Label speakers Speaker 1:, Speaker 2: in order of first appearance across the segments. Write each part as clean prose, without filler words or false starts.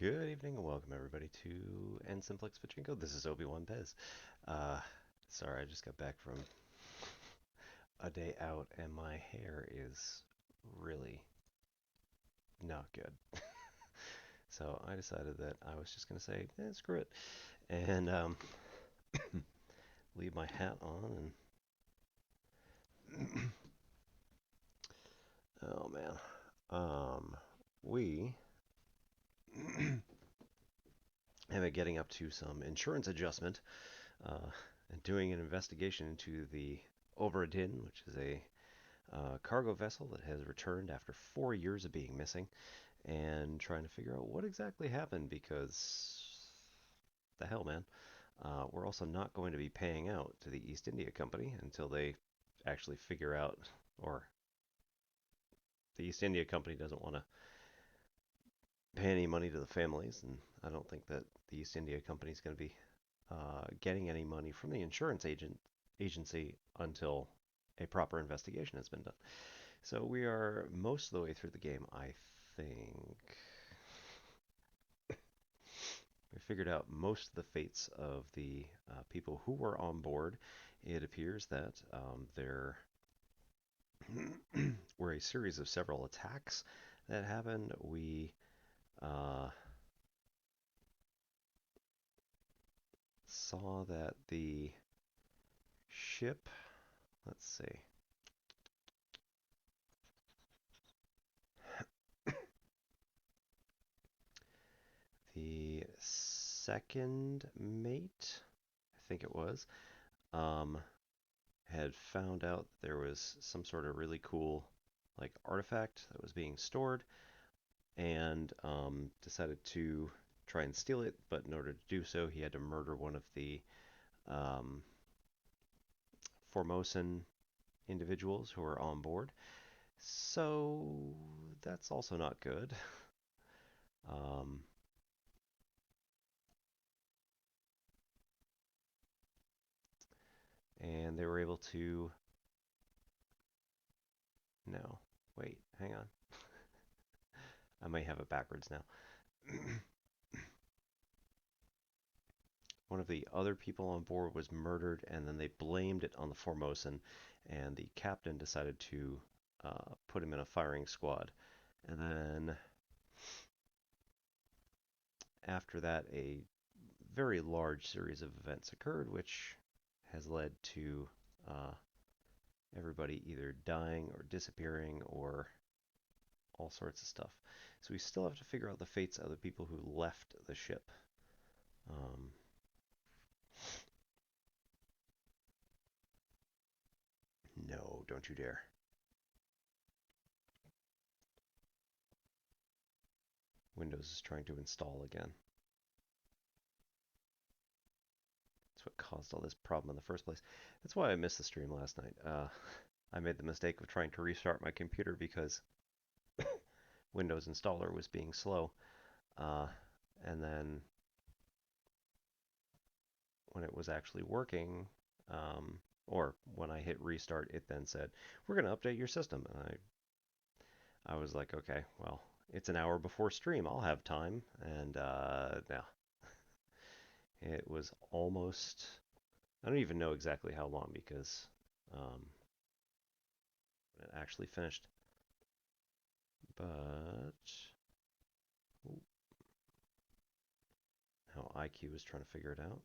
Speaker 1: Good evening and welcome everybody to N-Simplex Pachinko. This is Obi-Wan Pez. Uh, Sorry, I just got back from a day out and my hair is really not good. So I decided that I was just gonna say, screw it, and leave my hat on and oh man, we have been getting up to some insurance adjustment and doing an investigation into the Obra Dinn, which is a cargo vessel that has returned after 4 years of being missing, and trying to figure out what exactly happened because the hell, man. We're also not going to be paying out to the East India Company until they actually figure out, or the East India Company doesn't want to pay any money to the families, and I don't think that the East India Company is going to be getting any money from the insurance agency until a proper investigation has been done. So we are most of the way through the game, I think. We figured out most of the fates of the people who were on board. It appears that there were a series of several attacks that happened. We uh, saw that the ship, let's see, the second mate, I think it was, um, had found out that there was some sort of really cool like artifact that was being stored and decided to try and steal it, but in order to do so he had to murder one of the um, Formosan individuals who were on board. So that's also not good. Um, and they were able to. No, wait, hang on. I might have it backwards now. One of the other people on board was murdered, and then they blamed it on the Formosan, and the captain decided to put him in a firing squad. And then after that, a very large series of events occurred, which has led to uh, everybody either dying or disappearing or all sorts of stuff. So we still have to figure out the fates of the people who left the ship. Um, no, don't you dare. Windows is trying to install again. That's what caused all this problem in the first place. That's why I missed the stream last night. I made the mistake of trying to restart my computer because Windows installer was being slow. Uh, and then when it was actually working, or when I hit restart, it then said, "We're going to update your system." And I was like, "Okay, well, it's an hour before stream. I'll have time." And no, it was almost. I don't even know exactly how long because um, it actually finished. But ooh, how IQ is trying to figure it out.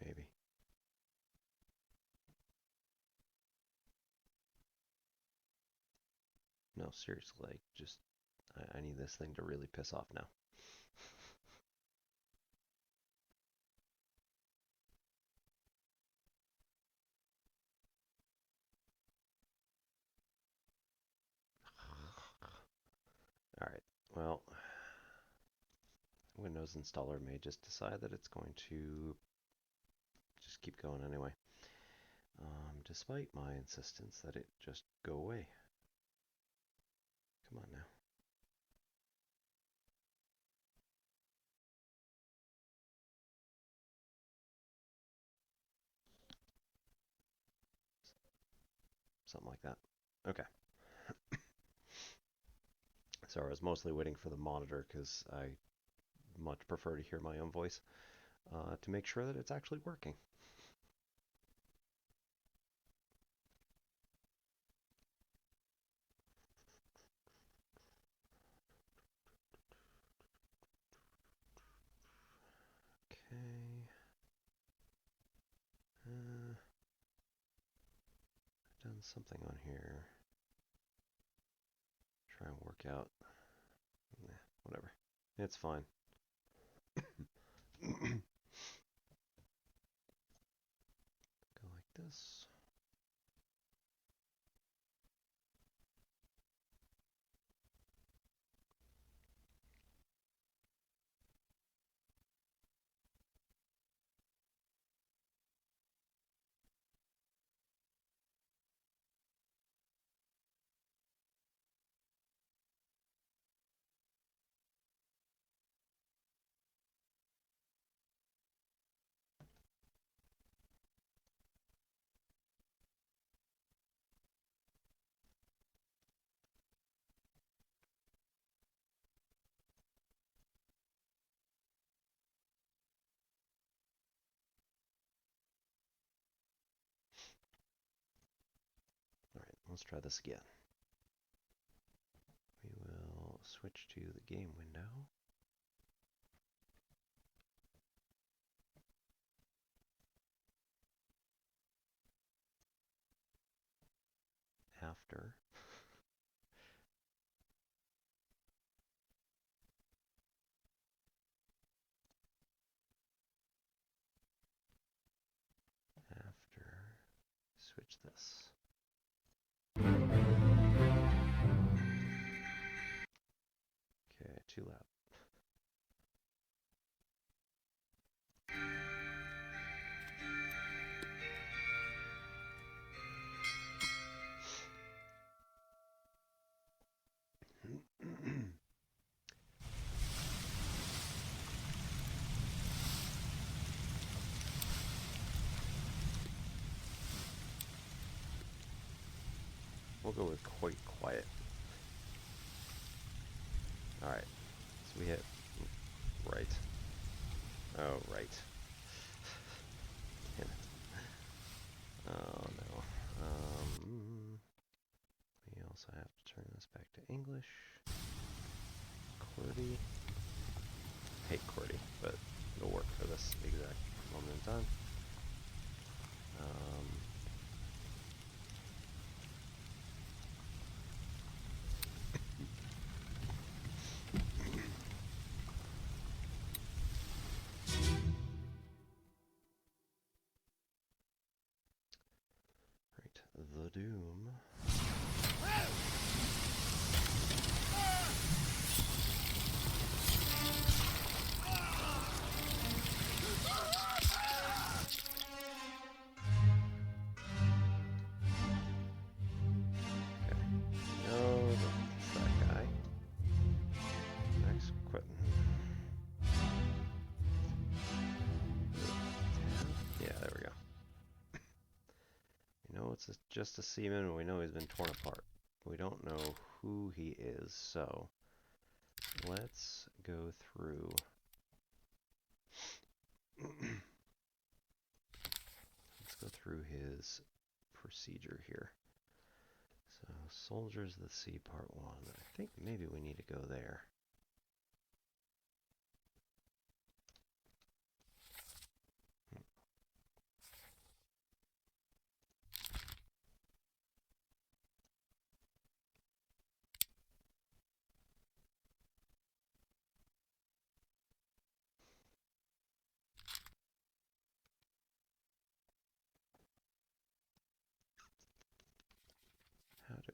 Speaker 1: Maybe. No, seriously, like just I need this thing to really piss off now. Well, Windows installer may just decide that it's going to just keep going anyway, despite my insistence that it just go away. Come on now. Something like that. Okay. So I was mostly waiting for the monitor because I much prefer to hear my own voice to make sure that it's actually working. Okay. I've done something on here. Try and work out. Nah, whatever. It's fine. Go like this. Alright, let's try this again. We will switch to the game window. After. Switch this. Okay, too loud. We'll go with quite quiet. Alright, so we hit right. Oh, right. Damn it. Oh, no. We also have to turn this back to English. QWERTY. Hate QWERTY, but it'll work for this exact moment in time. Right, the Doom. It's just a seaman, and we know he's been torn apart. We don't know who he is, so let's go through. Let's go through his procedure here. So, Soldiers of the Sea Part 1. I think maybe we need to go there. How do...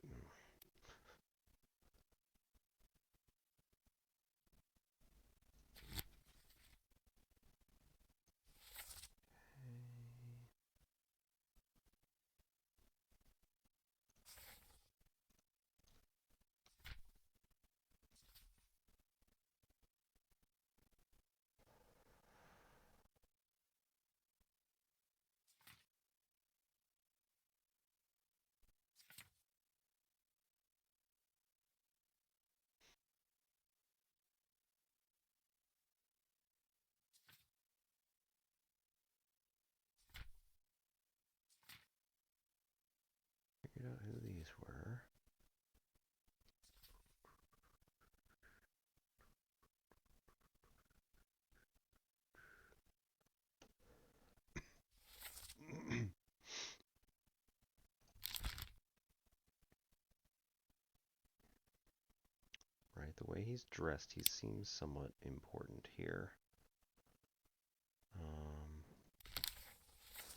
Speaker 1: figured out who these were. Right, the way he's dressed, he seems somewhat important here.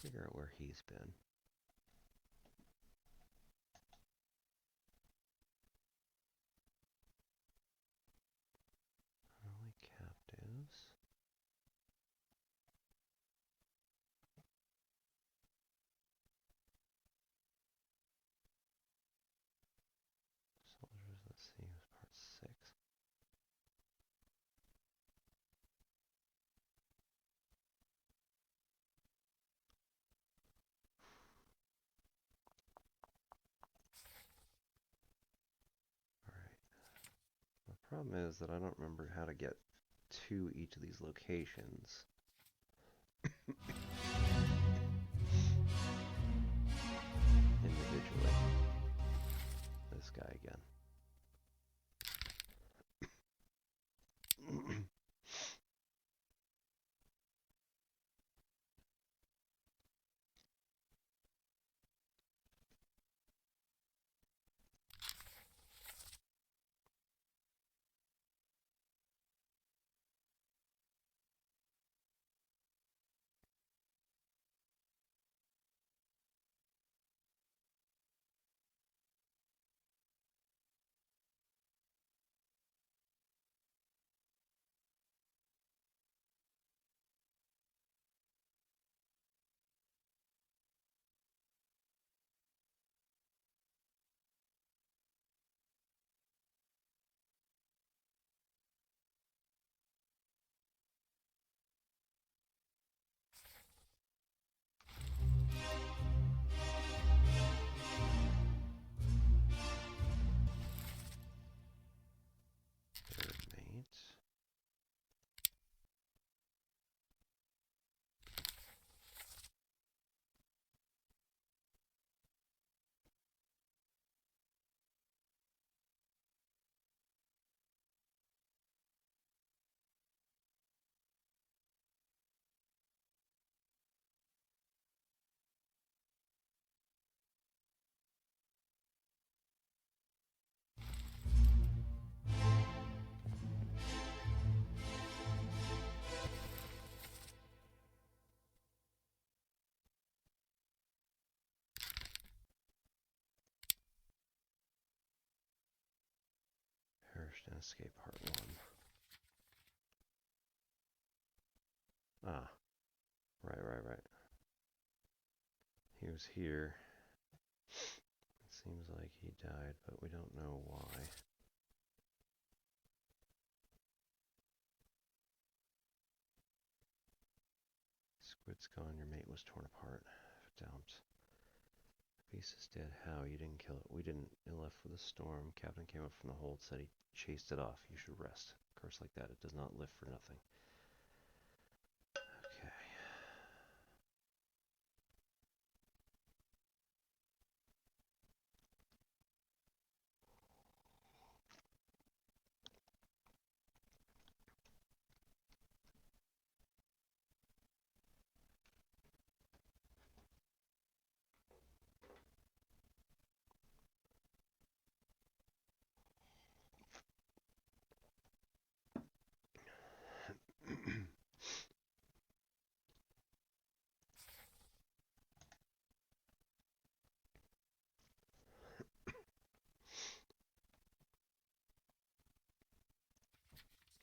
Speaker 1: Figure out where he's been. Early captives. Soldiers, let's see, it was part 6. Alright. The problem is that I don't remember how to get to each of these locations. Individually. This guy again. Perished and Escape Part 1. Ah, right. He was here. It seems like he died, but we don't know why. Squid's gone, your mate was torn apart. Dumped. Beast is dead. How? You didn't kill it. We didn't. It left for the storm. Captain came up from the hold, said he chased it off. You should rest. Curse like that, it does not live for nothing. Okay.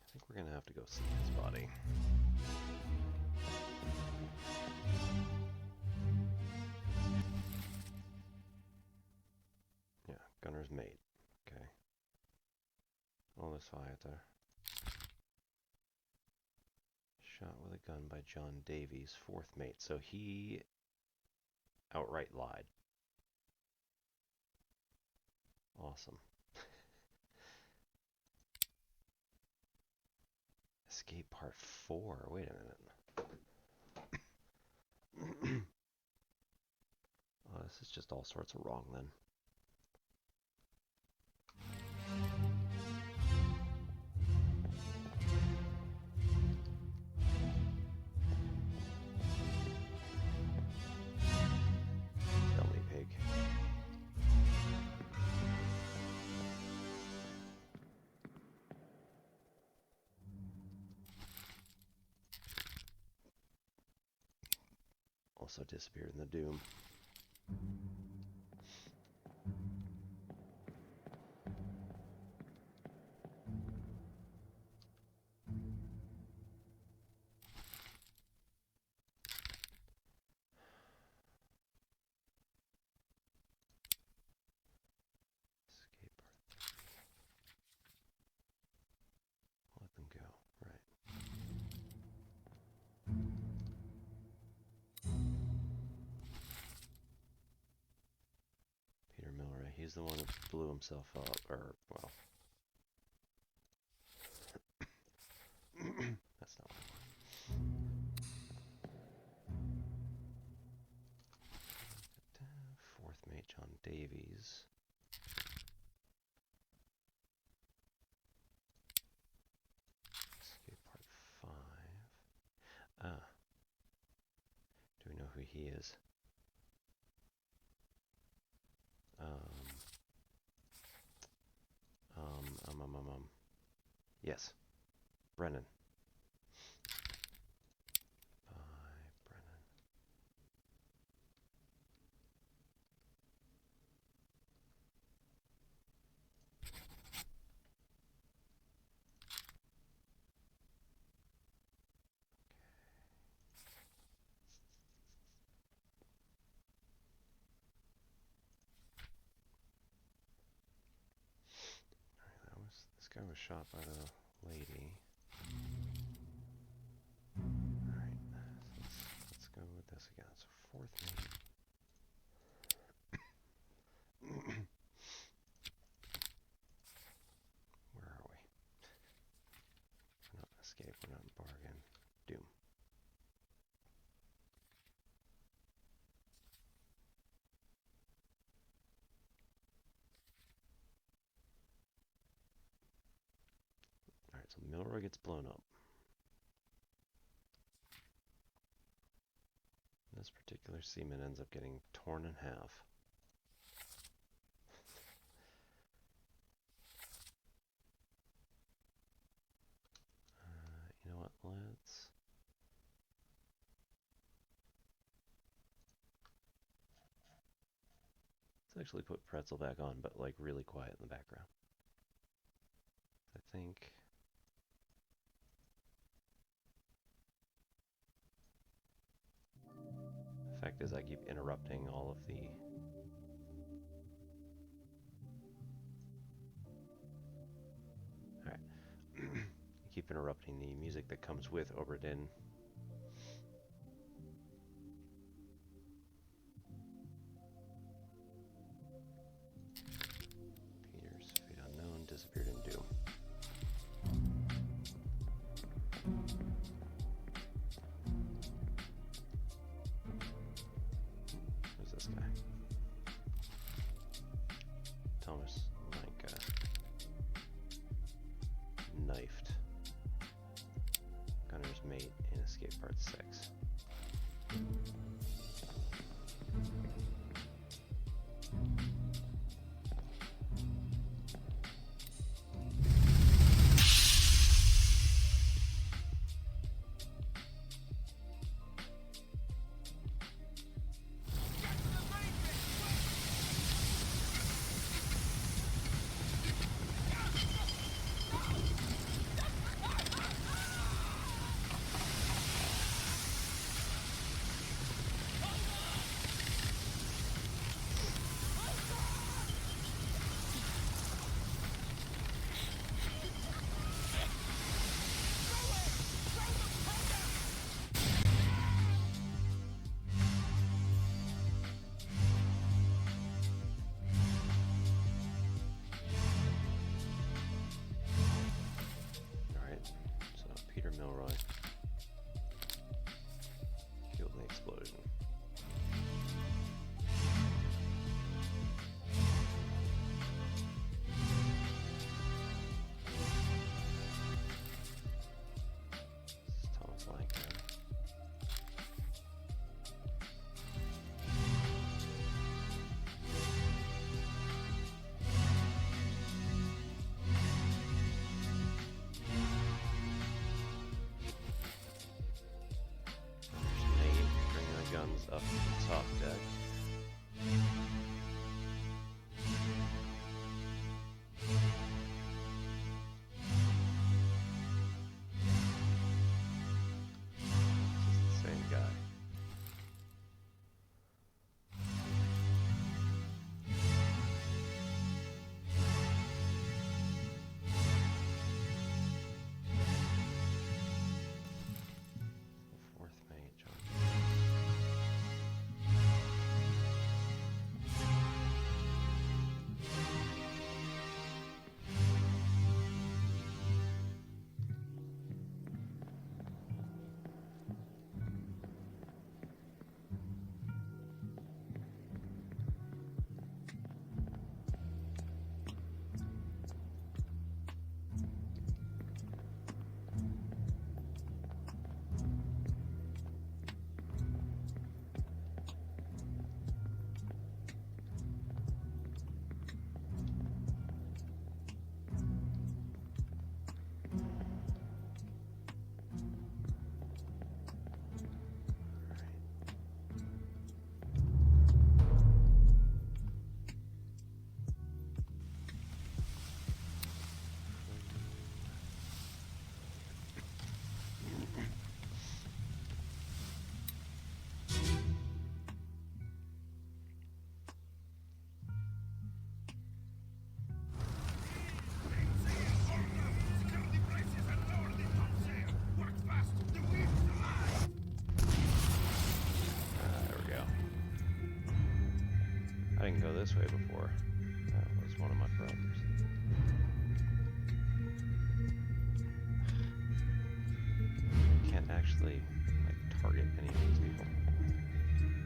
Speaker 1: I think we're gonna have to go see his body. Yeah, Gunner's mate. Okay. All this fighter. Shot with a gun by John Davies, 4th mate. So he outright lied. Awesome. Escape Part 4. Wait a minute. This is just all sorts of wrong then. Also disappeared in the Doom. Let them go. Right. Peter Milray. He's the one who blew himself up. Or, well. That's not what I want. Fourth mate, John Davies. Escape part 5. Ah. Do we know who he is? Yes. Brennan. By Brennan. Alright, this guy was shot by the lady. Alright, let's go with this again. So fourth mate. Where are we? We're not in escape, we're not in bargain. Doom. Alright, so Milroy gets blown up. This particular seaman ends up getting torn in half. You know what? Let's actually put Pretzel back on, but like really quiet in the background. I think. The fact is, I keep interrupting all of the. Alright. I keep interrupting the music that comes with Obra Dinn. Peter's fate unknown, disappeared in Doom. Who's this guy? Thomas Lanka. Knifed. Gunner's mate in escape. up to the top deck. This is the same guy. Fourth mate, John. I didn't go this way before. That was one of my problems. Can't actually target any of these people.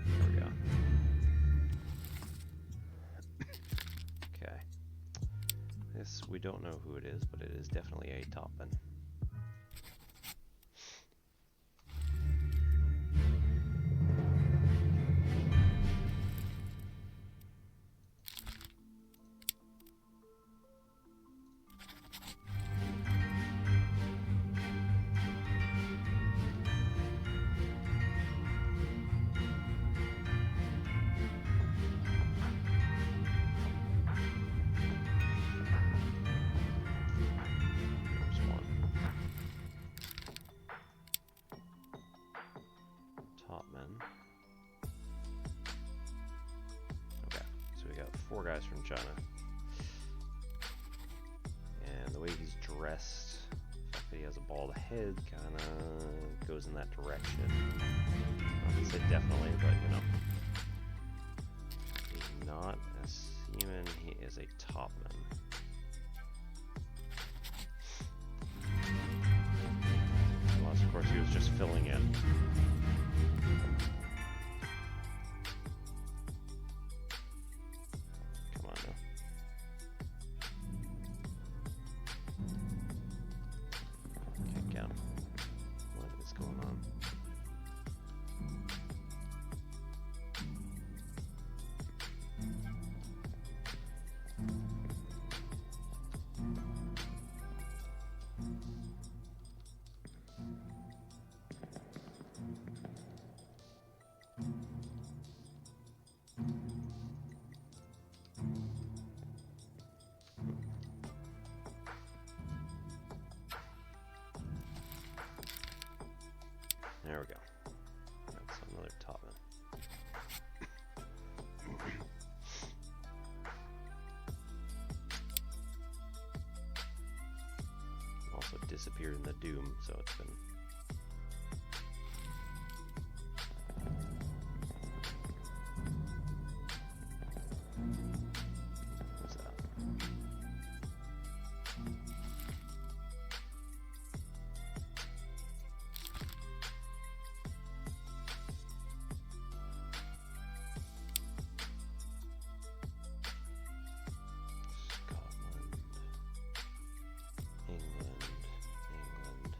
Speaker 1: There we go. Okay. This, we don't know who it is, but it is definitely a topman. Four guys from China, and the way he's dressed, the fact that he has a bald head, kind of goes in that direction. I wouldn't say definitely, but you know, he's not a seaman. He is a topman. Unless, of course, he was just filling in. There we go. That's another topman. Also disappeared in the doom, so it's been... What's that? Scotland, England, England.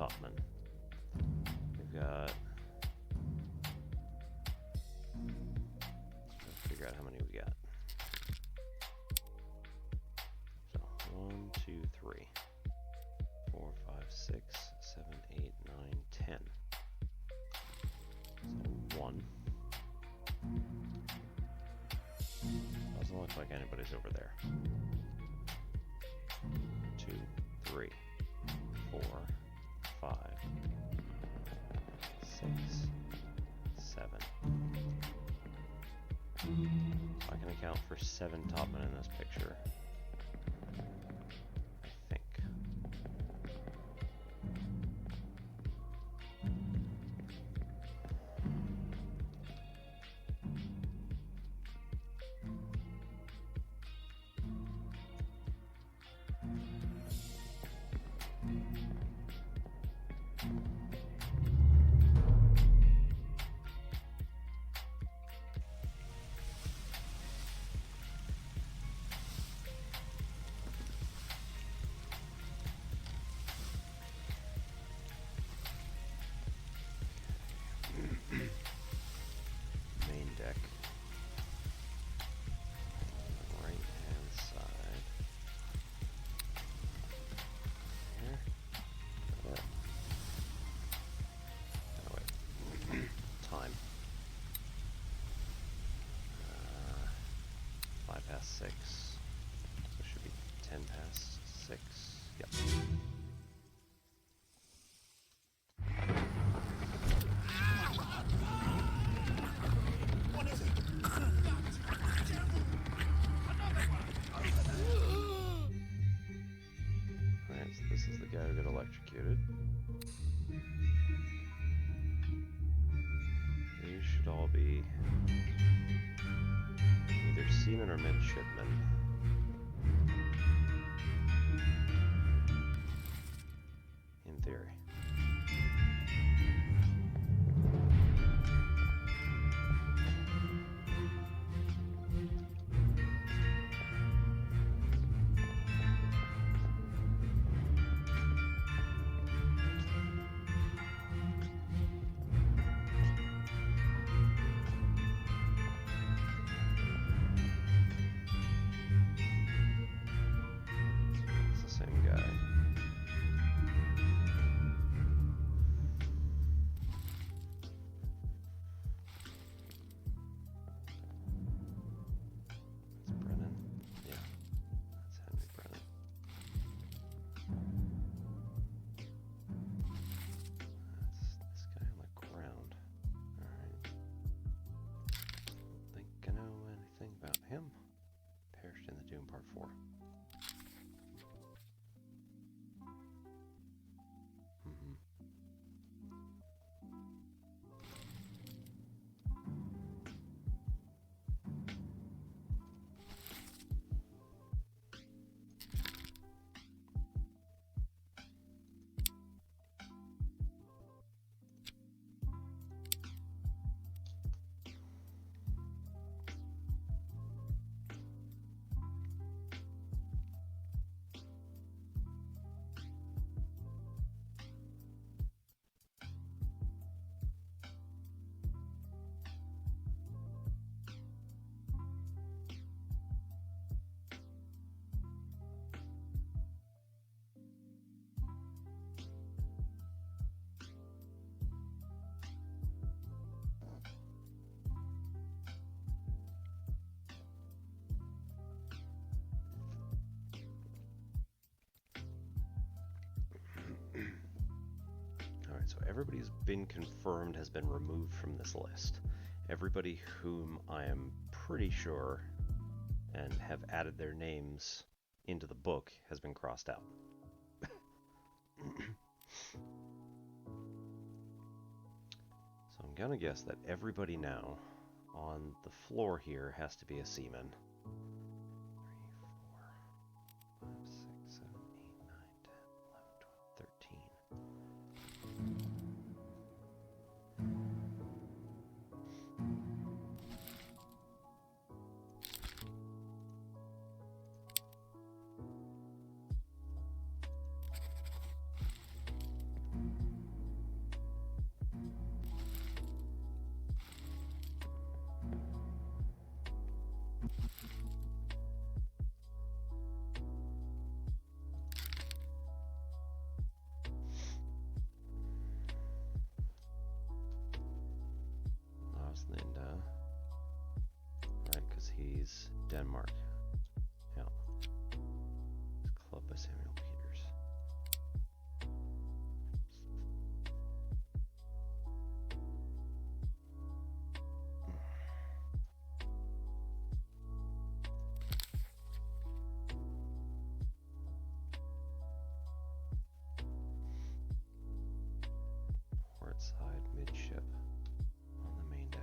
Speaker 1: topmen. We've got... Let's figure out how many we got. So, 1, 2, 3, 4, 5, 6, 7, 8, 9, 10. So, 1. Doesn't look like anybody's over there. 2, 3, 4, 5, 6, 7. I can account for 7 topmen in this picture. I think. Main deck. Right hand side. Here. Oh wait. Time. 5 past 6. So it should be 10 past 6. Yep. Alright, so this is the guy who got electrocuted. These should all be either seamen or midshipmen. In theory. It's the same guy. That's Brennan. Yeah, that's Henry Brennan. That's this guy on the ground. Alright. Don't think I know anything about him. Perished in the Doom Part 4. Alright, so everybody who's been confirmed has been removed from this list. Everybody whom I am pretty sure and have added their names into the book has been crossed out. So I'm gonna guess that everybody now on the floor here has to be a seaman. 3, 4, 5, 6, 7, 8, 9, 10, 11, 12, 13. mark. Yeah. Club by Samuel Peters. Port side midship on the main deck.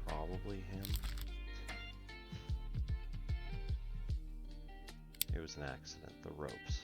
Speaker 1: Probably him. It was an accident, the ropes.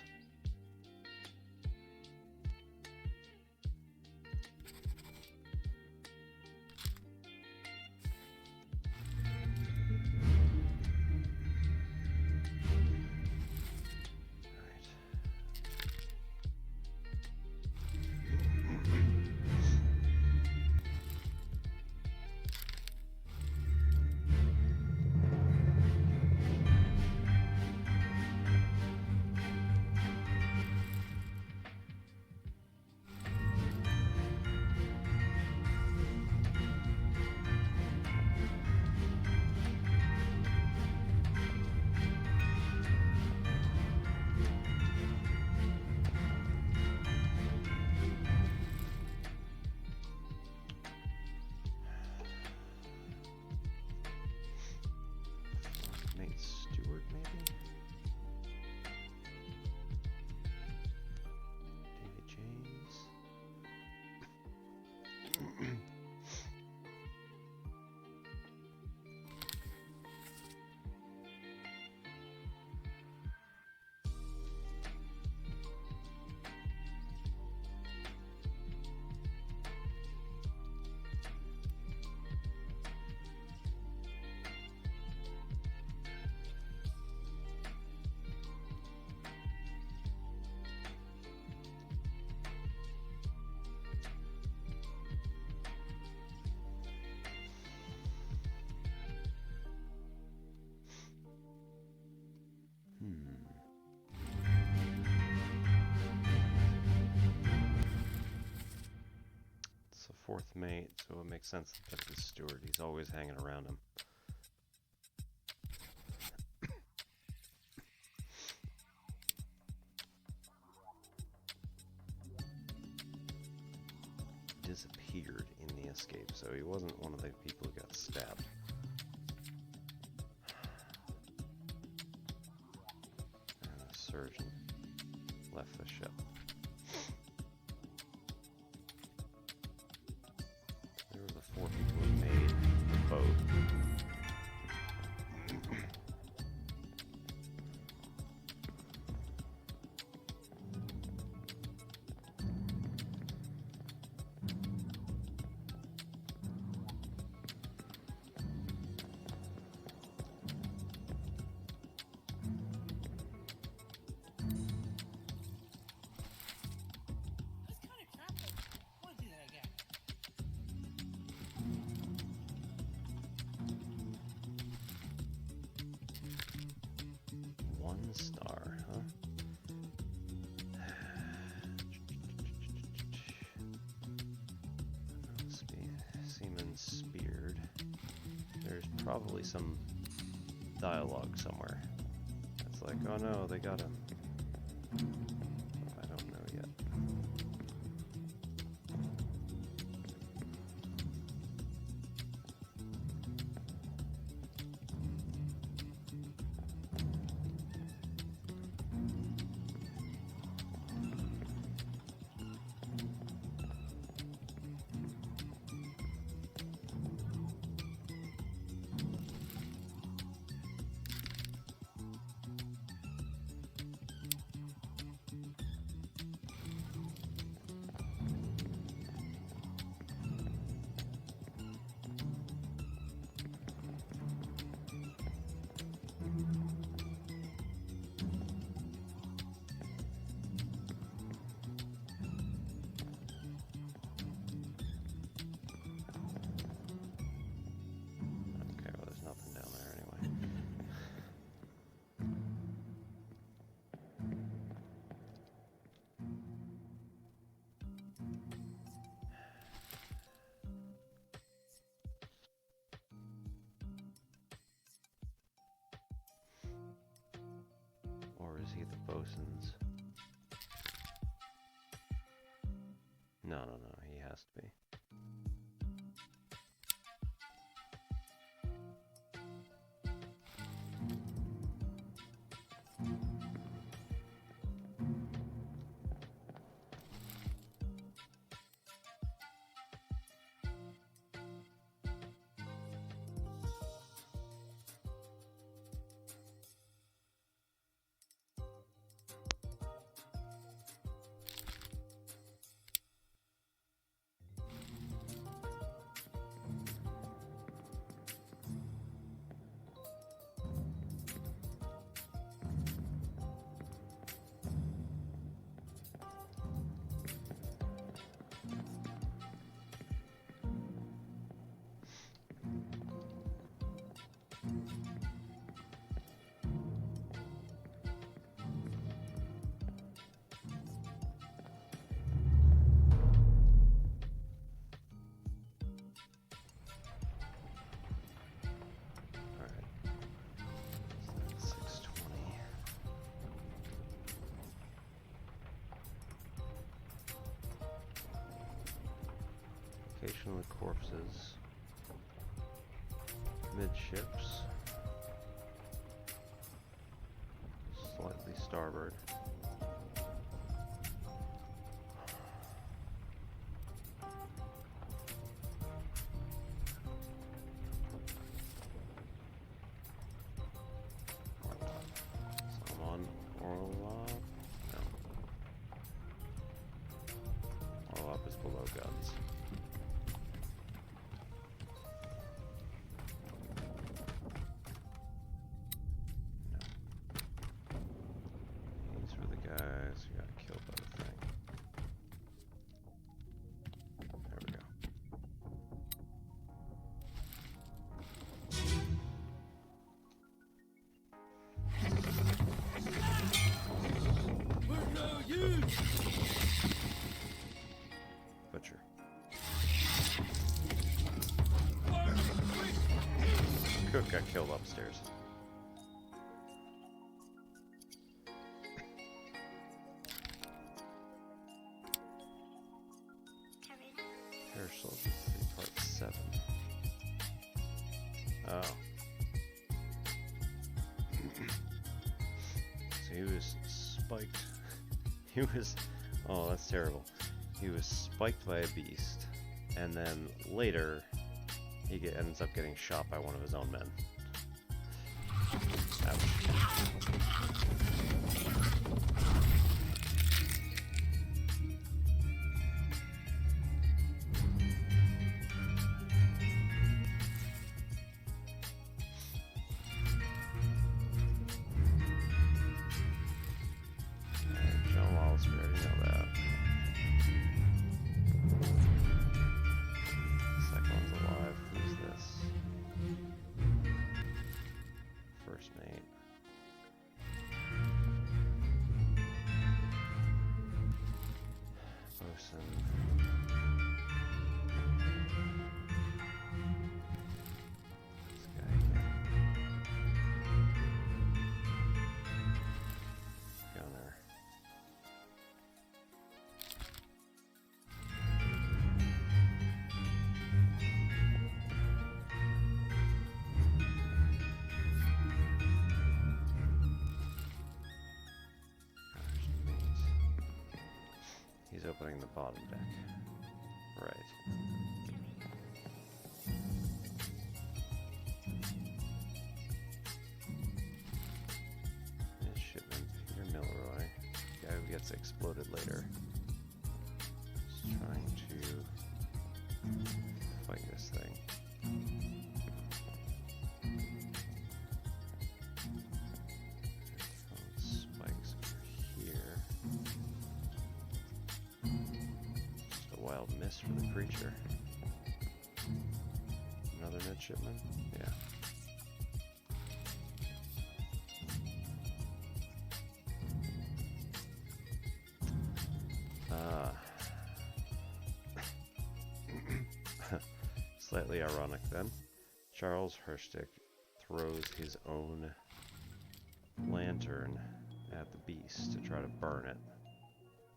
Speaker 1: fourth mate, so it makes sense that that's his steward. He's always hanging around him. Disappeared in the escape, so he wasn't one of the people who got stabbed. And the surgeon left the ship. There were the 4 people who made the boat. Star, huh? Seaman speared. There's probably some dialogue somewhere. It's like, oh no, they got him. I don't know yet. Or is he the bosun's? No, he has to be. Occasionally corpses, midships, slightly starboard. Some on Orlop? No. Orlop is below guns. Butcher. cook got killed upstairs. Parish Soldier 3 Part 7. Oh. So he was spiked. He was... Oh, that's terrible. He was spiked by a beast, and then later he ends up getting shot by one of his own men. Ouch. He's opening the bottom deck. Right. Midshipman Peter Milroy, guy who gets exploded later, is trying to fight this thing. Spikes over here. Just a wild miss for the creature. Another midshipman? Yeah. Slightly ironic then. Charles Herstick throws his own lantern at the beast to try to burn it,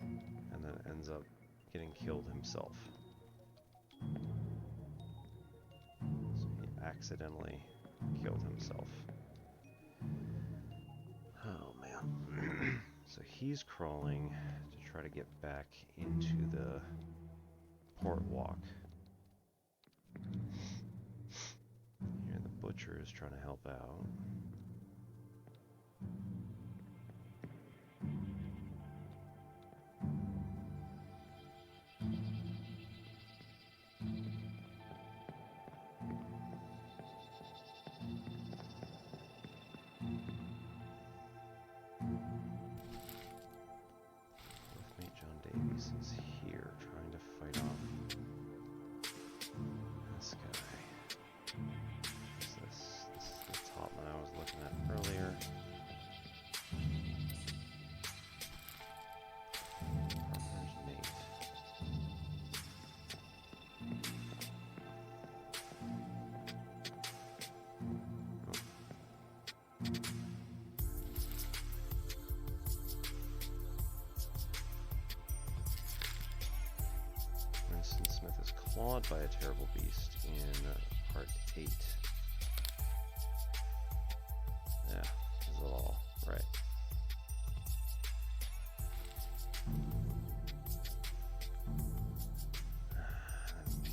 Speaker 1: and then ends up getting killed himself. So he accidentally killed himself. Oh man. So he's crawling to try to get back into the port walk. Here the butcher is trying to help out. Mate John Davies is here trying to fight off this guy. What's this? This is the topman I was looking at earlier. Partner's Nate. Winston Smith is clawed by a terrible beast in part 8. Yeah, this is all right.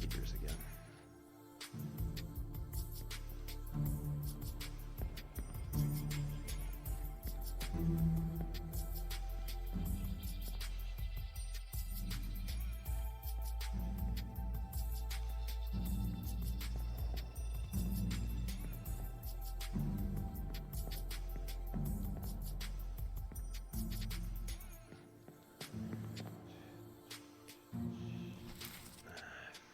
Speaker 1: Peters again.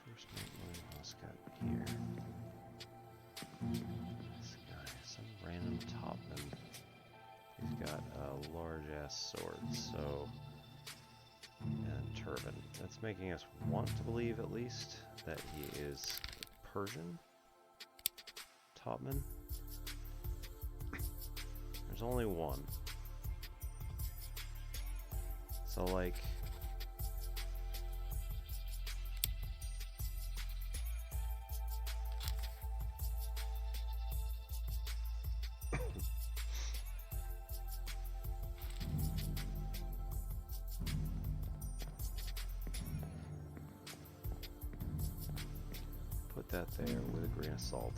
Speaker 1: First mate William Hoscott here. This guy, some random topman. He's got a large ass sword, so, and turban. That's making us want to believe at least that he is Persian topman. only one. So, like... put that there with a grain of salt.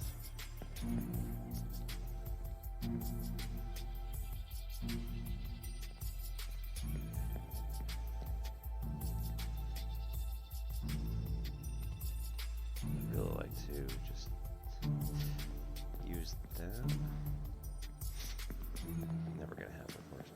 Speaker 1: I'd really like to just use them. Never gonna happen, of course.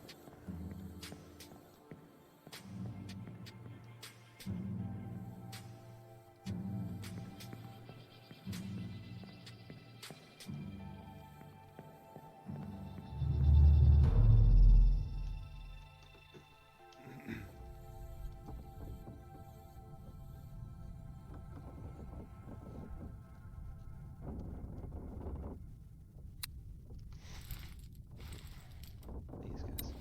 Speaker 1: These guys.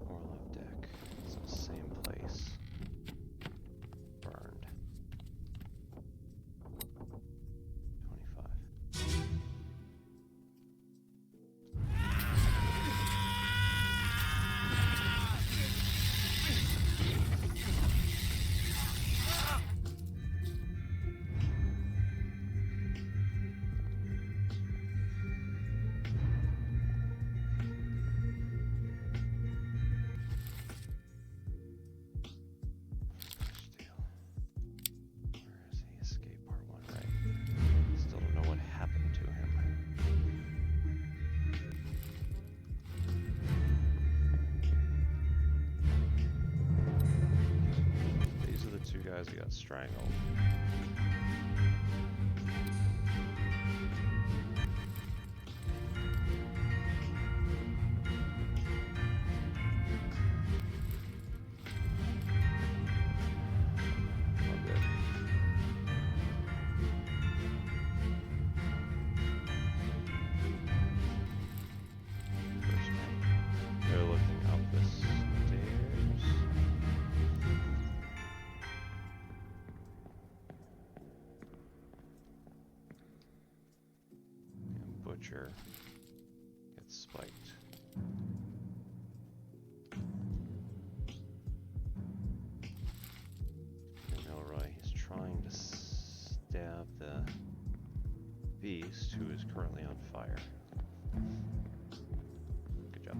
Speaker 1: Orlog deck. So same place. Burned. 25. Where is he? Escape part 1, right? Still don't know what happened to him. These are the two guys who got strangled. Oh, good. First night. They're looking up the stairs. And Butcher gets spiked. And Milroy, he's trying to stab the beast who is currently on fire. Good job.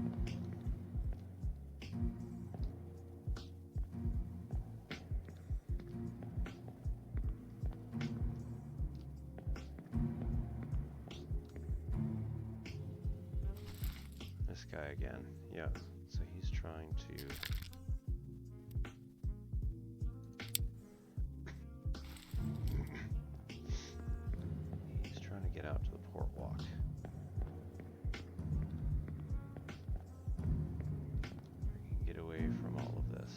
Speaker 1: This guy again. Yeah. So he's trying to... he's trying to get out to the port walk. He can get away from all of this.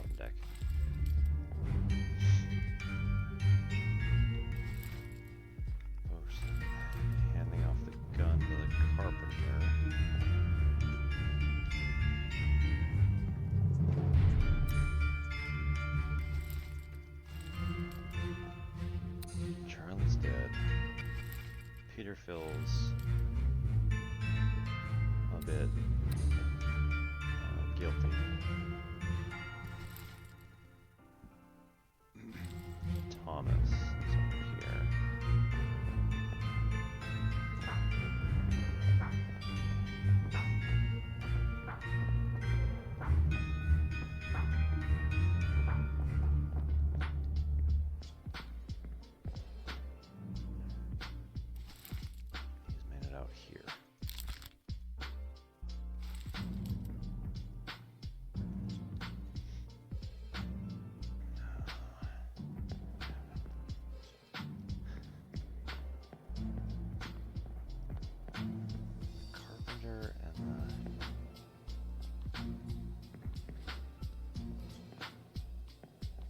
Speaker 1: bottom deck. Bosun handing off the gun to the carpenter. Charlie's dead. Peter feels a bit guilty. Thomas is over here. He's made it out here. Carpenter and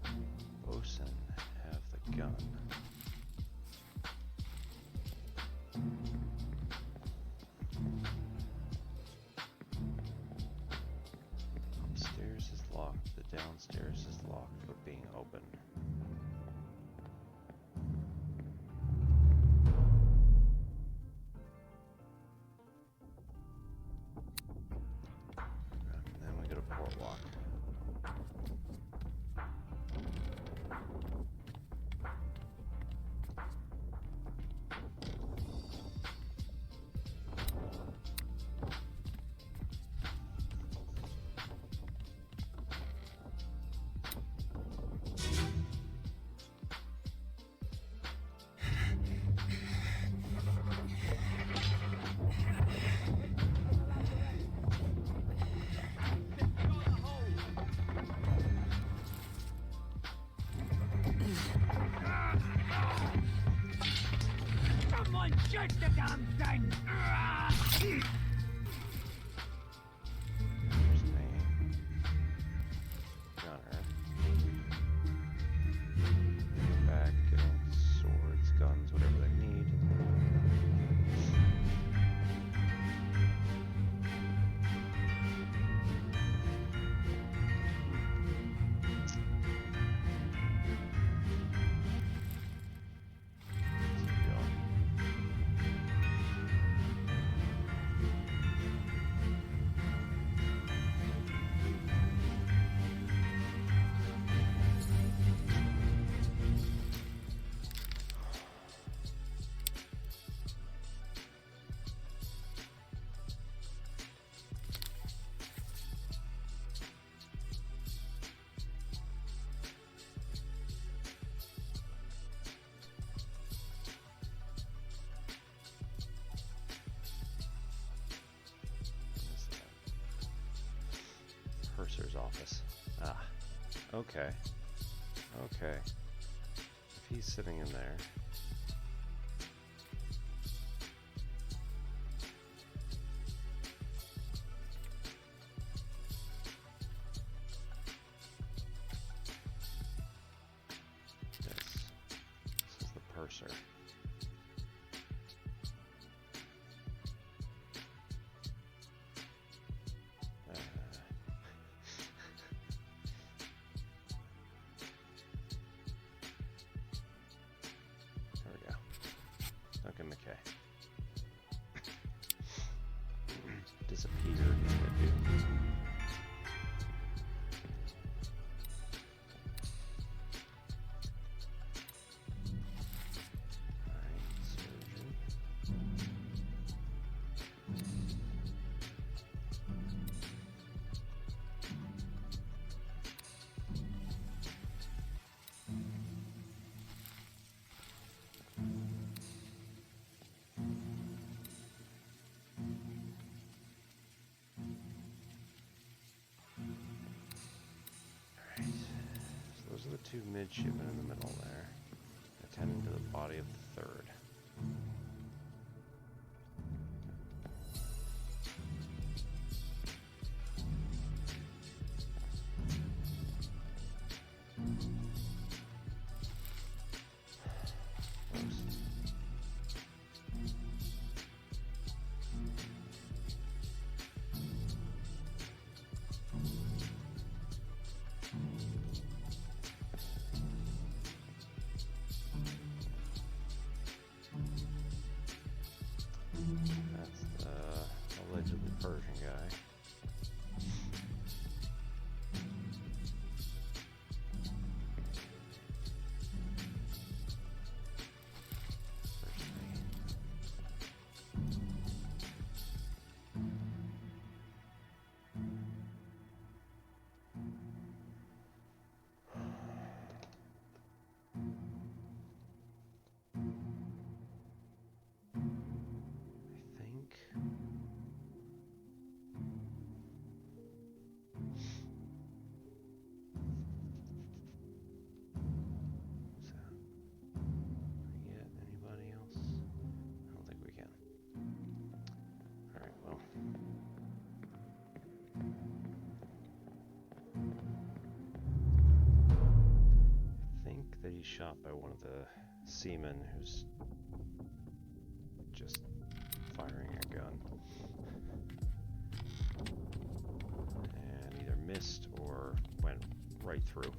Speaker 1: the bosun have the gun. Upstairs is locked. The downstairs is locked but being open. And then we go to Portlock.
Speaker 2: Someone shoot the damn thing!
Speaker 1: There's a gunner. Back, getting swords, guns, whatever they need. Let's go. Purser's office. Ah, okay. Okay. If he's sitting in there. This is the purser. There we go. Duncan McKay. Disappeared. That dude. Alright, surgery. Alright, so those are the two midshipmen in the middle there, attending to the body of the third. he's shot by one of the seamen who's just firing a gun. And either missed or went right through.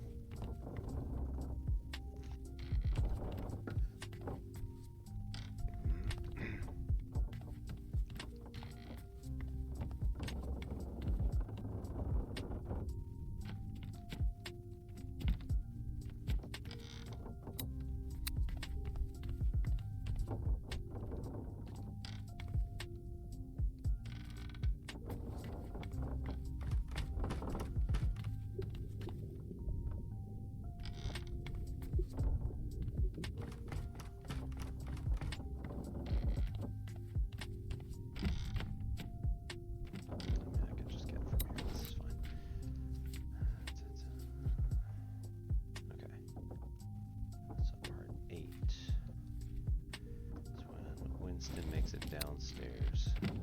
Speaker 1: Dinn makes it downstairs and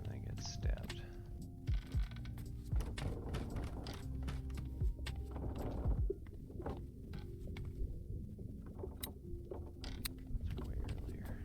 Speaker 1: then gets stabbed. It's way earlier.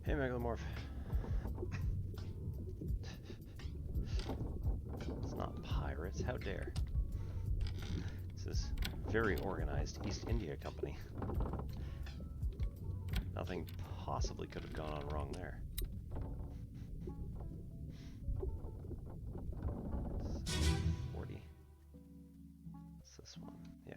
Speaker 1: Hey, Megalomorph. It's not pirates, how dare. This is very organized East India Company. Nothing possibly could have gone on wrong there. 40. What's this one? Yeah.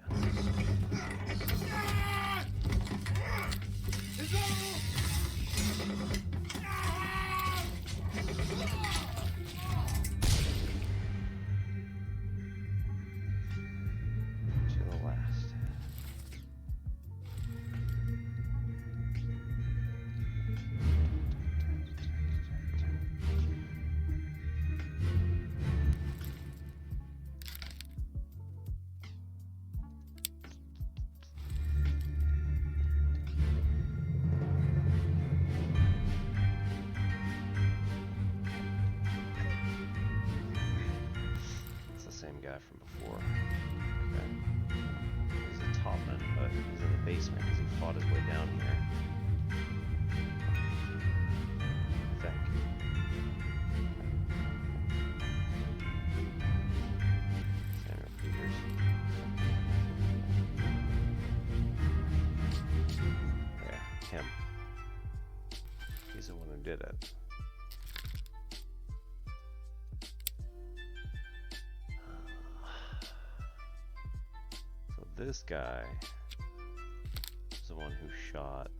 Speaker 1: To the last. Same guy from before. Okay. He's a topman, but he's in the basement because he fought his way down here. I think. Samuel Peters. Yeah, him. He's the one who did it. This guy is the one who shot,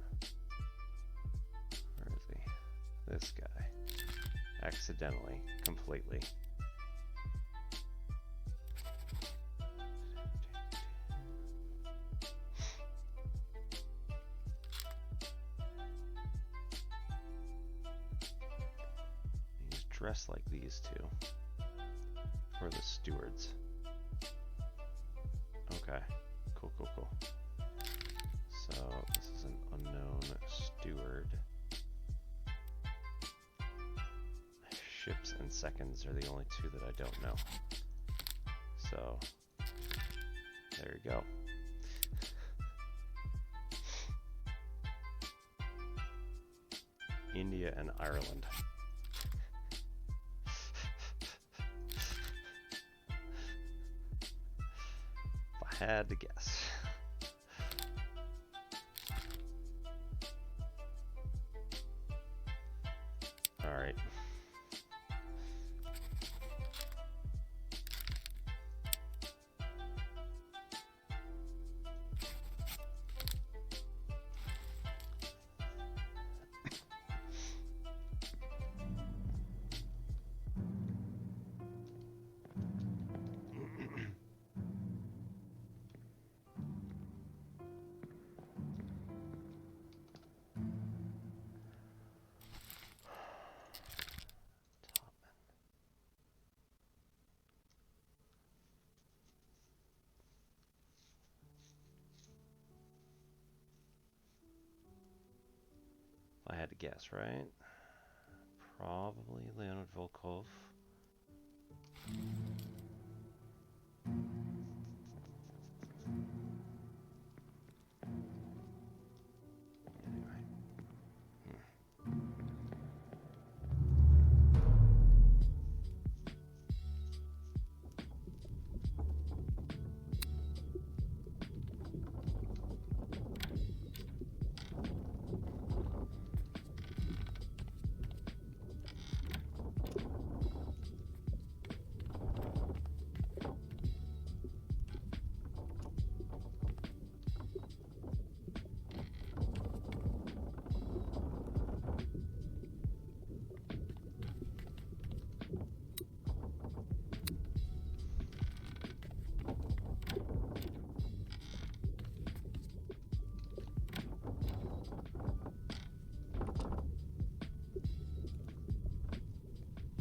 Speaker 1: where is he? This guy. Accidentally, completely. He's dressed like these two. Or the stewards. Okay. Cool, cool, cool. So, this is an unknown steward. Ships and seconds are the only two that I don't know. So, there you go. India and Ireland. Had to guess. All right. I had to guess, right? Probably Leonid Volkov. Anyway.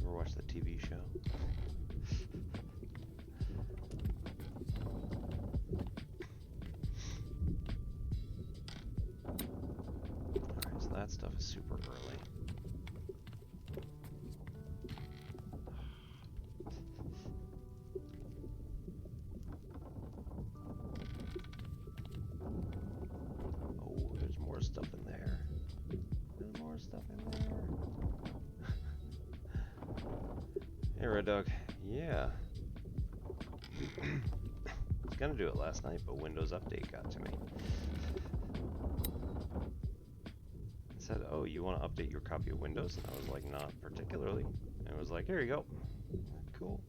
Speaker 1: Ever watch the TV show? Alright, so that stuff is super early. Oh, there's more stuff in there. There's more stuff in there. Hey, Red Dog. Yeah. I was gonna do it last night, but Windows Update got to me. It said, oh, you want to update your copy of Windows? And I was like, not particularly. And it was like, here you go. Cool.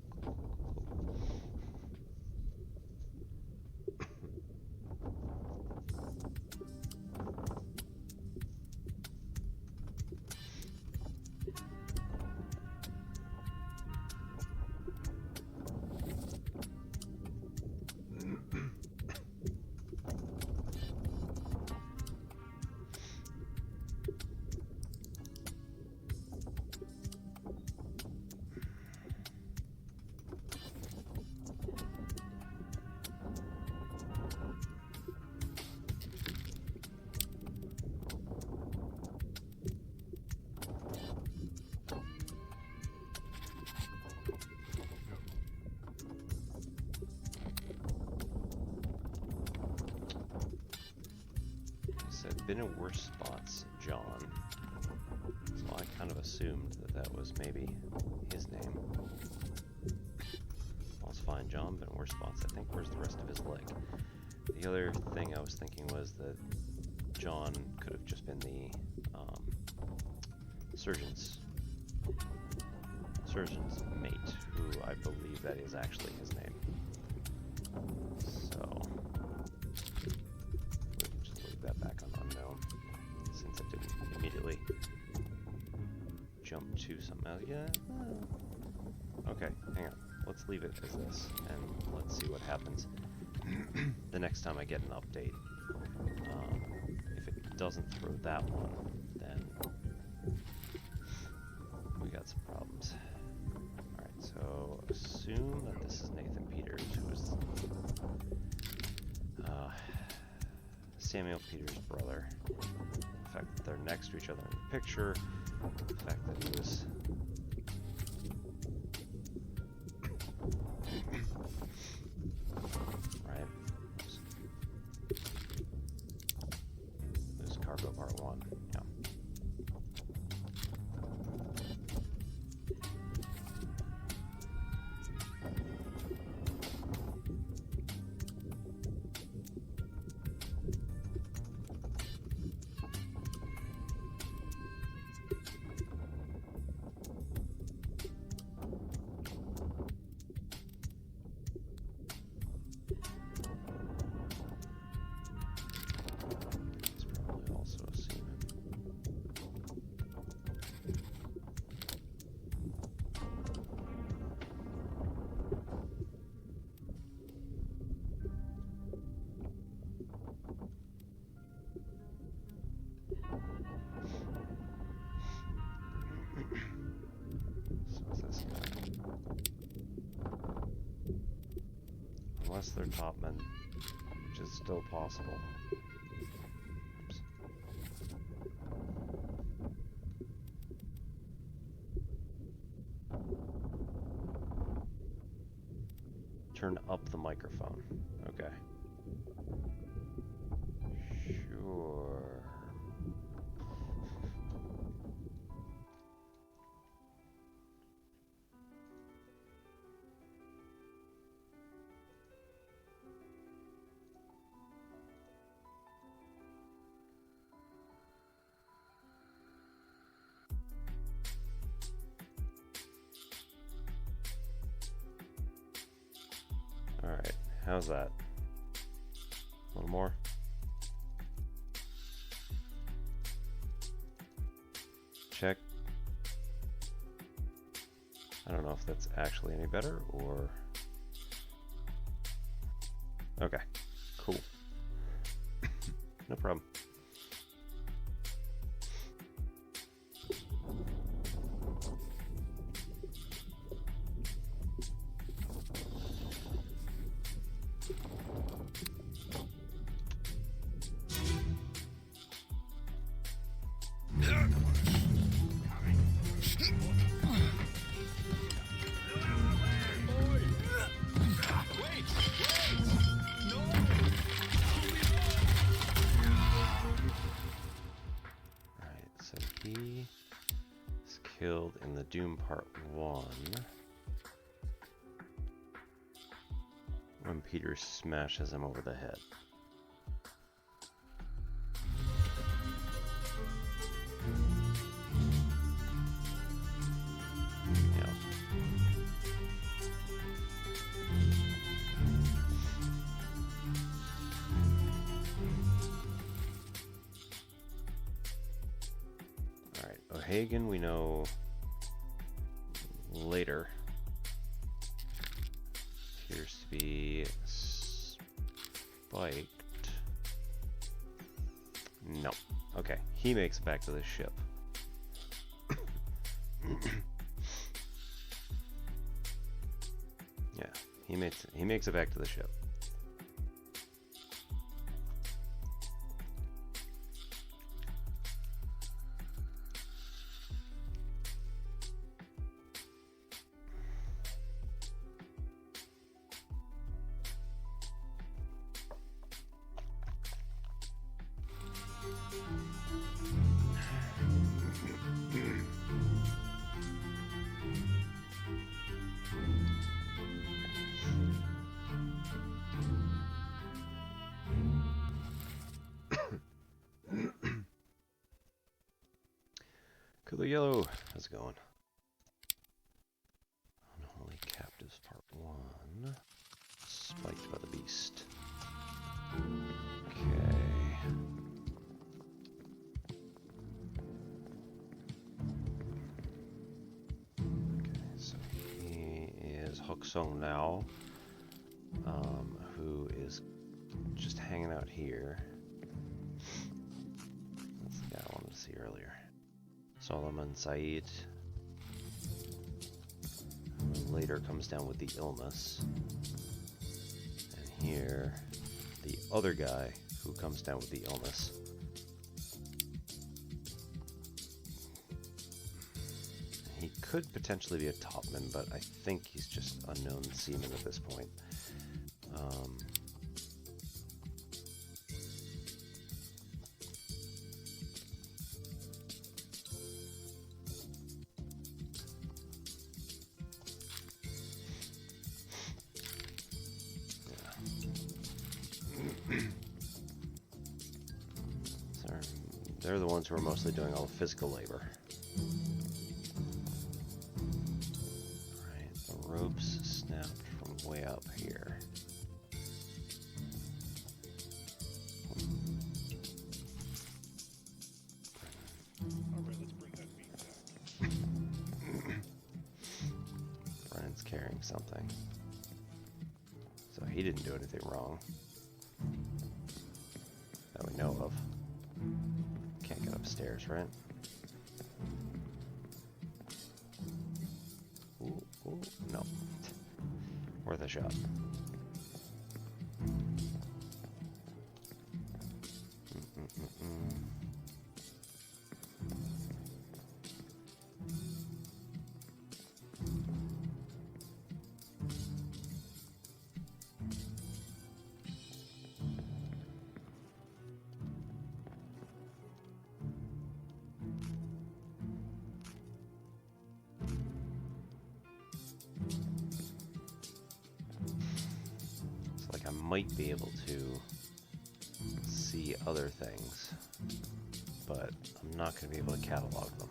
Speaker 1: Been in worse spots, John. So I kind of assumed that was maybe his name. Well, it's fine, John. Been in worse spots. I think where's the rest of his leg? The other thing I was thinking was that John could have just been the surgeon's mate, who I believe that is actually his name. So that back on unknown, since it didn't immediately jump to something else. Yeah. Okay, hang on. Let's leave it as this, and let's see what happens the next time I get an update. If it doesn't throw that one, then we got some problems. Alright, so assume that this is Nathan Peters, who is Samuel Peters' brother. The fact that they're next to each other in the picture, the fact that he was right. This is cargo part 1. Yeah. Unless they're topmen, which is still possible. Oops. Turn up the microphone. Okay. Sure. Alright, how's that? A little more? Check. I don't know if that's actually any better or... Okay, cool. No problem. Killed in the Doom Part 1 when Peter smashes him over the head. Yeah. Alright, O'Hagan we know later appears to be spiked. No. Okay, he makes it back to the ship. Yeah, he makes it back to the ship. Cooler Yellow, how's it going? Unholy Captives Part 1. Spiked by the Beast. Okay. Okay, so he is Hoksong now, who is just hanging out here. That's the guy I wanted to see earlier. Solomon Said, who later comes down with the illness. And here, the other guy who comes down with the illness. He could potentially be a topman, but I think he's just unknown seaman at this point. They're the ones who are mostly doing all the physical labor. Right, the ropes snapped from way up here.
Speaker 3: Alright, let's bring that meat back.
Speaker 1: Brennan's carrying something. So he didn't do anything wrong. That we know of. Can't get upstairs, right? Ooh, ooh, no. Worth a shot. might be able to see other things, but I'm not going to be able to catalog them.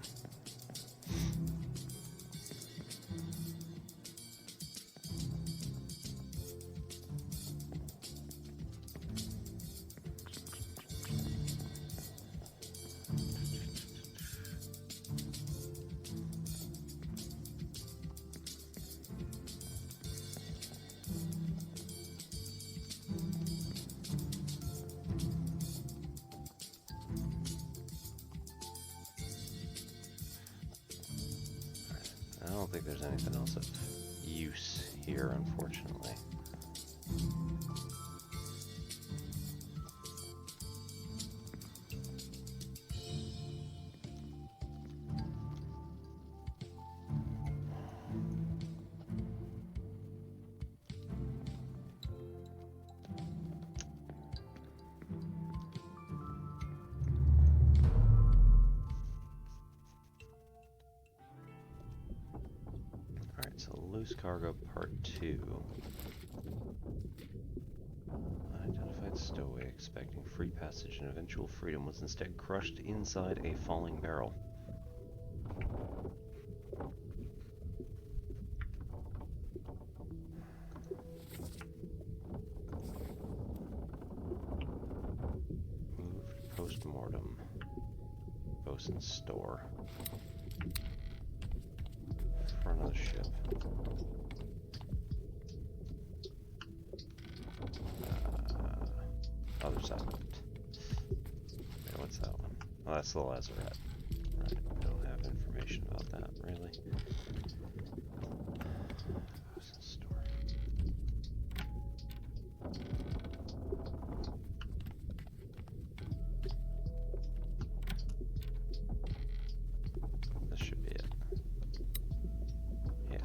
Speaker 1: I don't think there's anything else of use here, unfortunately. Alright, so loose cargo part 2. Unidentified stowaway expecting free passage and eventual freedom was instead crushed inside a falling barrel. Moved post-mortem. Bosun's store. Front of the ship. Other side of it. Okay, what's that one? Oh, that's the lazarette. Right, I don't have information about that, really. Bosun's store. This should be it. Yeah.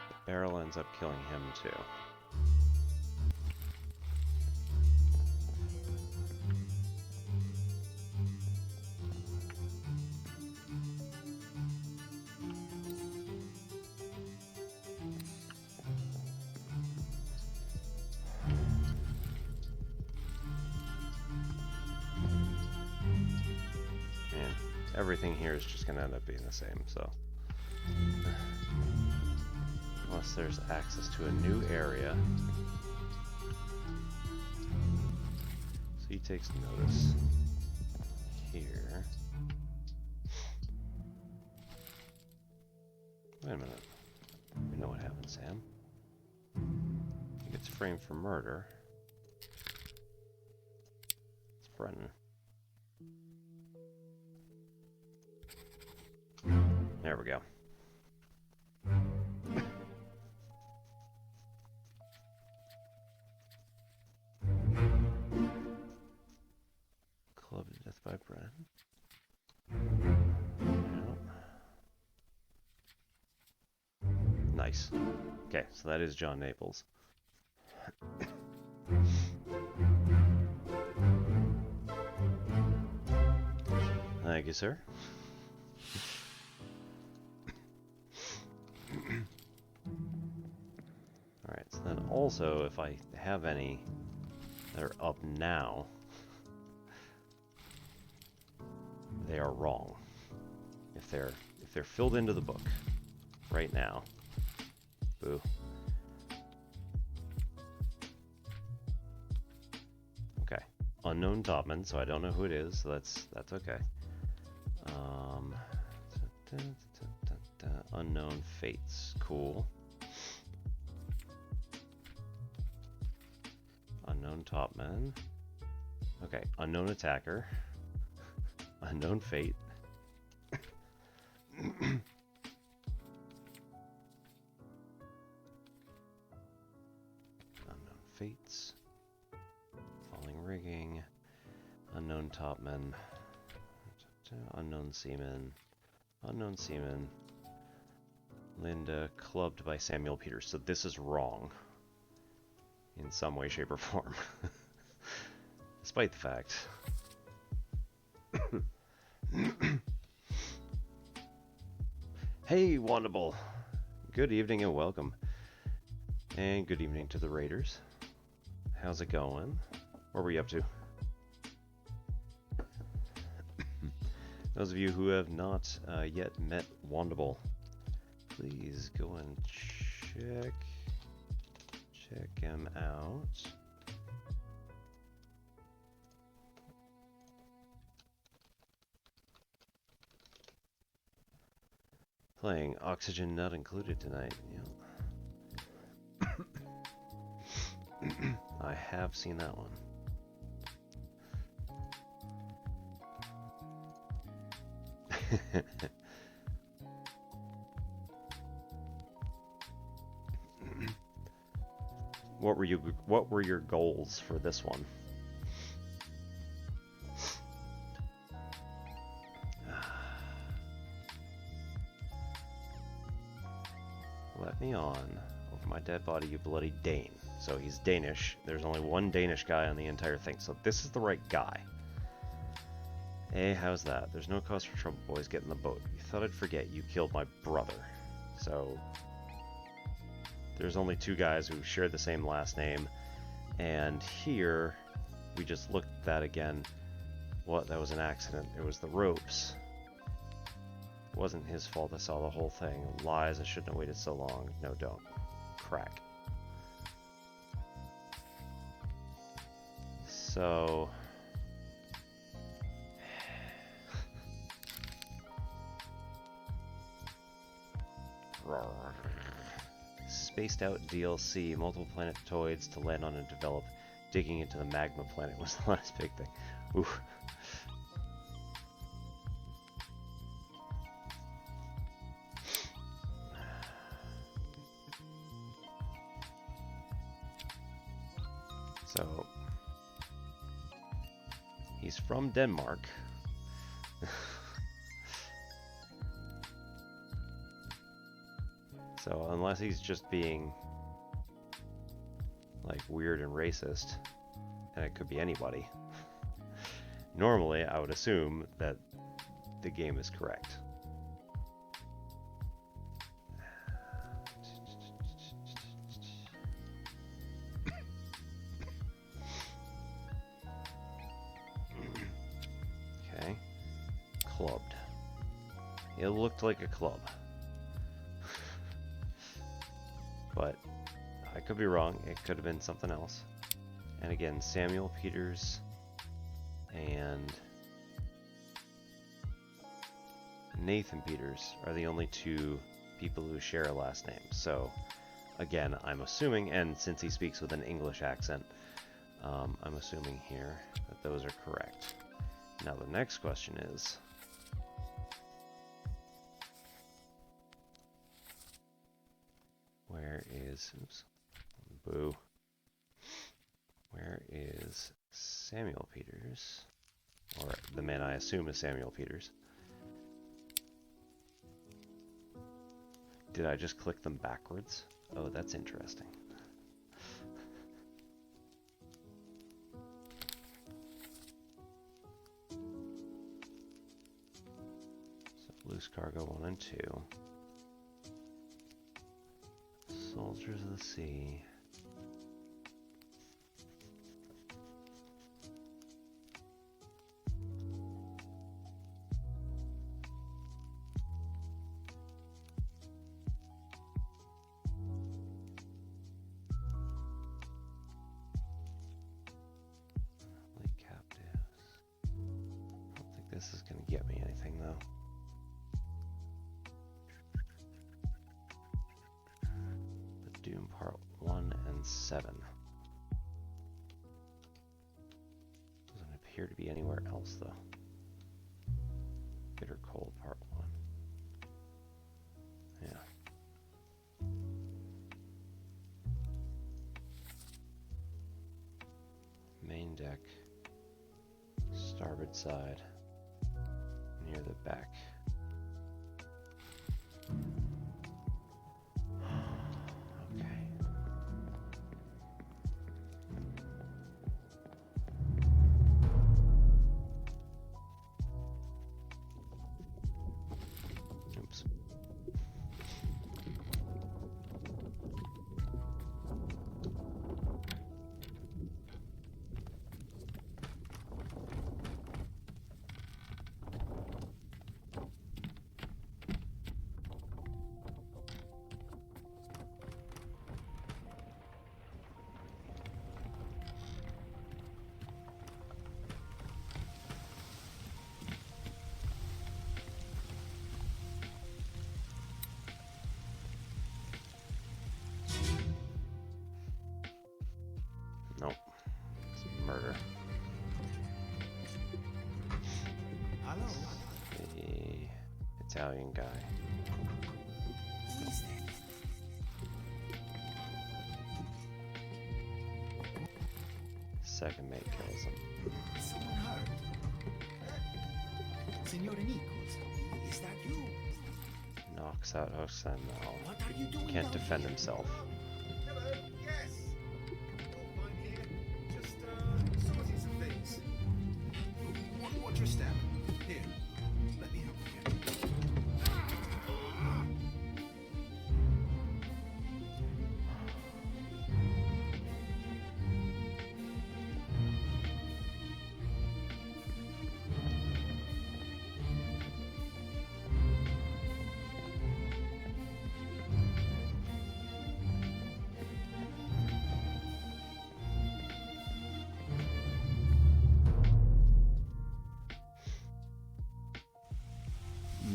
Speaker 1: The barrel ends up killing him too. And everything here is just going to end up being the same, so. Unless there's access to a new area. So he takes notice here. Wait a minute. We know what happened, Sam. He gets framed for murder. It's Brennan. There we go. Clubbed to death by Brennan. Nope. Nice. Okay, so that is John Naples. Thank you, sir. Alright, so then also, if I have any that are up now, they are wrong. If they're filled into the book right now, boo. Okay, unknown topman, so I don't know who it is, so that's okay. Unknown fates, cool. Unknown topman. Okay, unknown attacker. Unknown fate. Unknown fates. Falling rigging. Unknown topman. Unknown seaman. Unknown seaman. Linda clubbed by Samuel Peters. So this is wrong. In some way, shape, or form. Despite the fact. Hey, Wandable. Good evening and welcome. And good evening to the Raiders. How's it going? What were you up to? Those of you who have not yet met Wandable, please go and check him out. Playing Oxygen Not Included tonight. Yep. I have seen that one. What were your goals for this one? Let me on over my dead body, you bloody Dane. So he's Danish. There's only one Danish guy on the entire thing. So this is the right guy. Hey, how's that? There's no cause for trouble, boys. Get in the boat. You thought I'd forget you killed my brother. So there's only two guys who share the same last name. And here, we just looked at that again. What? That was an accident. It was the ropes. It wasn't his fault. I saw the whole thing. Lies. I shouldn't have waited so long. No, don't. Crack. So... Spaced out DLC, multiple planetoids to land on and develop. Digging into the magma planet was the last big thing. Oof. So, he's from Denmark. So unless he's just being like weird and racist, and it could be anybody, normally I would assume that the game is correct. Okay. Clubbed. It looked like a club. But I could be wrong. It could have been something else. And again, Samuel Peters and Nathan Peters are the only two people who share a last name. So again, I'm assuming, and since he speaks with an English accent, I'm assuming here that those are correct. Now the next question is, where is, oops, boo, where is Samuel Peters, or the man I assume is Samuel Peters? Did I just click them backwards? Oh, that's interesting. So loose cargo 1 and 2. Soldiers of the Sea. Late captives. I don't think this is going to get me anything though. Doom Part 1 and 7. Doesn't appear to be anywhere else though. Bitter Cold Part 1. Yeah. Main deck. Starboard side. Near the back. Italian guy.
Speaker 2: Who is that?
Speaker 1: Second mate kills him.
Speaker 2: Someone hurt. Signore Nichols, is that you?
Speaker 1: Knocks out Hosanel.
Speaker 2: What are you doing
Speaker 1: Can't
Speaker 2: down
Speaker 1: defend
Speaker 2: here?
Speaker 1: himself.
Speaker 4: Hello, yes. Don't mind here. Just, sorting some things. Watch your step. Here, let me help you.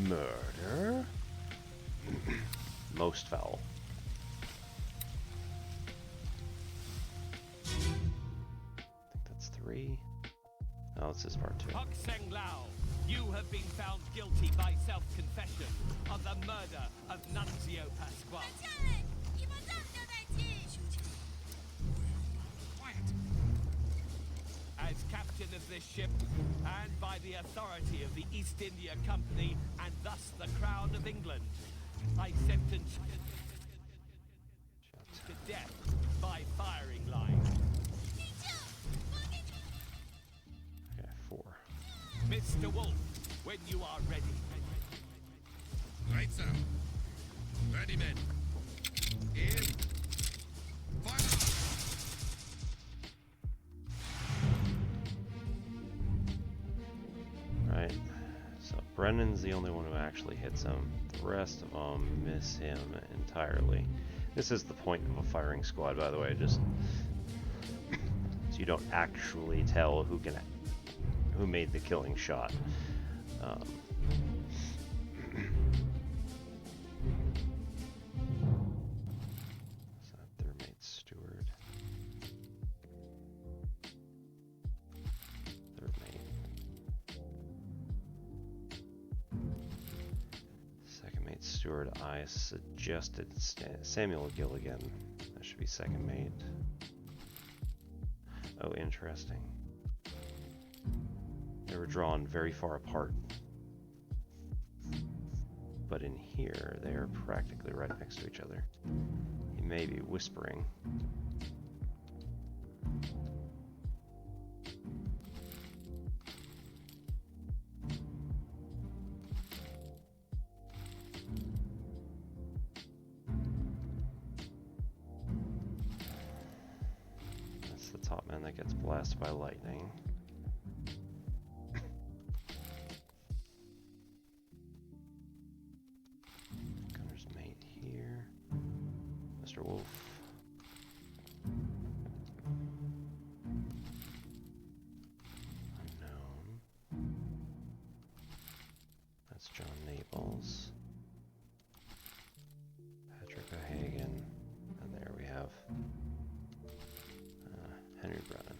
Speaker 1: Murder? Most foul. I think that's 3. Oh, this is part 2.
Speaker 5: Hok Seng Lao, you have been found guilty by self-confession of the murder of Nunzio Pasquale. As captain of this ship, and by the authority of the East India Company, and thus the Crown of England, I sentence to death by firing line.
Speaker 1: Okay, 4.
Speaker 5: Mr. Wolf, when you are ready.
Speaker 6: Right, sir. Ready, men. In. Fire!
Speaker 1: Right. So Brennan's the only one who actually hits him. The rest of them miss him entirely. This is the point of a firing squad, by the way, just so you don't actually tell who made the killing shot. So third mate steward. Third mate. Second mate steward. I suggested Samuel Gilligan. That should be second mate. Oh, interesting. They were drawn very far apart. But in here, they are practically right next to each other. He may be whispering. That's the top man that gets blasted by lightning. Gunner's mate here. Mr. Wolf. Unknown. That's John Naples. Patrick O'Hagan. And there we have Henry Brennan.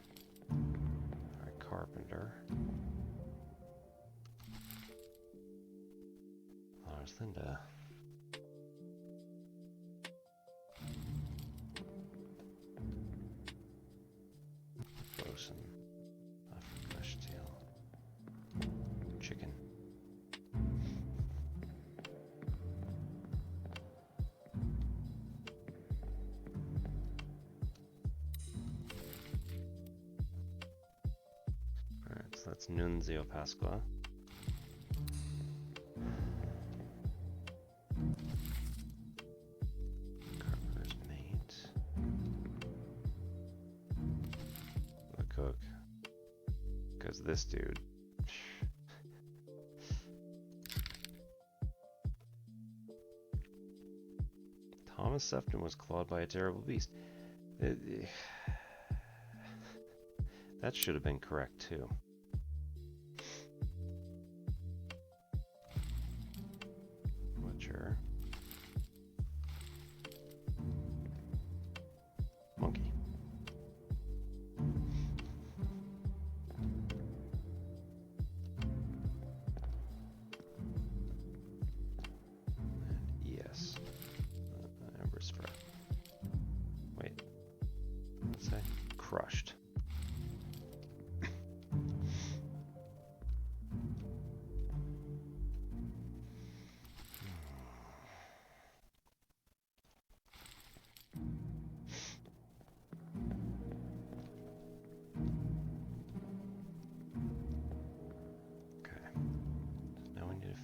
Speaker 1: Alright, Carpenter. Lars Linda. Bosun. African mashed tail. Chicken. Alright, so that's Nunzio Pasqua. Carpenter's mate. The cook. Because this dude. Thomas Sefton was clawed by a terrible beast. That should have been correct too. Butcher. Monkey.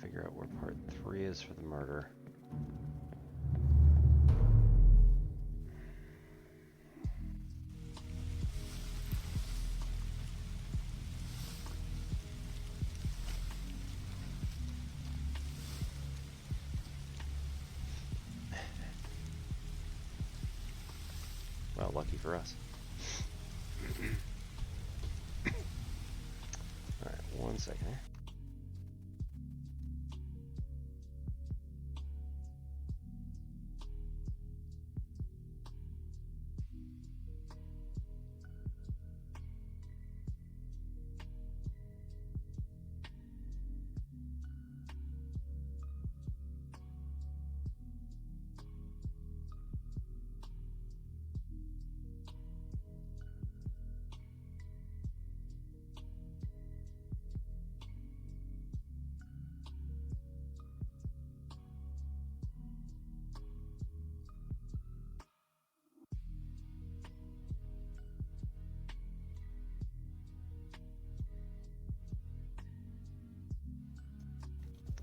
Speaker 1: figure out where part 3 is for the murder. Well, lucky for us. Alright, 1 second here.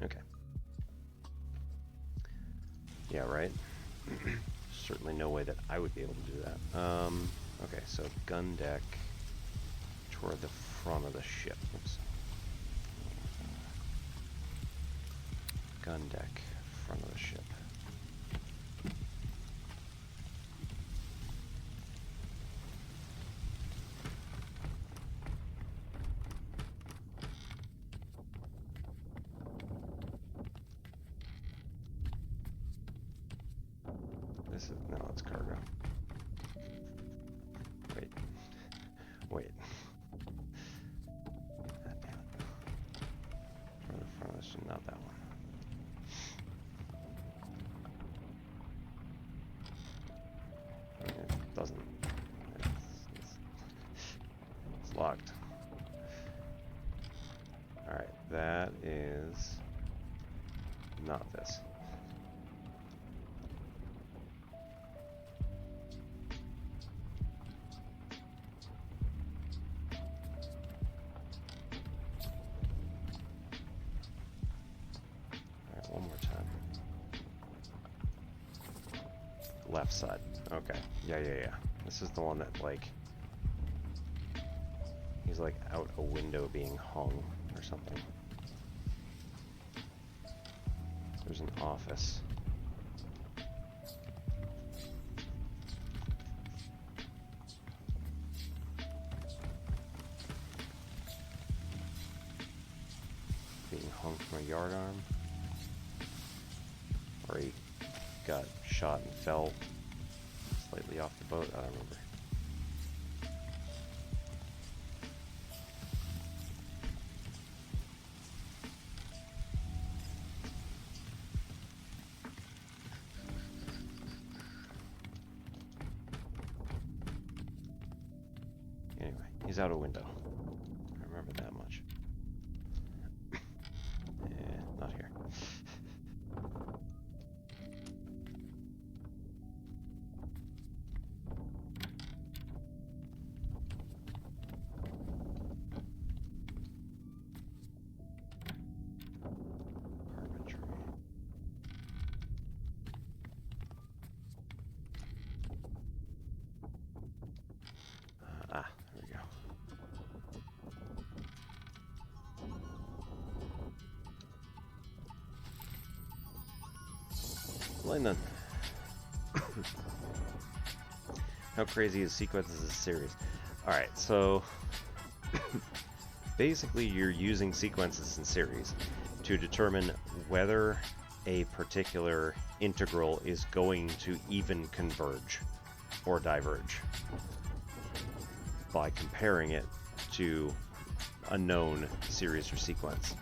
Speaker 1: Okay. Yeah, right. Certainly no way that I would be able to do that. Okay, so gun deck toward the front of the ship. Oops. Gun deck, front of the ship. This is, no, it's cargo. Wait. Wait. God damn it. Toward the front of the ship, not that one. It doesn't. It's locked. Alright, that is not this. Alright, one more time. Left side. Okay. Yeah. This is the one that, like, he's like out a window being hung or something. There's an office. Being hung from a yardarm. Or he got shot and fell slightly off the boat. I don't remember. Anyway, he's out a window. I remember that much. Not here. Carpentry. There we go. Lightning. How crazy is sequences as a series? Alright, so basically you're using sequences in series to determine whether a particular integral is going to even converge or diverge by comparing it to a known series or sequence.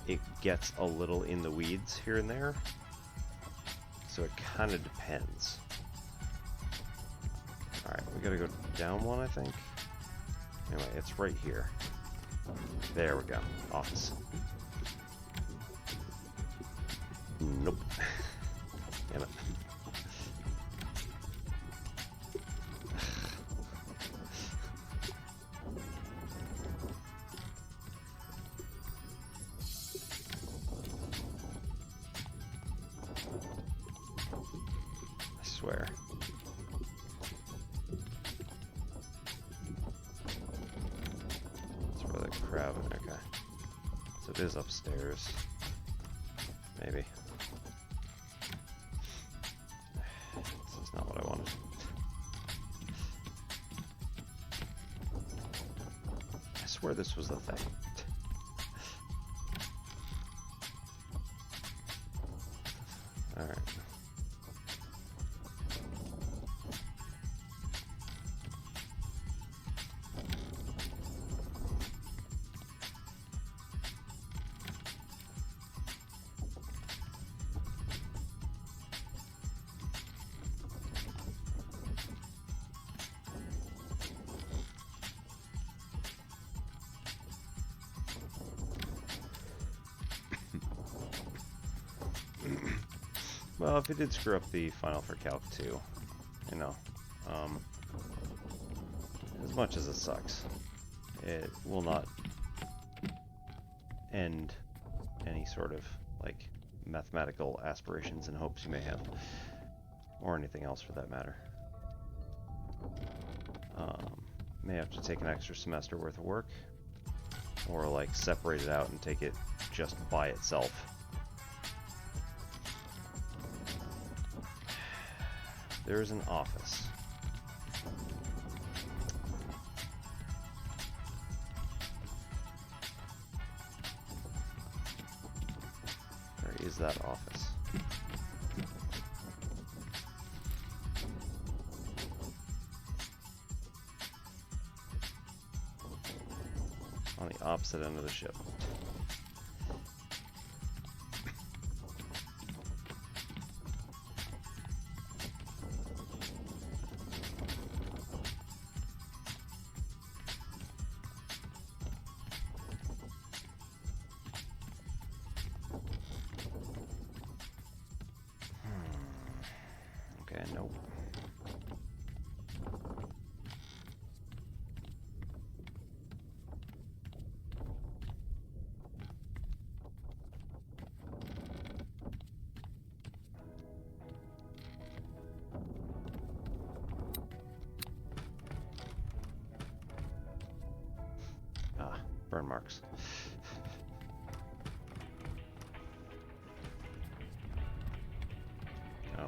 Speaker 1: It gets a little in the weeds here and there, so it kind of depends. Alright, we gotta go down one, I think. Anyway, it's right here. There we go. Office. Nope. Damn it. swear. It's where the crab. Okay. So it is upstairs. Maybe. This is not what I wanted. I swear this was the thing. Alright. Well, if it did screw up the final for Calc 2, you know, as much as it sucks, it will not end any sort of, like, mathematical aspirations and hopes you may have, or anything else for that matter. May have to take an extra semester worth of work, or, like, separate it out and take it just by itself. There's an office. Where is that office? On the opposite end of the ship. Okay, nope. Ah, burn marks.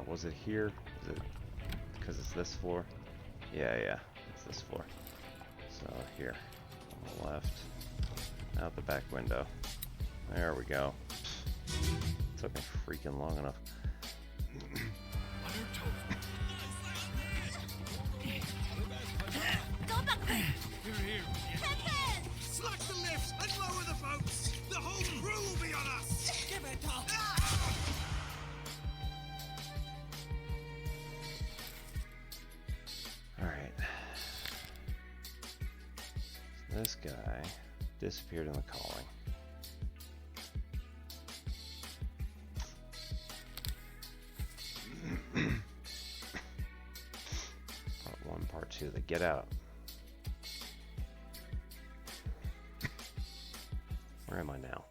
Speaker 1: Was it here? Is it because it's this floor? Yeah, it's this floor. So here, on the left, out the back window. There we go. Took me freaking long enough.
Speaker 7: Go back there!
Speaker 3: Here.
Speaker 7: Captain!
Speaker 4: Slack the lifts and lower the boats! The whole crew will be on us!
Speaker 2: Give it up!
Speaker 1: Alright. This guy disappeared in the calling. Part 1, Part 2, the get out. Where am I now?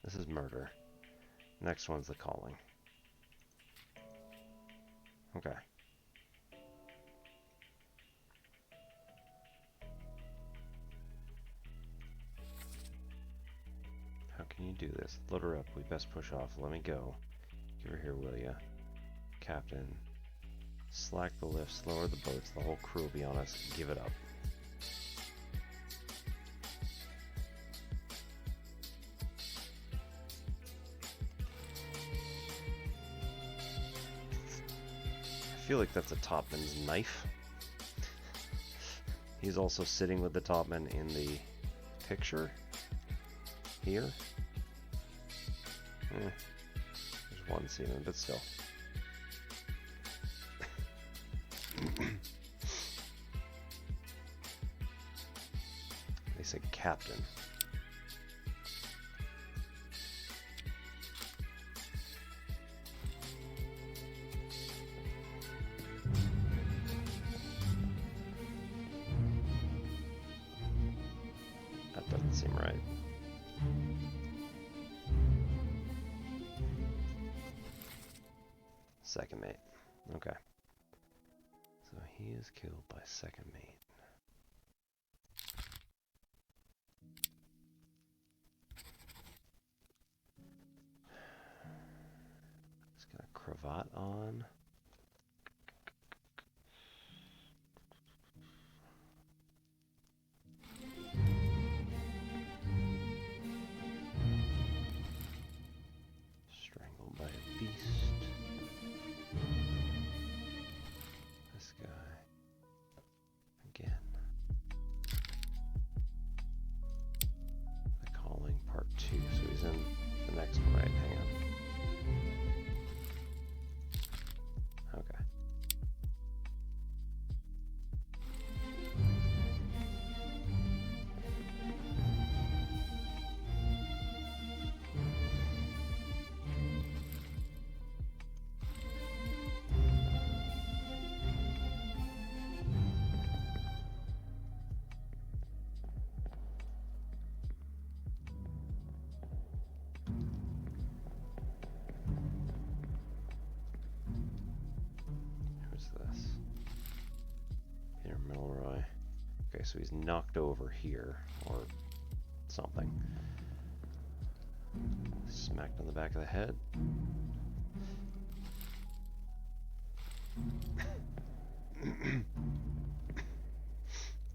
Speaker 1: This is murder. Next one's the calling. Okay. How can you do this? Load her up. We best push off. Let me go. Give her here, will ya? Captain. Slack the lifts. Lower the boats. The whole crew will be on us. Give it up. I feel like that's a topman's knife. He's also sitting with the topman in the picture. Here? There's one seaman, but still. They say captain. That doesn't seem right. Second mate. Okay. So he is killed by second mate. He's got a cravat on. Strangled by a beast. This guy. Again. The Calling Part 2. So he's in the next one, right? Hang on. Okay. Who's this? Peter Milroy. Okay, so he's knocked over here, or something. Smacked on the back of the head.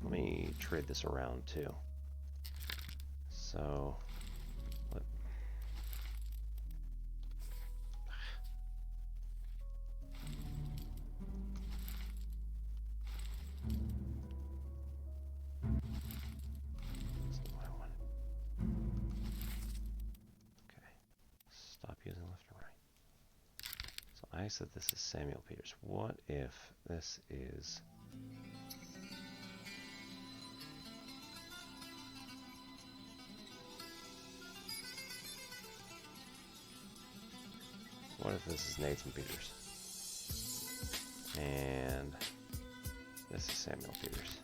Speaker 1: Let me trade this around too. So, what? That's not what I wanted. Okay. Stop using left and right. So I said this is Samuel Peters. What if this is... What if this is Nathan Peters? And this is Samuel Peters.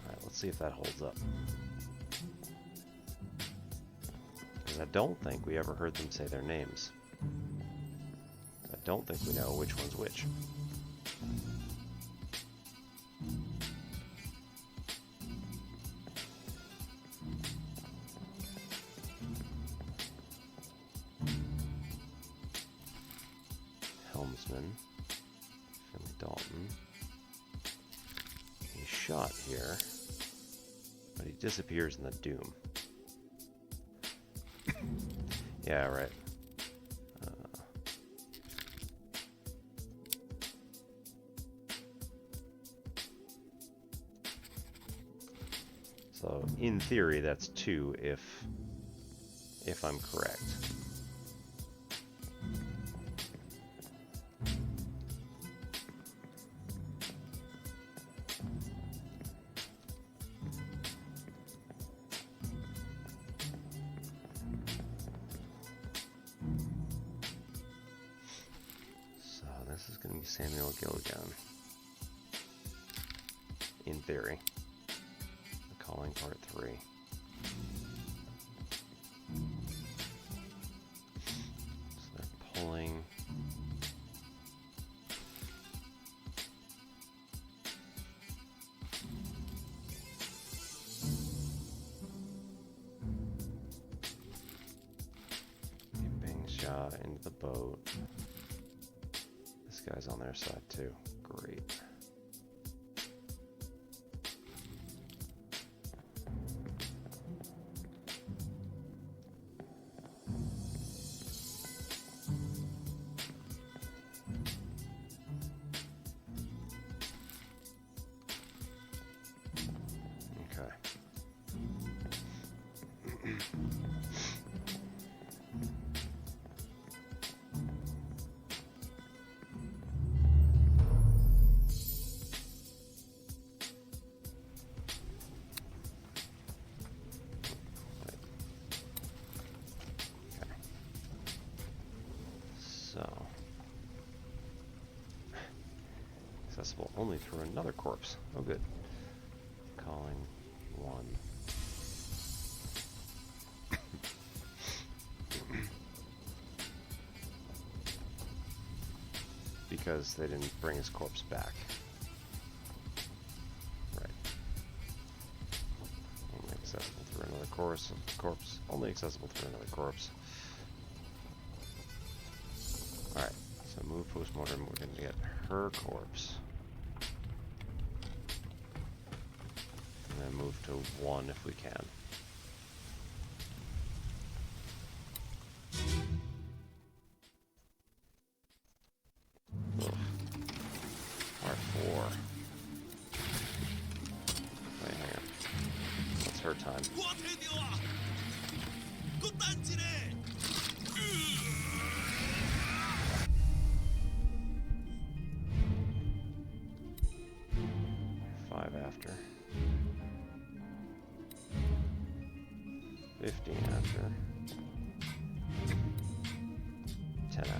Speaker 1: Alright, let's see if that holds up. Because I don't think we ever heard them say their names. I don't think we know which one's which. Helmsman, Finley Dalton. He's shot here, but he disappears in the Doom. Yeah, right. So in theory, that's 2 if I'm correct. So this is going to be Samuel Gilligan. In theory. The Calling Part 3. So they're pulling. Being shot into the boat. This guy's on their side too. Great. Accessible only through another corpse. Oh, good. Calling 1. because they didn't bring his corpse back. Right. Only accessible through another corpse. Only accessible through another corpse. Alright, so move postmortem, we're gonna get her corpse. And then move to 1 if we can. Ugh. Part 4. Wait, hang on. What's her time? 5 after. 15 after. 10 after.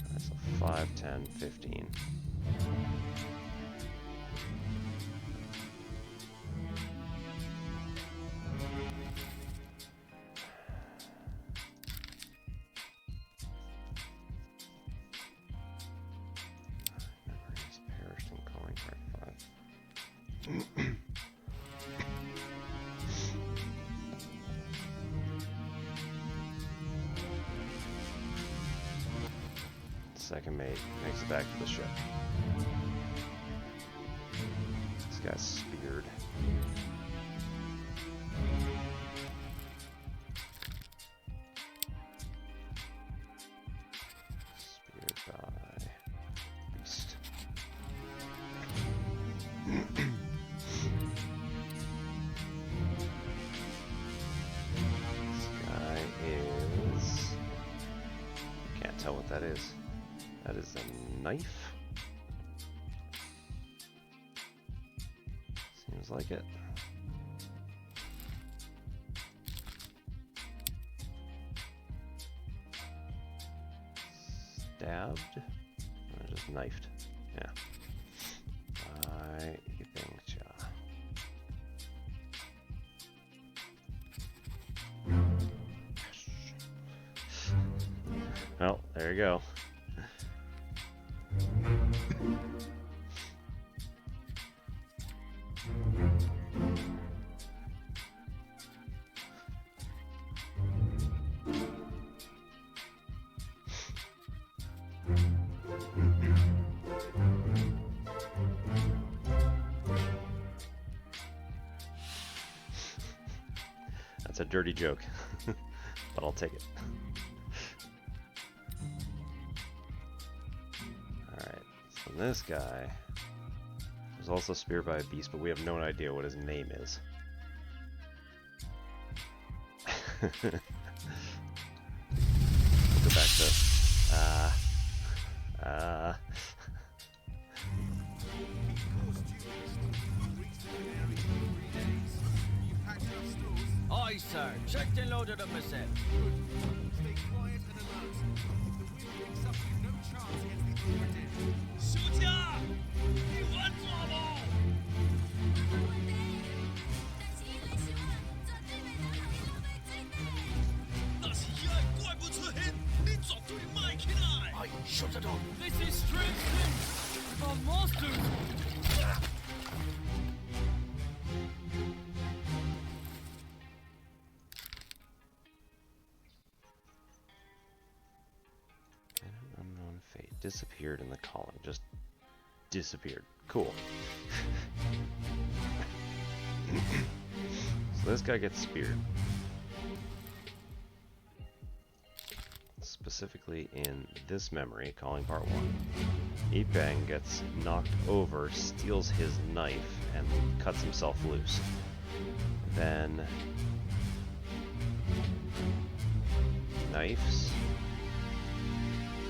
Speaker 1: Alright, so 5, 10, 15. Memories perished in calling part 5. Second mate makes it back to the ship. This guy's speared. Speared by beast. This guy is... Can't tell what that is. That is a knife. Seems like it. Stabbed? Or just knifed? Yeah. By Ibengcha. Well, there you go. That's a dirty joke, but I'll take it. Alright, so this guy was also speared by a beast, but we have no idea what his name is. Go back to...
Speaker 5: Aye, sir. Checked and loaded up myself.
Speaker 4: Stay quiet and alert. The wheel picks up, you've no chance against the Obra Dinn.
Speaker 5: 休假！你玩抓不？那是野怪不出现，你绝对卖起来！哎，shut the door. This is strange things about monsters.
Speaker 1: Unknown fate. Disappeared in the calling. Just disappeared. Cool. So this guy gets speared. Specifically in this memory, calling part 1. Ipeng gets knocked over, steals his knife, and cuts himself loose. Then... knifes?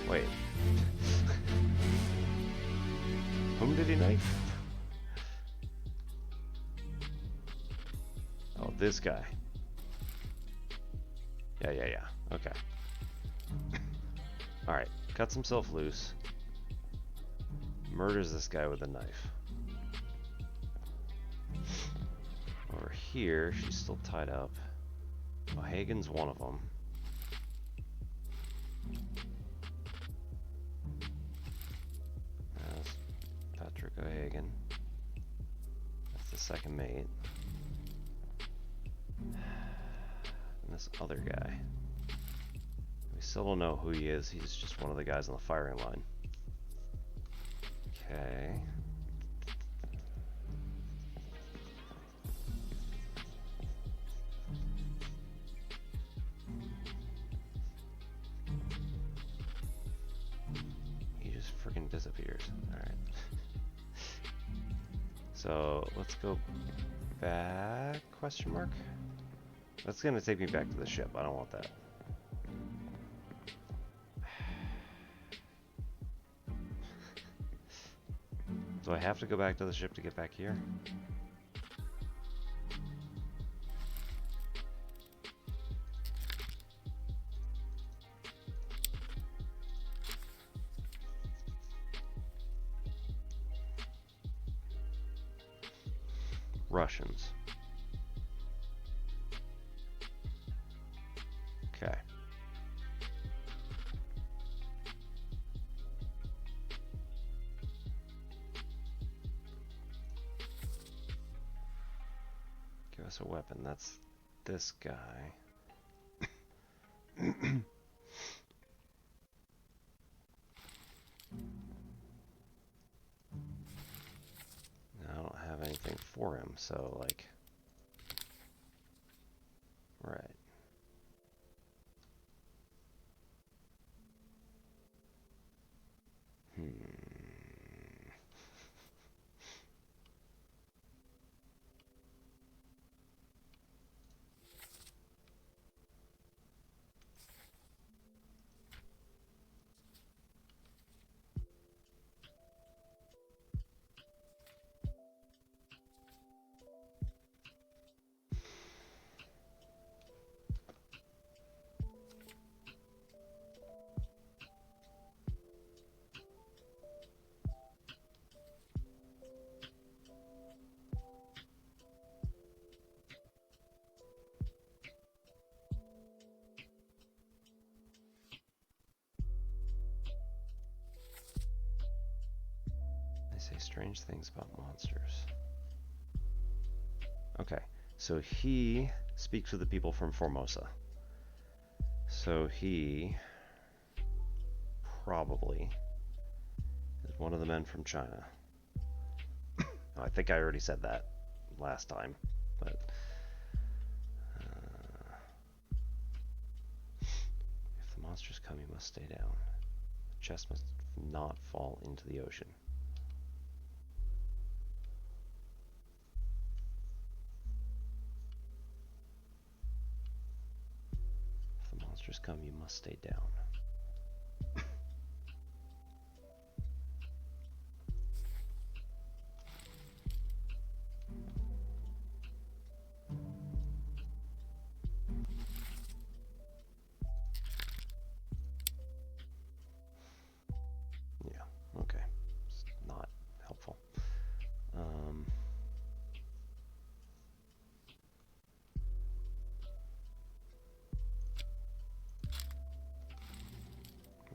Speaker 1: Wait. Whom did he knife? Oh, this guy. Yeah. Okay. Alright, cuts himself loose. Murders this guy with a knife. Over here, she's still tied up. Oh, Hagen's one of them. Patrick O'Hagan. That's the second mate. And this other guy. We still don't know who he is. He's just one of the guys on the firing line. Okay. He just freaking disappears. Alright. So let's go back, question mark? That's gonna take me back to the ship. I don't want that. Do I have to go back to the ship to get back here? Russians. Okay. Give us a weapon. That's this guy. I don't have anything for him, so like, right. They say strange things about monsters. Okay, so he speaks with the people from Formosa. So he probably is one of the men from China. I think I already said that last time, but if the monsters come, you must stay down. The chest must not fall into the ocean. If the monsters come, you must stay down. Okay, it's not helpful.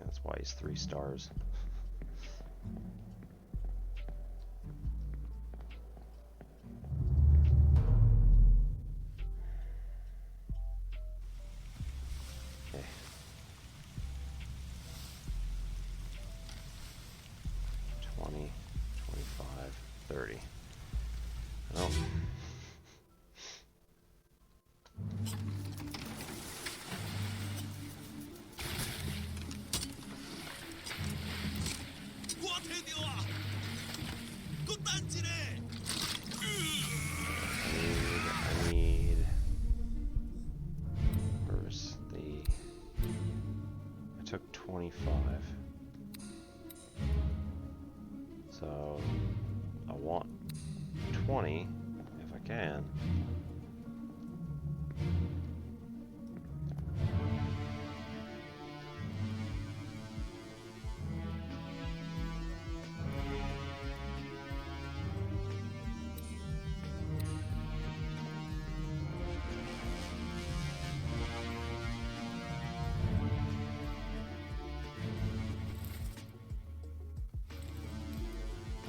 Speaker 1: That's why he's 3 stars. Okay. 20, 25, 30. Well. I need. Where's the? I took 25. So I want 20 if I can.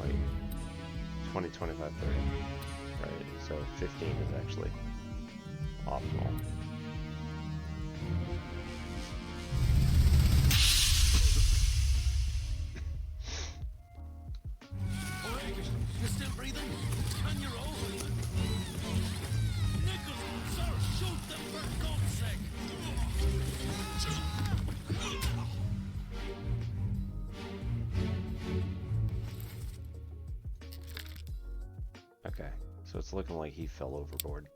Speaker 1: Wait. 20, 25, 30. Right, so 15 is actually optimal.
Speaker 5: You still breathing? Can you roll? Nichols, sir, shoot them for God's sake!
Speaker 1: Okay, so it's looking like he fell overboard.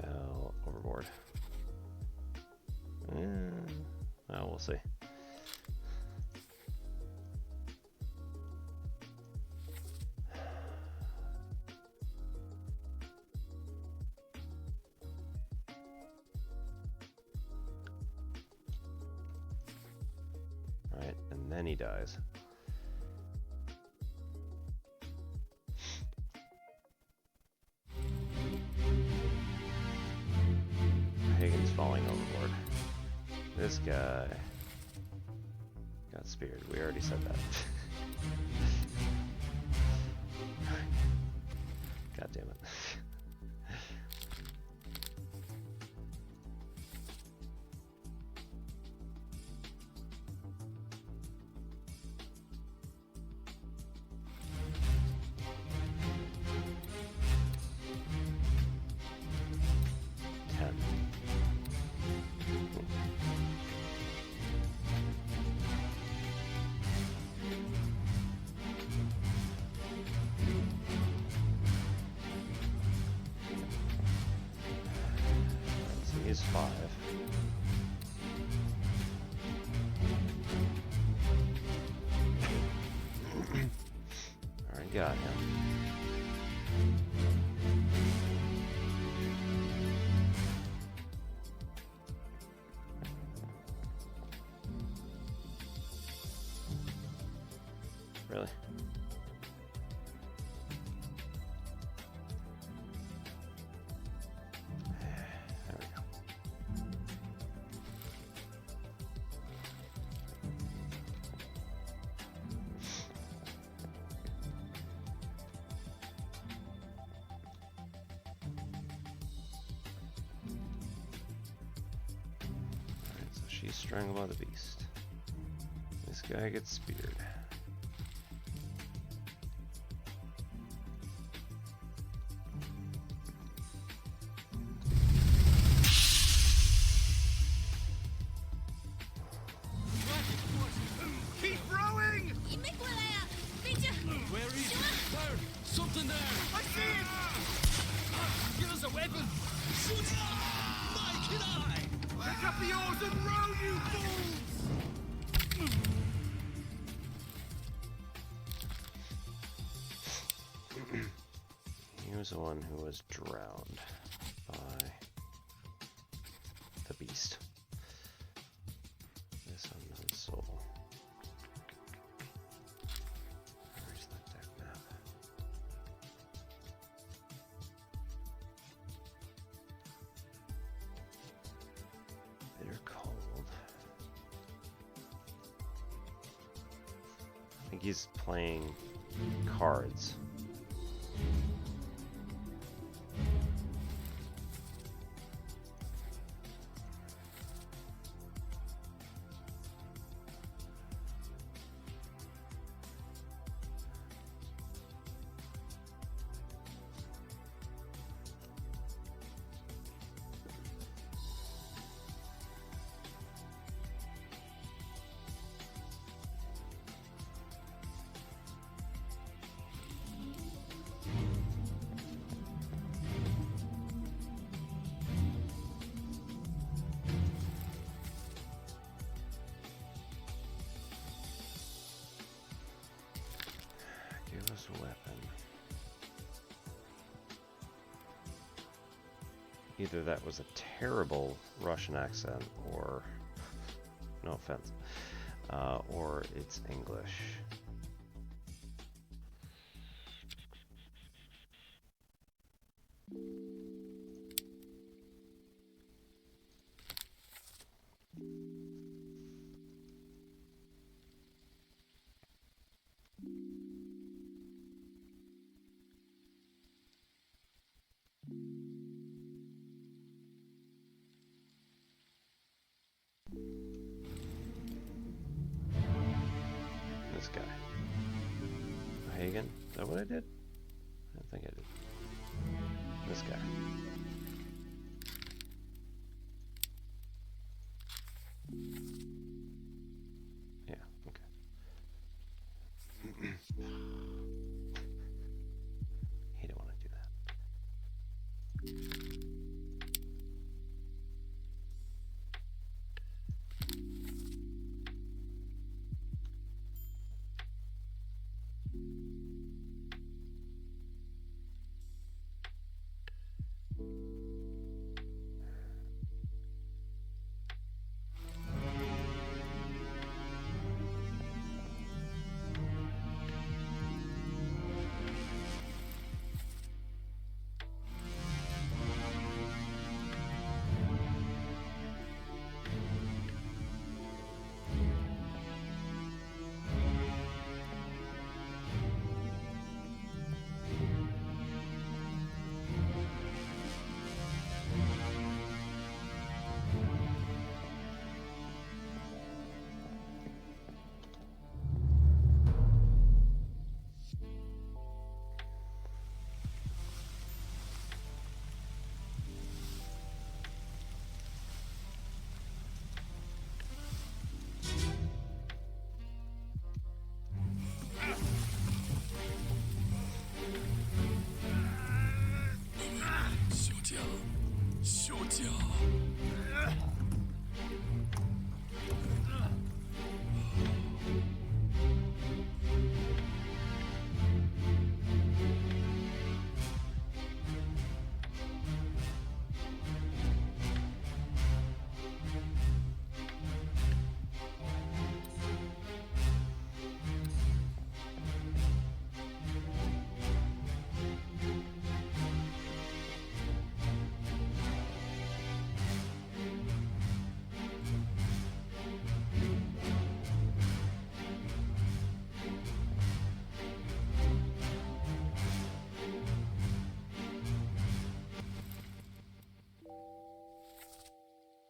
Speaker 1: Fell overboard. Oh, we'll see. Right, and then he dies. Hagen's falling overboard. This guy got speared. We already said that. God damn it. Is 5. Alright, got him. Really? There we go. Alright, so she's strangled by the beast. This guy gets speared.
Speaker 4: Keep rowing!
Speaker 5: Where is it? There! Something there!
Speaker 4: I see it!
Speaker 5: Give us a weapon! Shoot! My kid eye!
Speaker 4: Pick up the oars and row, you fools!
Speaker 1: He was the one who was drowned by the beast. This unknown soul. Where's that deck map? Bitter cold. I think he's playing cards. Give us a weapon. Either that was a terrible Russian accent, or no offense, or it's English. Is that what I did? I don't think I did. This guy. Yeah, okay. He don't want to do that.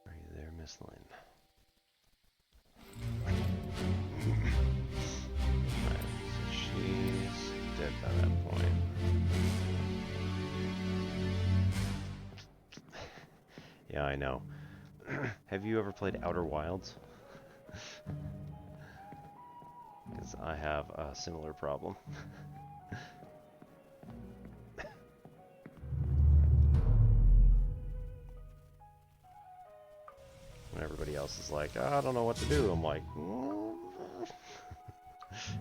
Speaker 1: Are you there, Miss Lynn? Right, so she's dead by that point. Yeah, I know. Have you ever played Outer Wilds? Because I have a similar problem. When everybody else is like, "Oh, I don't know what to do," I'm like,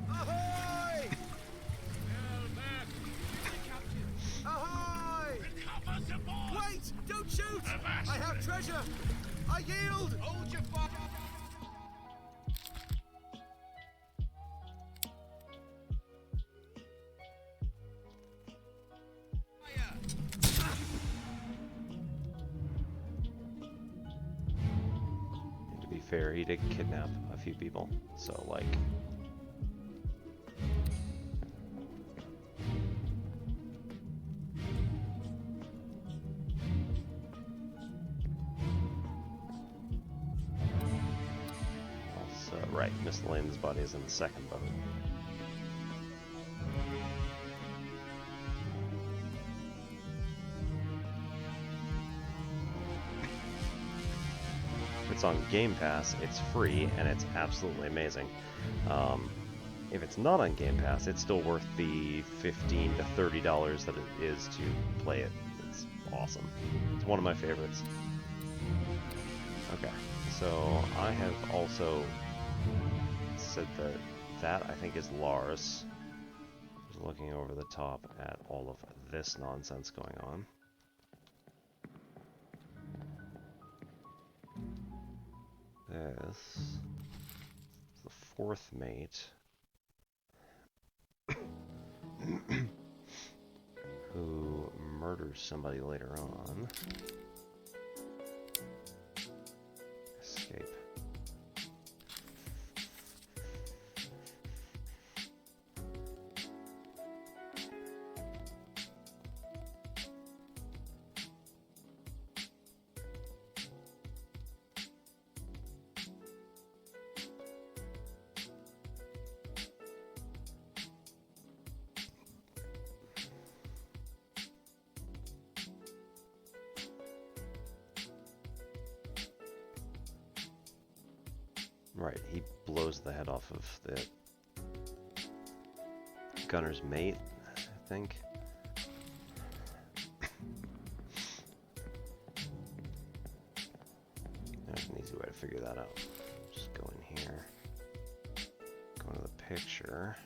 Speaker 4: Ahoy! Ahoy! Wait! Don't shoot! I have treasure! I yield! Hold your fire!
Speaker 1: to be fair, he did kidnap a few people, so like... Also, right, Miss Lynn's body is in the second boat. It's on Game Pass, it's free, and it's absolutely amazing. If it's not on Game Pass, it's still worth the $15 to $30 that it is to play it. It's awesome. It's one of my favorites. Okay, so I have also said that that I think is Lars. Just looking over the top at all of this nonsense going on. This is the fourth mate who murders somebody later on. Escape. Right, he blows the head off of the gunner's mate, I think. There's an easy way to figure that out. Just go in here, go into the picture.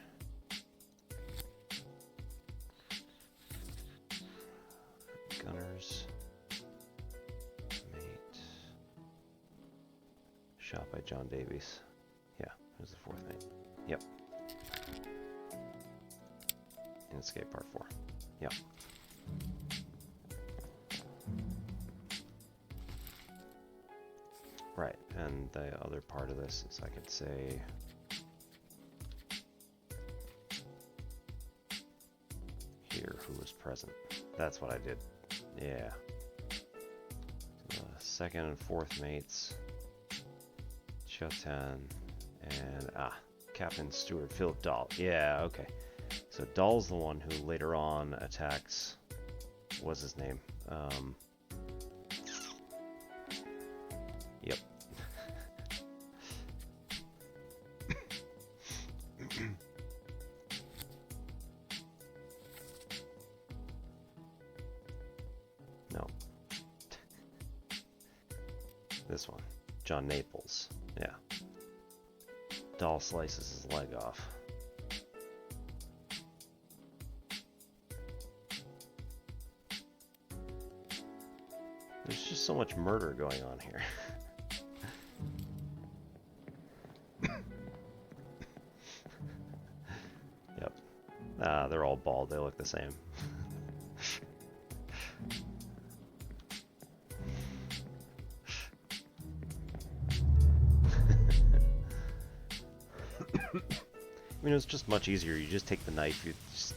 Speaker 1: Gunner's mate. Shot by John Davies. Yeah, who's the fourth mate? Yep. In Escape Part 4. Yep. Right, and the other part of this is I could say here who was present. That's what I did. Yeah. So the second and fourth mates, Chotan and Captain Stewart Philip Dahl. Yeah, okay. So Dahl's the one who later on attacks. What's his name? Yep. No. This one. John Naples. Yeah. Dahl slices his leg off. There's just so much murder going on here. Yep. They're all bald. They look the same. I mean, it's just much easier. You just take the knife. You just...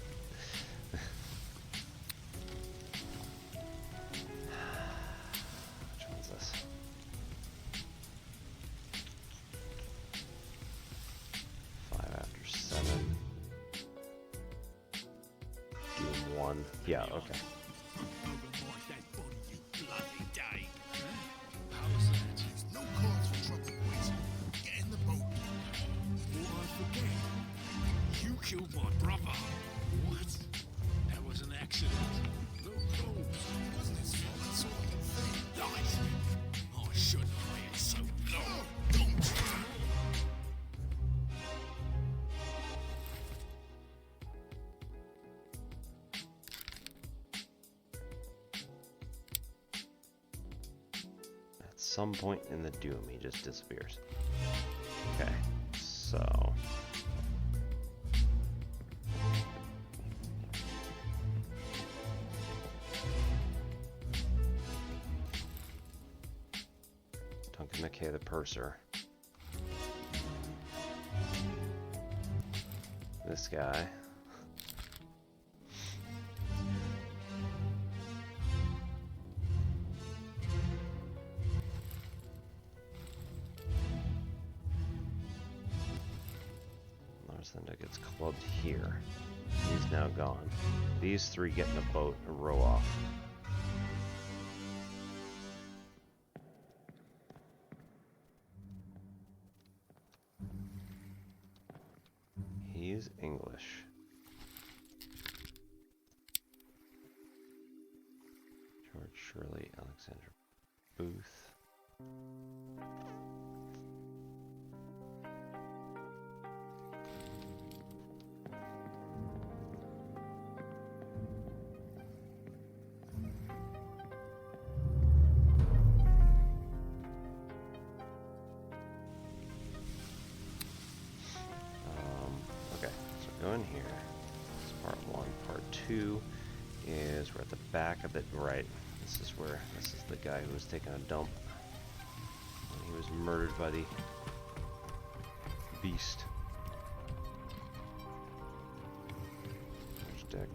Speaker 1: Which one's this? Five after 7. Doom 1. Yeah, okay.
Speaker 6: How's that? No cause for trouble, boys. Get in the boat.
Speaker 2: Before I forget, you killed my brother.
Speaker 6: What? That was an accident. No clothes. Wasn't his fault. That's all I can think.
Speaker 2: Nice.
Speaker 6: I shouldn't have waited so long. Don't try.
Speaker 1: At some point in the Doom, he just disappears. Okay, so... Duncan McKay, the purser. This guy. Larsenda gets clubbed here. He's now gone. These three get in a boat and row off. He's English. George Shirley, Alexander Booth. Okay, so go in here. This is part 1. Part 2 is we're at the back of it. Right. This is the guy who was taking a dump. And he was murdered by the beast. There's deck.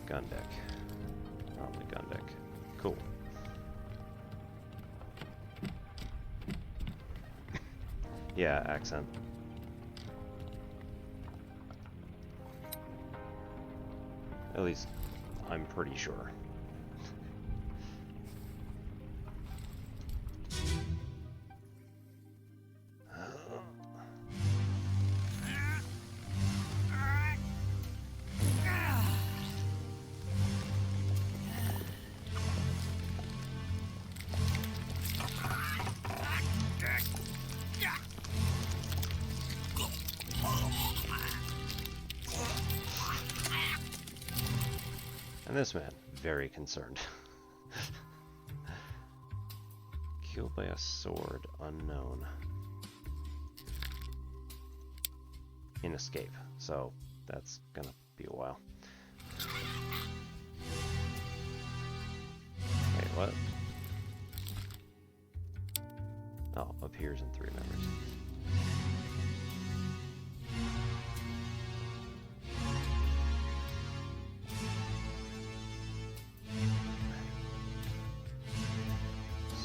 Speaker 1: Gun deck. Probably gun deck. Cool. Yeah, accent. At least, I'm pretty sure. And this man, very concerned. Killed by a sword unknown. In escape, so that's gonna be a while. Wait, what? Oh, appears in 3 members.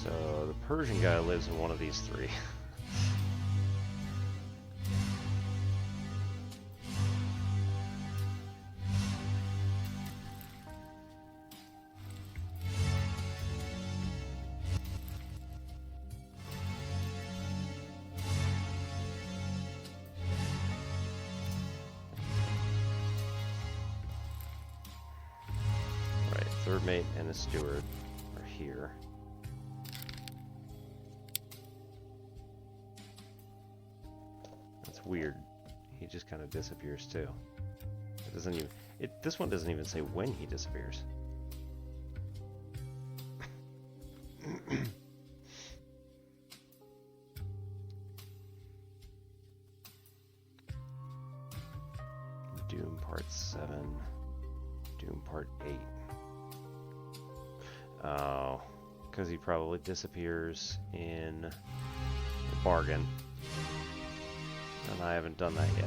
Speaker 1: So the Persian guy lives in one of these 3. Right, third mate and a steward are here. That's weird. He just kind of disappears too. It doesn't even. This one doesn't even say when he disappears. Doom Part 7. Doom Part 8. Oh, because he probably disappears in the bargain. And I haven't done that yet.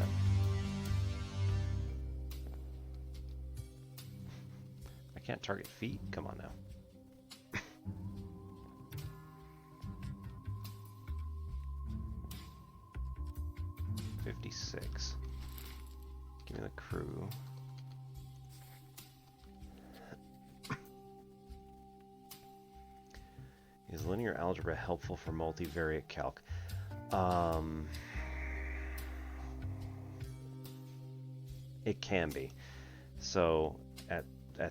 Speaker 1: I can't target feet? Come on now. 56. Give me the crew. Is linear algebra helpful for multivariate calc? It can be. So at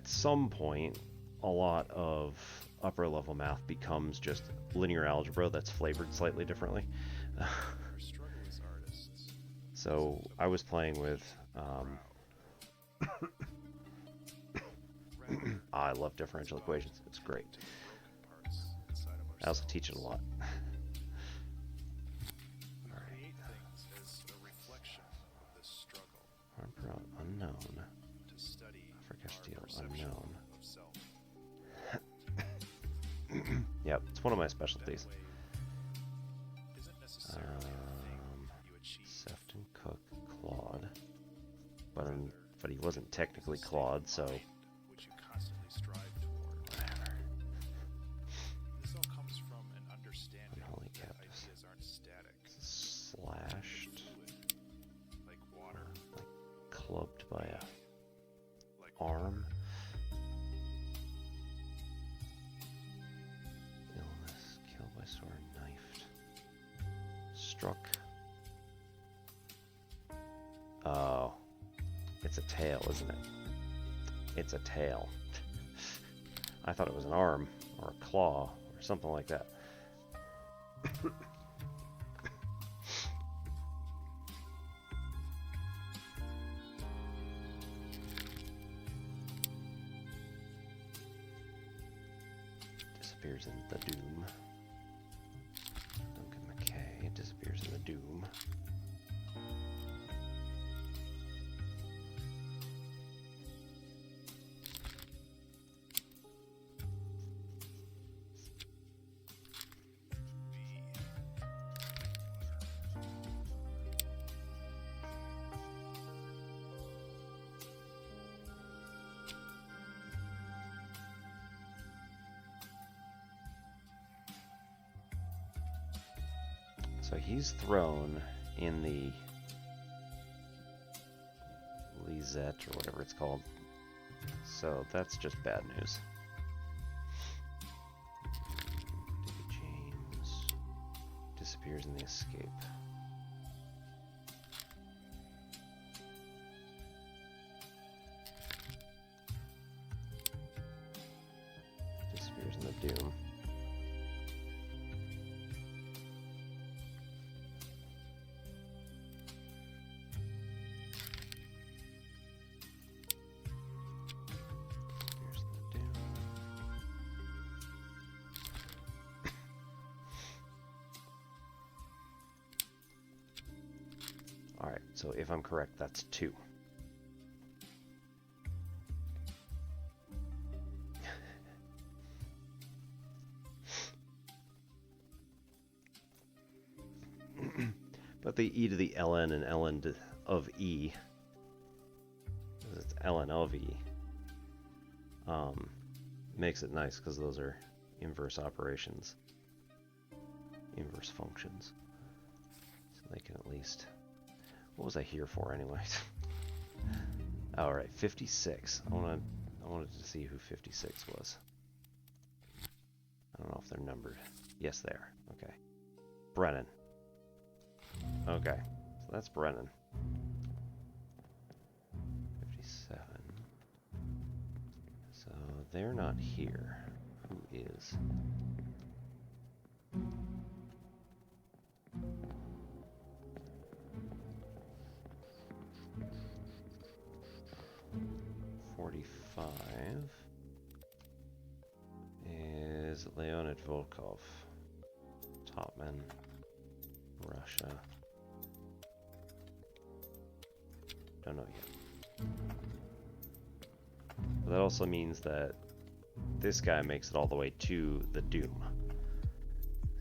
Speaker 1: some point, a lot of upper level math becomes just linear algebra that's flavored slightly differently. So I was playing with I love differential equations. It's great. I also teach it a lot. Unknown. Africa Steel unknown. Yep, it's one of my specialties. Sefton, Cook, Claude. But he wasn't technically Claude, so whatever. Unholy captives. Slashed. Like clubbed by a arm. Illness. Killed by sword. Knifed. Struck. Oh. It's a tail, isn't it? It's a tail. I thought it was an arm or a claw or something like that. Disappears in the Doom. Duncan McKay disappears in the Doom. So he's thrown in the Lisette or whatever it's called. So that's just bad news. Davy James disappears in the escape. Disappears in the Doom. Alright, so if I'm correct, that's 2. But the e to the ln and ln of e, it's ln of e, makes it nice because those are inverse operations, inverse functions. So they can at least... What was I here for anyway? Alright, 56. I wanted to see who 56 was. I don't know if they're numbered. Yes, they are. Okay. Brennan. Okay, so that's Brennan. 57. So they're not here. Who is? Is Leonid Volkov, topman, Russia. Don't know yet. But that also means that this guy makes it all the way to the Doom.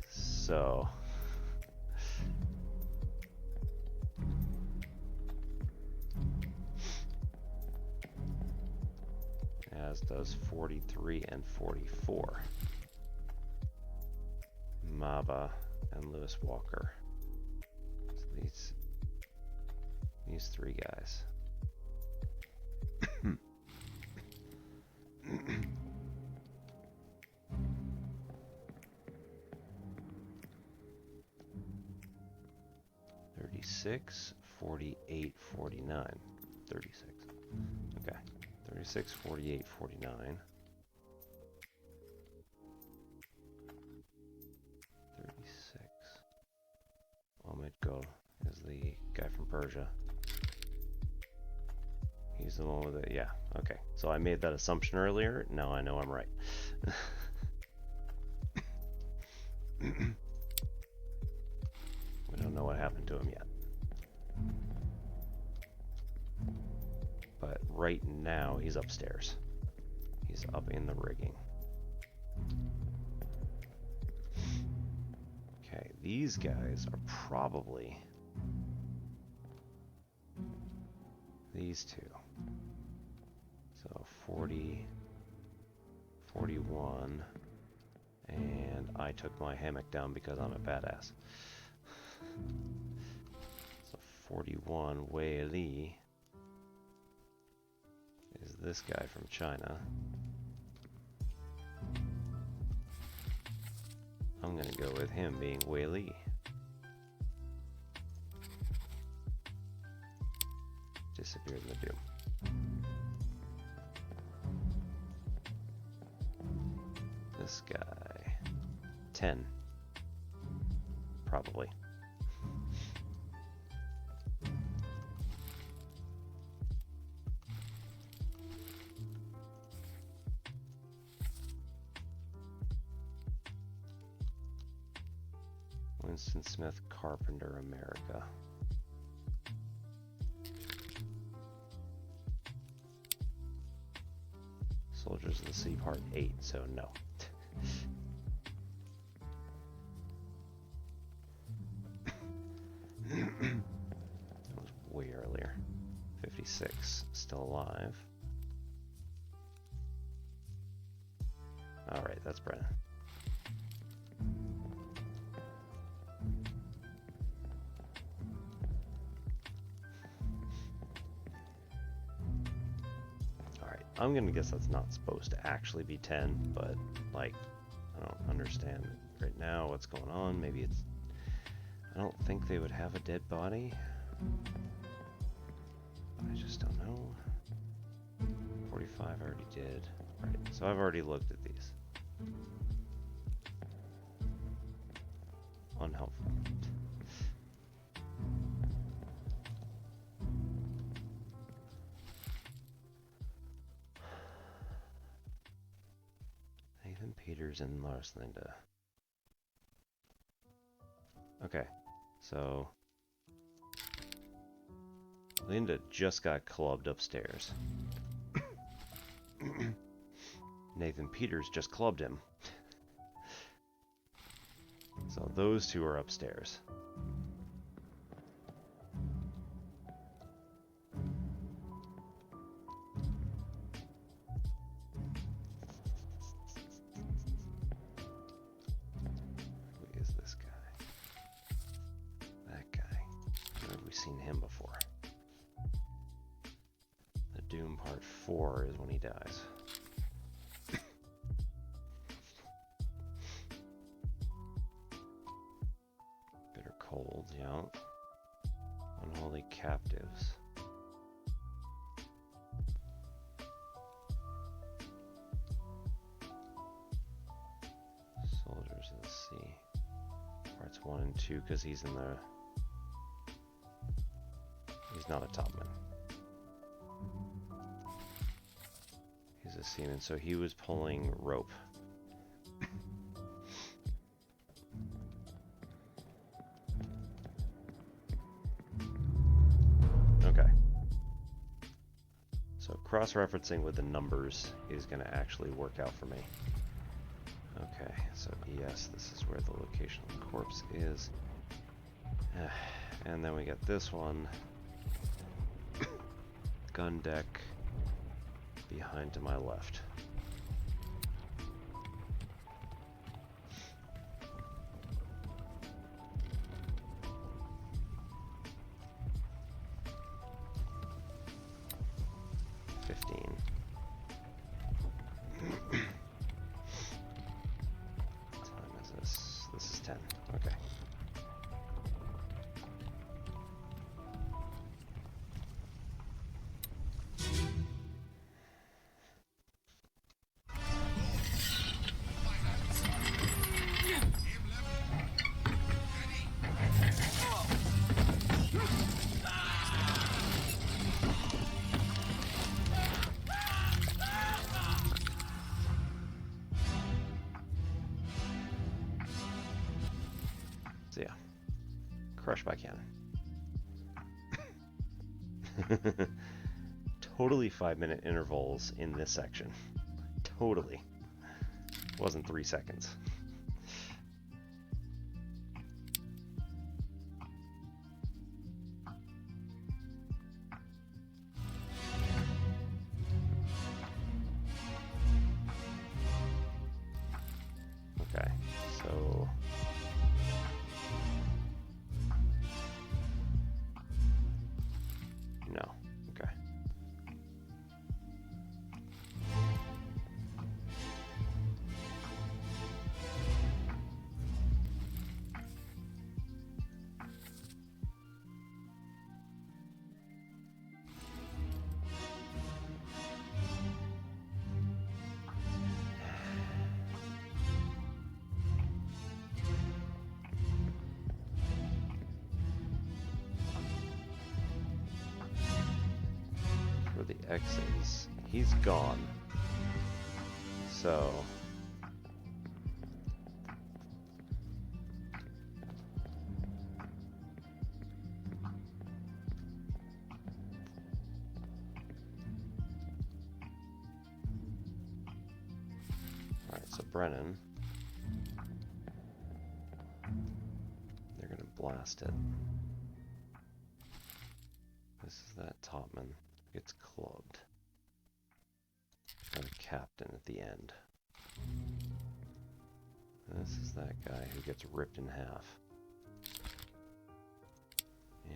Speaker 1: So... as does 43 and 44. Mava and Lewis Walker. So these 3 guys. (36, 48, 49). 36. Okay. 36, 48, 49. 36. Omid is the guy from Persia. He's the one with it. Yeah, okay. So I made that assumption earlier. Now I know I'm right. We don't know what happened to him yet. But right now, he's upstairs. He's up in the rigging. Okay, these guys are probably these 2. So 40, 41, and I took my hammock down because I'm a badass. So 41, Wei Li is this guy from China. I'm gonna go with him being Wei Li. Disappeared in the Doom. This guy. 10. Probably. Winston Smith, Carpenter, America. Soldiers of the Sea, Part 8, so no. That was way earlier. 56, still alive. Alright, that's Brennan. I'm gonna guess that's not supposed to actually be 10, but like, I don't understand right now what's going on. Maybe it's... I don't think they would have a dead body. I just don't know. 45 I already did. Right, so I've already looked at these. Unhelpful. Peters and Lars Linda. Okay, so Linda just got clubbed upstairs. Nathan Peters just clubbed him. So those two are upstairs. Who is this guy? That guy. Where have we seen him before? The Doom Part 4 is when he dies. Bitter cold, yeah. Unholy captives. Soldiers of the Sea. Parts 1 and 2, because he's in the... He's not a topman. He's a seaman, so he was pulling rope. Okay. So cross-referencing with the numbers is going to actually work out for me. Okay, so yes, this is where the location of the corpse is. And then we get this one. Gun deck behind to my left. This is 10. Okay. So yeah, crushed by cannon. Totally 5-minute intervals in this section. Totally. Wasn't 3 seconds. Okay, so no. Okay. For the X's, he's gone. So alright, so Brennan, they're gonna blast it. This is that topman gets clubbed. And a captain at the end. This is that guy who gets ripped in half.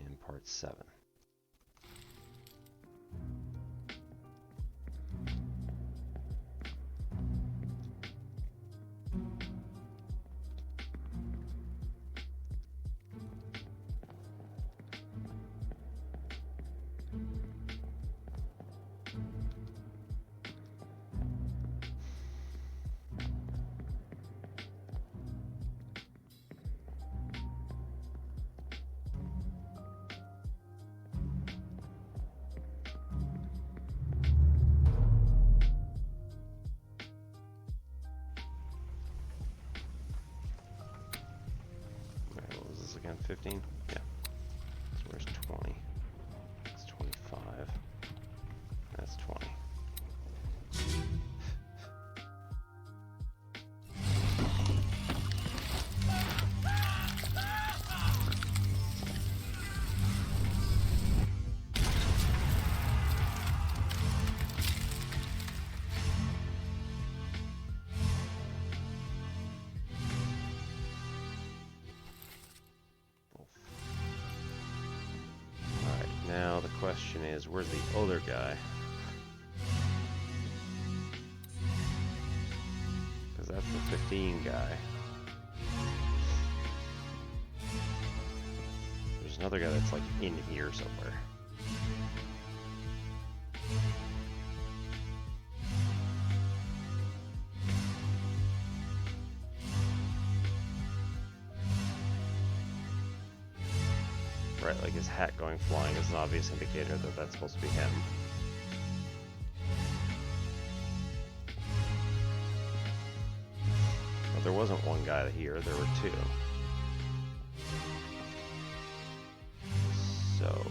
Speaker 1: In part 7. Alright, what was this again? 15? Yeah. So where's 20? It's 20 question is, where's the other guy? Because that's the 15 guy. There's another guy that's like in here somewhere. Right, like his hat going flying is an obvious indicator that that's supposed to be him. But there wasn't one guy here, there were two. So...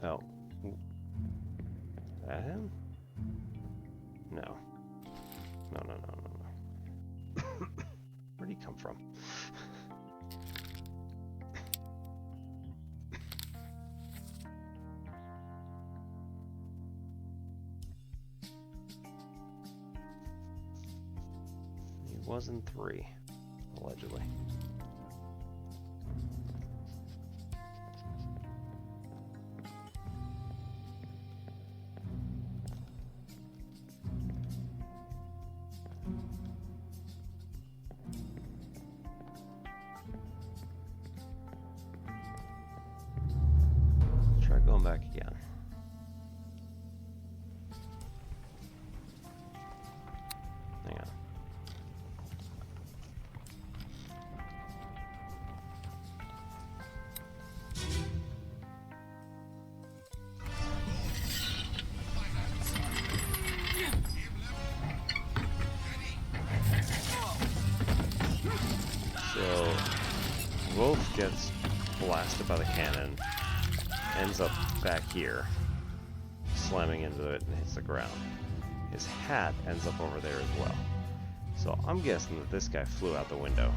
Speaker 1: Oh. That him? No. No, no, no, no, no. Where'd he come from? He was in 3, allegedly. Try going back again. Hang on. So, Wolf gets blasted by the cannon, ends up back here, slamming into it and hits the ground. His hat ends up over there as well. So I'm guessing that this guy flew out the window.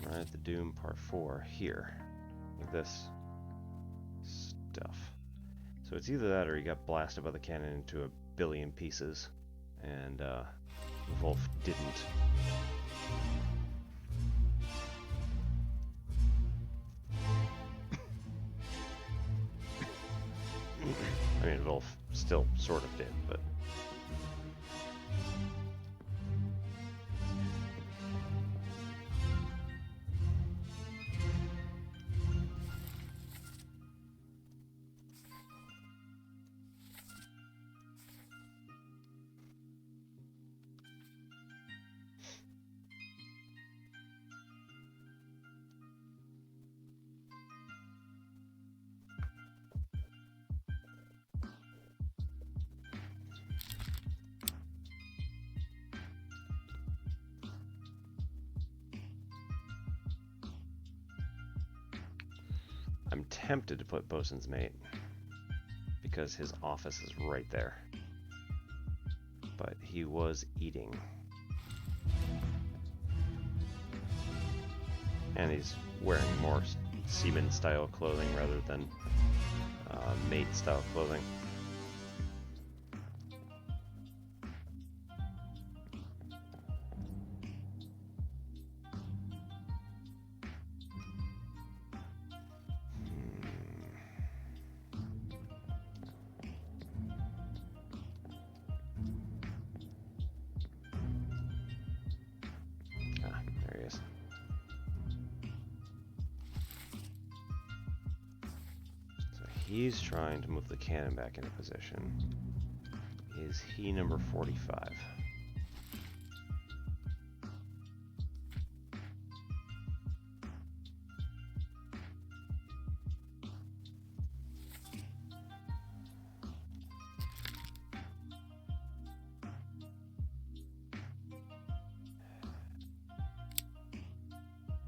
Speaker 1: Right at the Doom Part 4 here with this stuff. So it's either that or he got blasted by the cannon into a billion pieces, and Wolf didn't. I mean, Wolf still sort of did, but... I'm tempted to put Bosun's Mate, because his office is right there. But he was eating. And he's wearing more seaman-style clothing rather than mate-style clothing. There he is. So he's trying to move the cannon back into position. Is he number 45?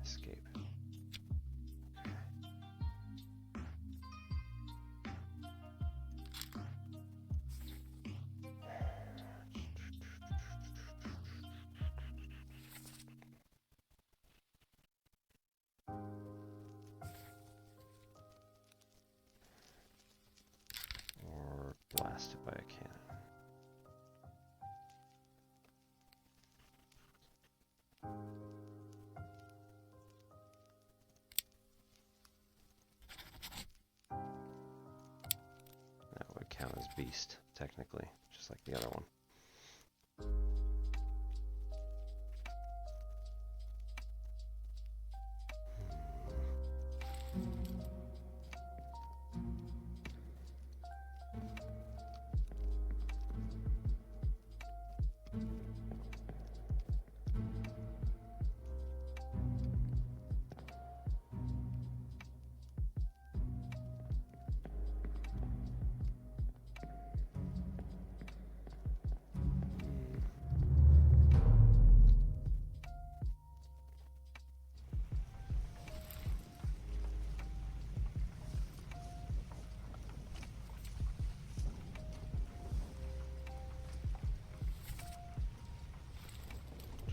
Speaker 1: Escape. count as beast, technically, just like the other one.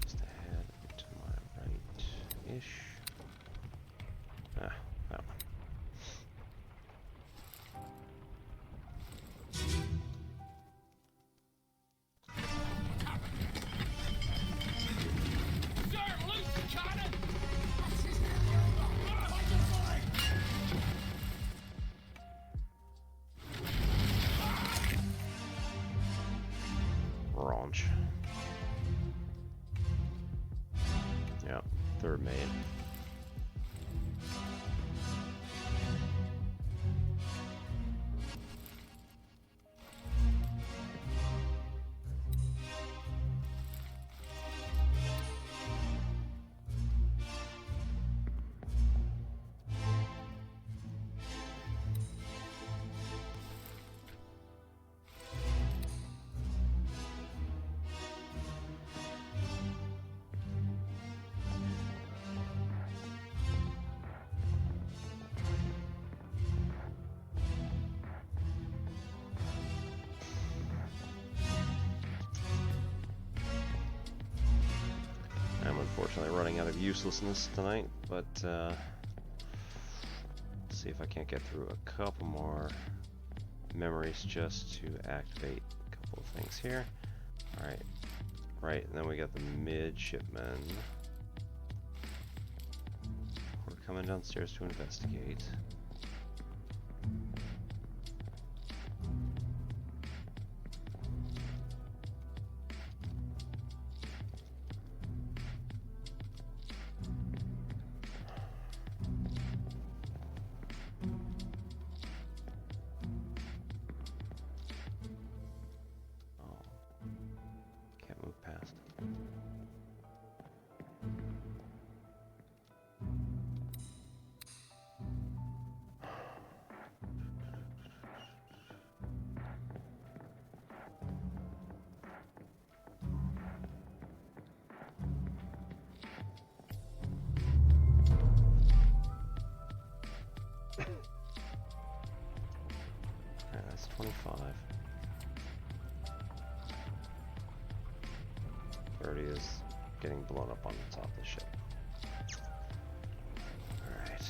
Speaker 1: Just ahead to my right-ish. Ah, that one.
Speaker 2: Sir, loose the cannon!
Speaker 1: Raunch. Yeah, third mate. I'm unfortunately running out of uselessness tonight, but let's see if I can't get through a couple more memories just to activate a couple of things here. Alright, right, and then we got the midshipmen. We're coming downstairs to investigate. Can't move past. Okay, that's 25. 30 is getting blown up on the top of the ship. Alright.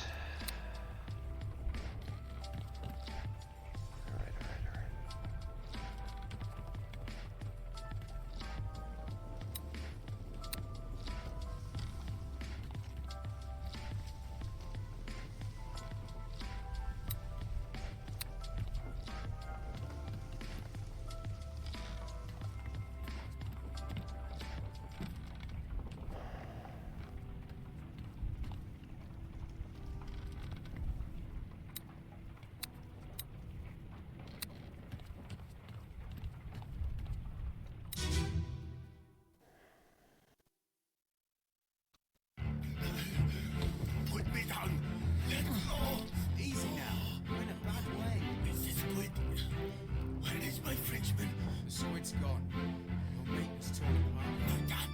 Speaker 1: Alright.
Speaker 6: Put me down. Let go.
Speaker 4: Easy now. We're in a bad way.
Speaker 6: This is quick. Where is my Frenchman?
Speaker 4: The sword's gone. Your mate was torn apart.
Speaker 6: That.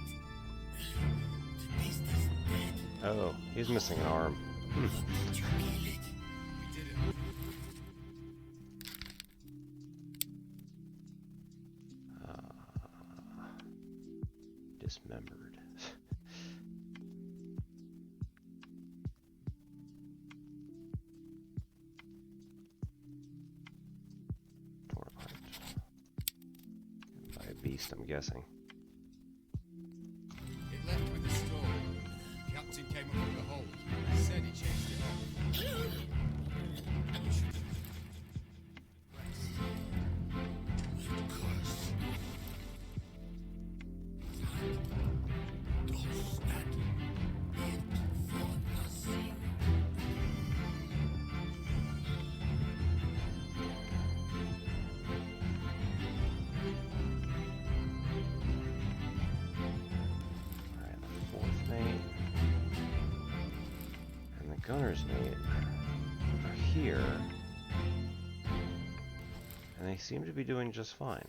Speaker 6: The beast is dead.
Speaker 1: Oh, he's missing an arm.
Speaker 6: How did you kill it?
Speaker 4: We did it.
Speaker 1: Dismembered. Torn apart. By a beast, I'm guessing.
Speaker 4: It left with the storm. Captain came up with the hold. He said he changed it up.
Speaker 1: gunner's mate are here, and they seem to be doing just fine.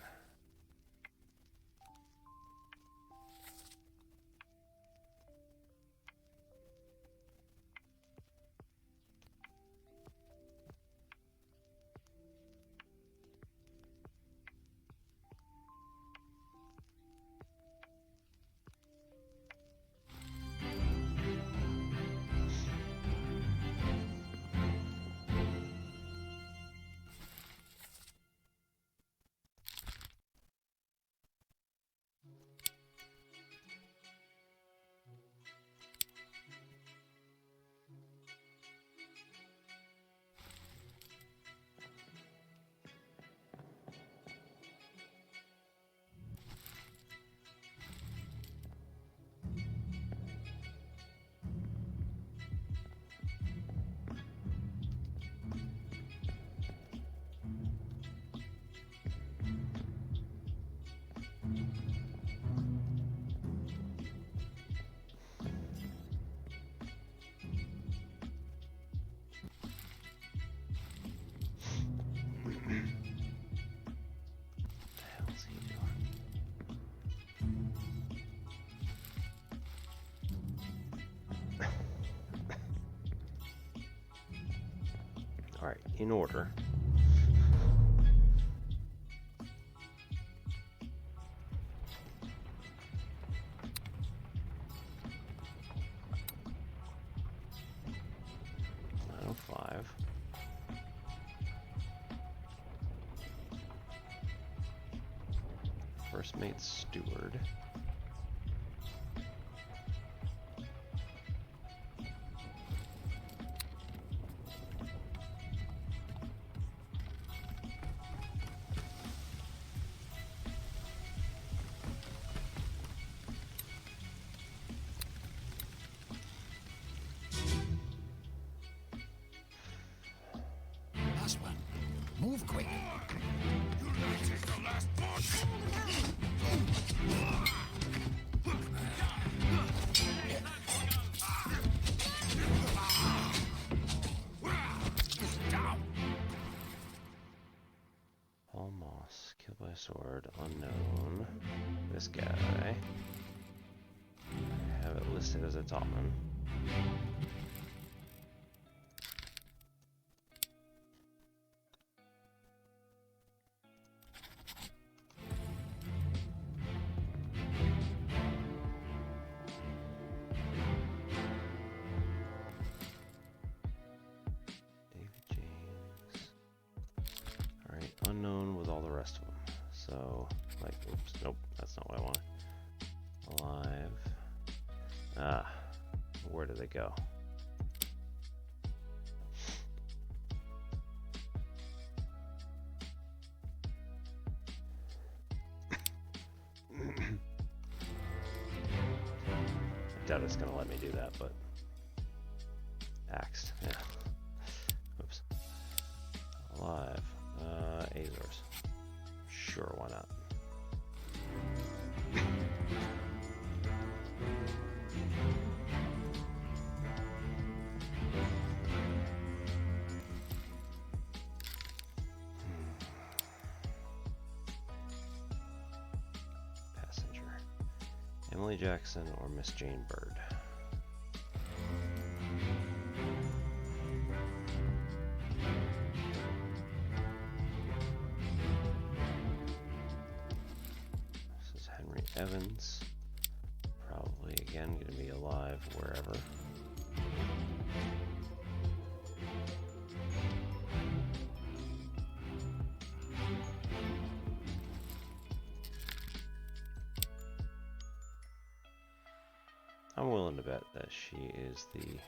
Speaker 1: Alright, in order. Five. First mate steward.
Speaker 6: Last one. Move quick.
Speaker 2: Your light is the last push! Down!
Speaker 1: Paul Moss, killed by a sword, unknown. This guy. I have it listed as a topman. Unknown with all the rest of them. So, like, oops, nope, that's not what I wanted. Alive. Ah, where did they go? I doubt it's gonna let me do that, but axed, yeah. Oops. Alive. Azores. Sure, why not? Passenger. Emily Jackson or Miss Jane Bird? Evans, probably again going to be alive wherever. I'm willing to bet that she is the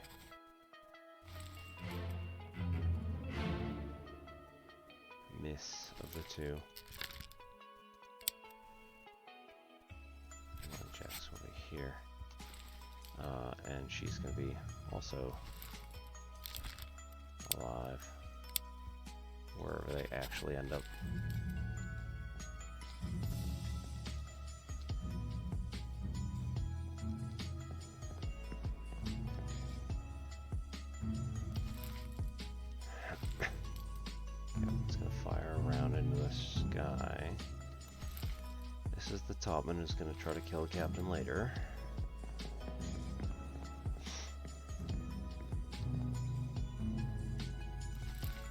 Speaker 1: miss of the two. Jack's will be here. And she's going to be also alive wherever they actually end up. Topman is going to try to kill the captain later.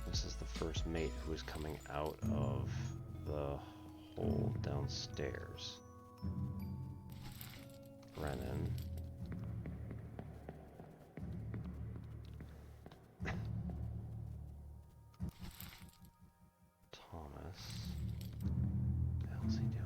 Speaker 1: This is the first mate who is coming out of the hole downstairs. Brennan. Thomas. What the hell's he doing?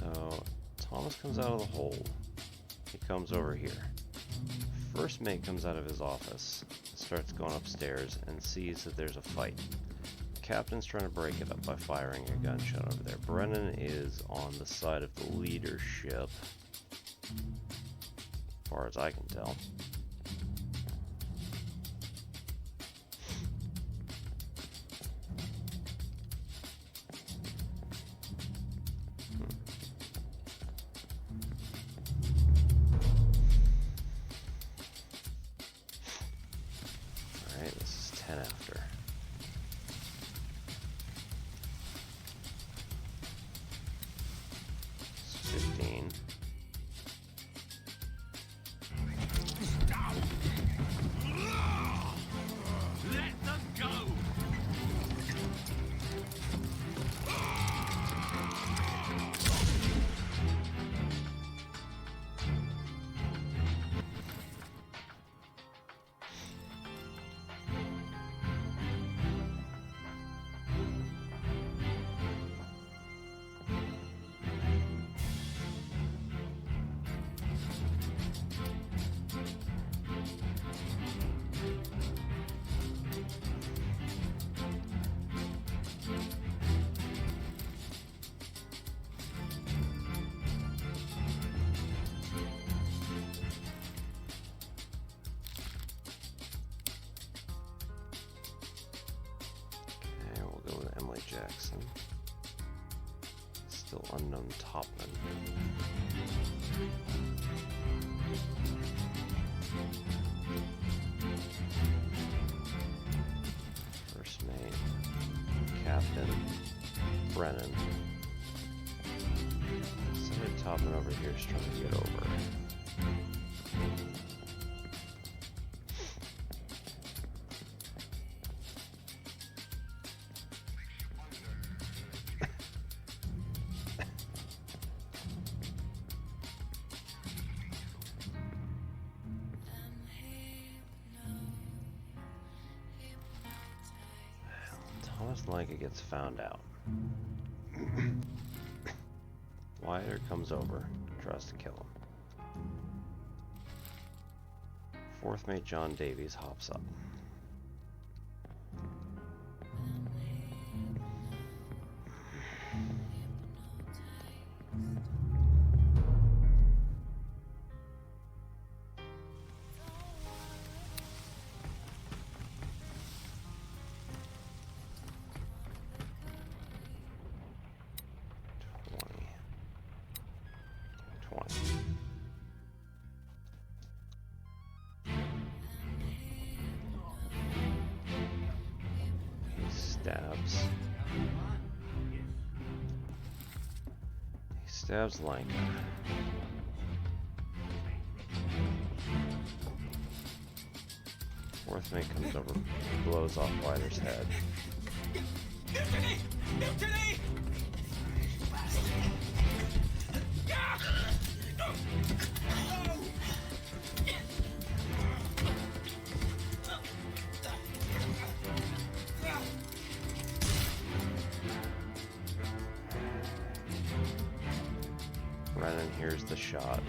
Speaker 1: So Thomas comes out of the hole. He comes over here. First mate comes out of his office, starts going upstairs, and sees that there's a fight. The captain's trying to break it up by firing a gunshot over there. Brennan is on the side of the leadership, as far as I can tell. Alright, this is 10 after. It's 15.
Speaker 5: Let them go!
Speaker 1: Okay, we'll go with Emily Jackson. Still unknown Topman. First mate, Captain, Brennan. Somebody Topman over here is trying to get over. Thomas Lanka gets found out. Wilder comes over, tries to kill him. Fourth mate John Davies hops up. He stabs Lanka. Fourth mate comes over, blows off Wilder's head.
Speaker 5: Mutiny! Mutiny!
Speaker 1: Brennan hears the shot.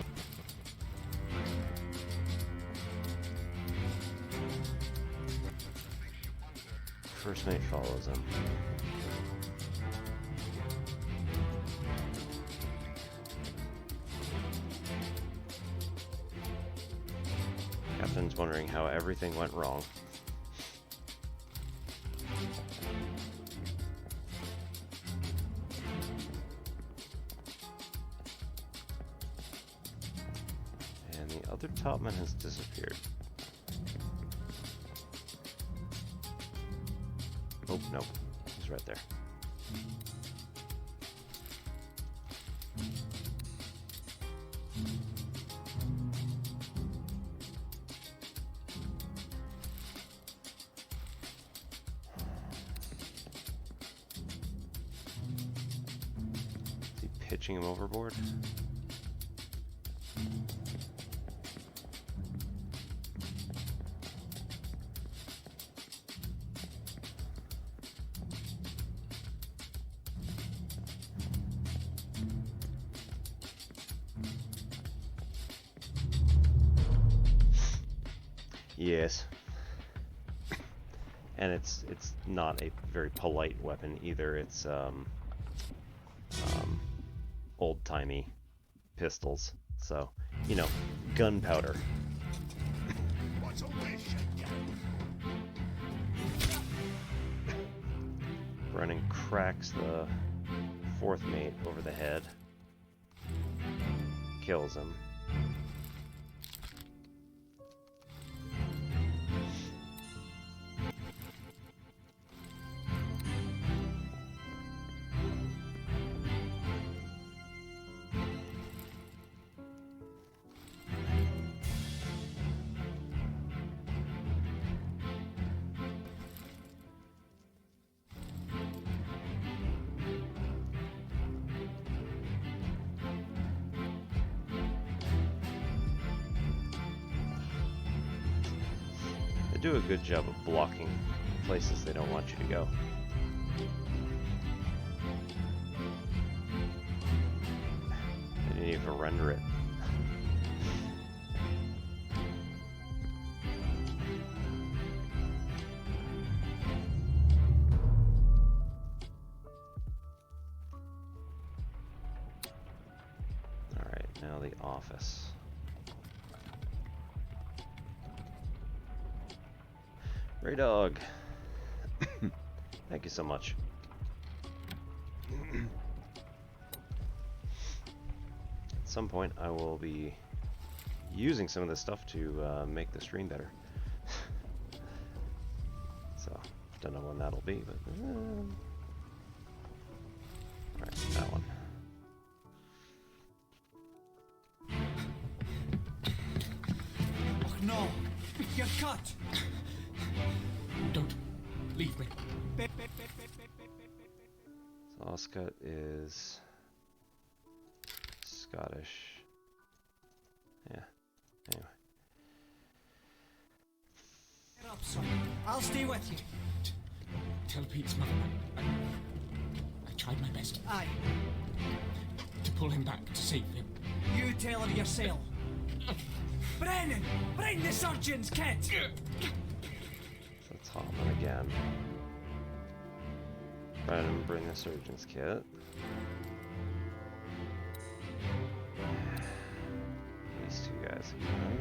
Speaker 1: mate follows him. Captain's wondering how everything went wrong. And the other topman has disappeared. Oh, no. He's right there. Is he pitching him overboard? Yes. And it's not a very polite weapon either. It's old-timey pistols. So, you know, gunpowder.
Speaker 2: What's all this shit, yeah?
Speaker 1: Brennan cracks the fourth mate over the head. Kills him. They do a good job of blocking places they don't want you to go. They didn't even render it. Alright, now the office. Ray Dog. Thank you so much. At some point, I will be using some of this stuff to make the stream better. So, don't know when that'll be, but... Alright, that one.
Speaker 5: Oh no! You're cut!
Speaker 6: Don't leave me.
Speaker 1: So Oscar is Scottish. Yeah. Anyway.
Speaker 5: Get up, son. I'll stay with you.
Speaker 6: Tell Pete's mother I tried my best
Speaker 5: Aye.
Speaker 6: to pull him back, to save him.
Speaker 5: You tell her yourself. Brennan! Bring the surgeon's kit!
Speaker 1: So Topman again. Brennan, bring the surgeon's kit. These two guys again.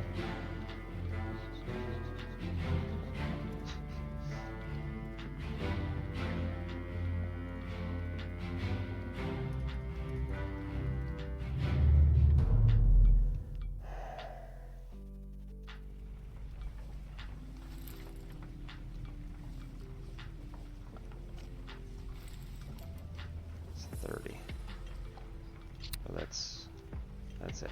Speaker 1: It's 30. Oh, that's it.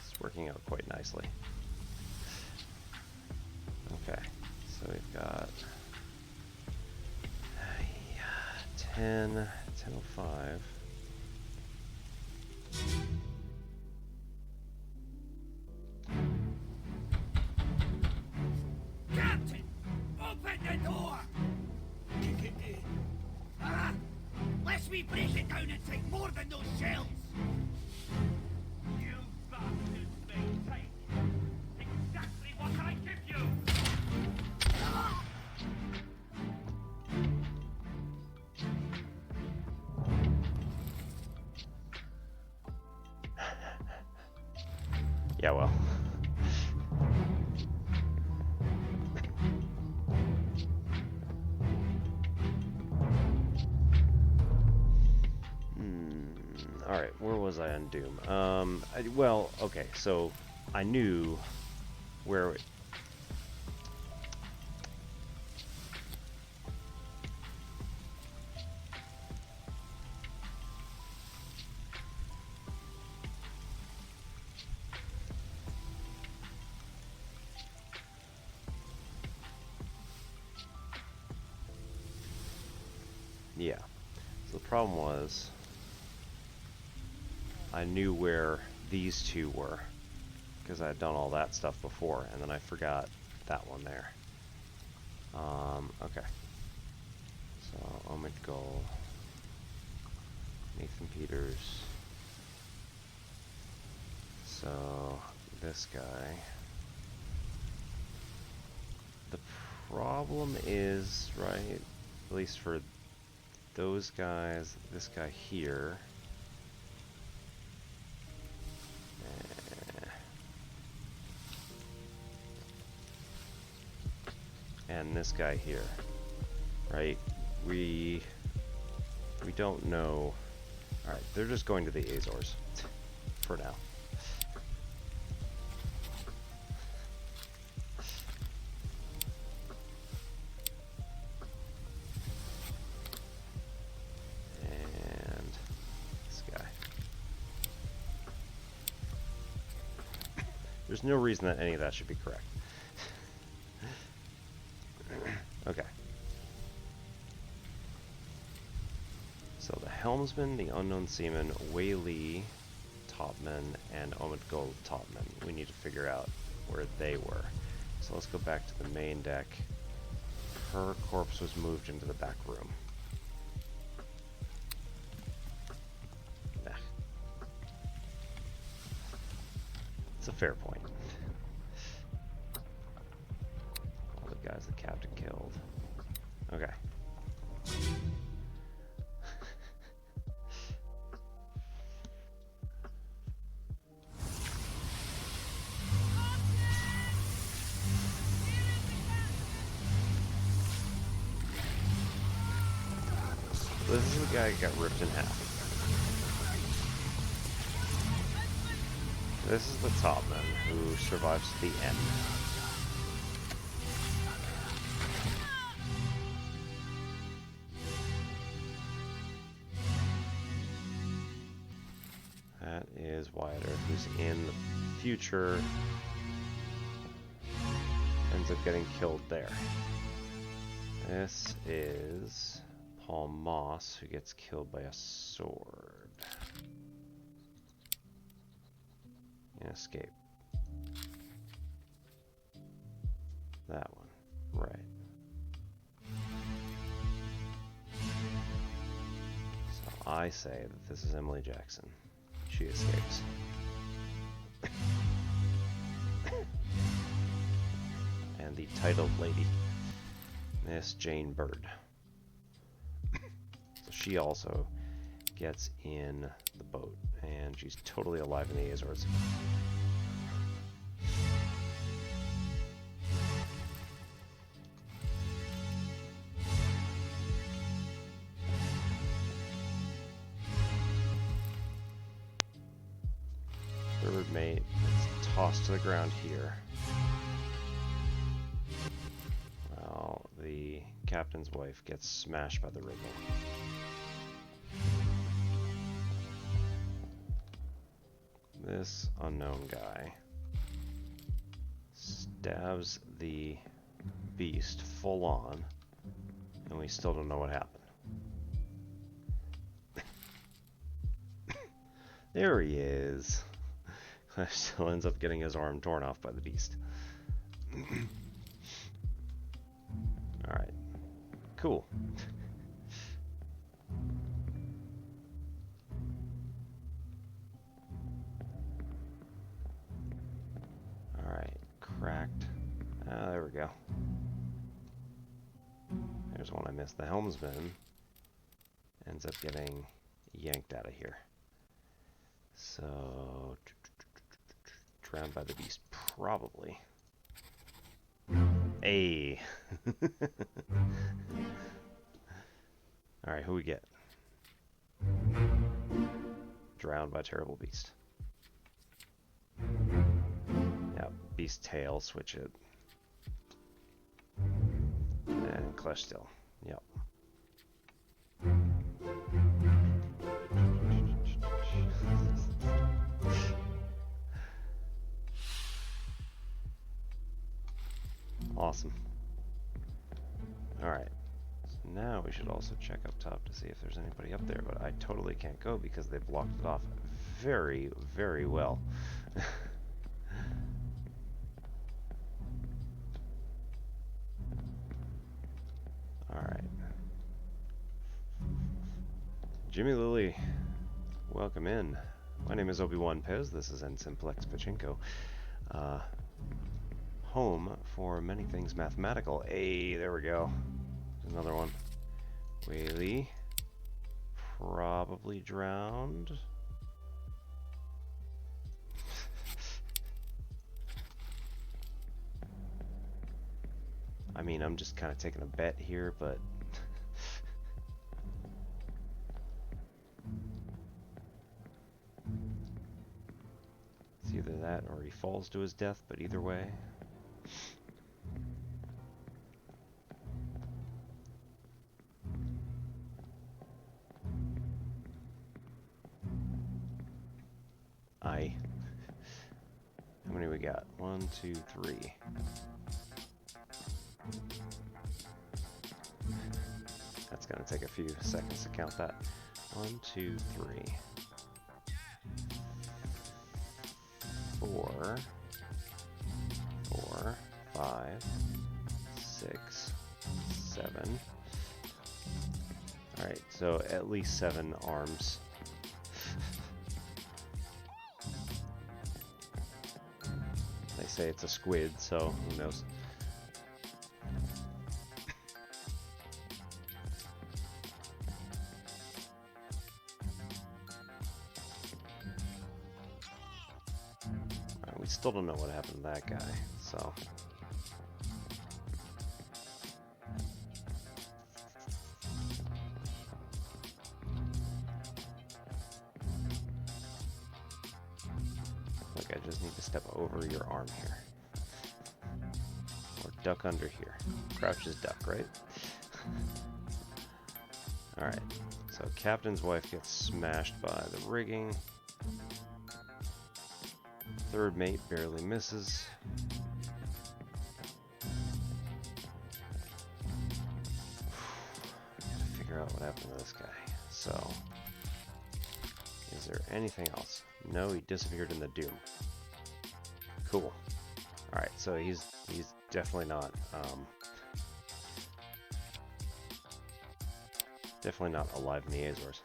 Speaker 1: It's working out quite nicely. Okay, so we've got 10:05.
Speaker 5: Captain! Open the door! Ah! Lest we break it down and take more than those shells! You bastards may take exactly what I give you!
Speaker 1: Yeah, well. Alright, where was I on Doom? Well, okay, so I knew where... Yeah. So the problem was, I knew where these two were, because I had done all that stuff before, and then I forgot that one there. Okay. So, Omid Goal, Nathan Peters. So, this guy. The problem is, right, at least for those guys, this guy here. And this guy here, right? We don't know. All right, they're just going to the Azores for now. And this guy. There's no reason that any of that should be correct. Okay. So the helmsman, the unknown seaman, Wei Li, topman, and Omid Gold topman. We need to figure out where they were. So let's go back to the main deck. Her corpse was moved into the back room. Nah. It's a fair point. All the guys the captain killed. Okay. This is the guy who got ripped in half. This is the topman who survives to the end. That is Wyatt Earp, who's in the future. Ends up getting killed there. This is Paul Moss, who gets killed by a sword. In Escape. That one. Right. So I say that this is Emily Jackson. She escapes. And the titled lady, Miss Jane Bird. So she also gets in the boat, and she's totally alive in the Azores. Third mate is tossed to the ground here. Well, the captain's wife gets smashed by the rigging. This unknown guy stabs the beast full on, and we still don't know what happened. There he is. Still ends up getting his arm torn off by the beast. Alright. Cool. we go. There's one I missed. The helmsman ends up getting yanked out of here. So, drowned by the beast, probably. Hey. Alright, who we get? Drowned by terrible beast. Yep, beast tail, switch it. And clutch still. Yep. Awesome. Alright. So now we should also check up top to see if there's anybody up there, but I totally can't go because they blocked it off very, very well. Alright. Jimmy Lilly, welcome in. My name is Obi-Wan Pez. This is Ensimplex Pachinko. Home for many things mathematical. Hey, there we go. There's another one. Whaley. Probably drowned. I mean, I'm just kind of taking a bet here, but it's either that or he falls to his death, but either way. How many we got? 1, 2, 3. That's gonna take a few seconds to count that. 1, 2, 3. 4, 4, 5, 6, 7. Alright, so at least 7 arms. They say it's a squid, so who knows? We still don't know what happened to that guy, so. Look, I just need to step over your arm here. Or duck under here. Crouch is duck, right? Alright, so Captain's wife gets smashed by the rigging. Third mate barely misses. Gotta figure out what happened to this guy. So, is there anything else? No, he disappeared in the doom. Cool. Alright, so he's definitely not alive in the Azores.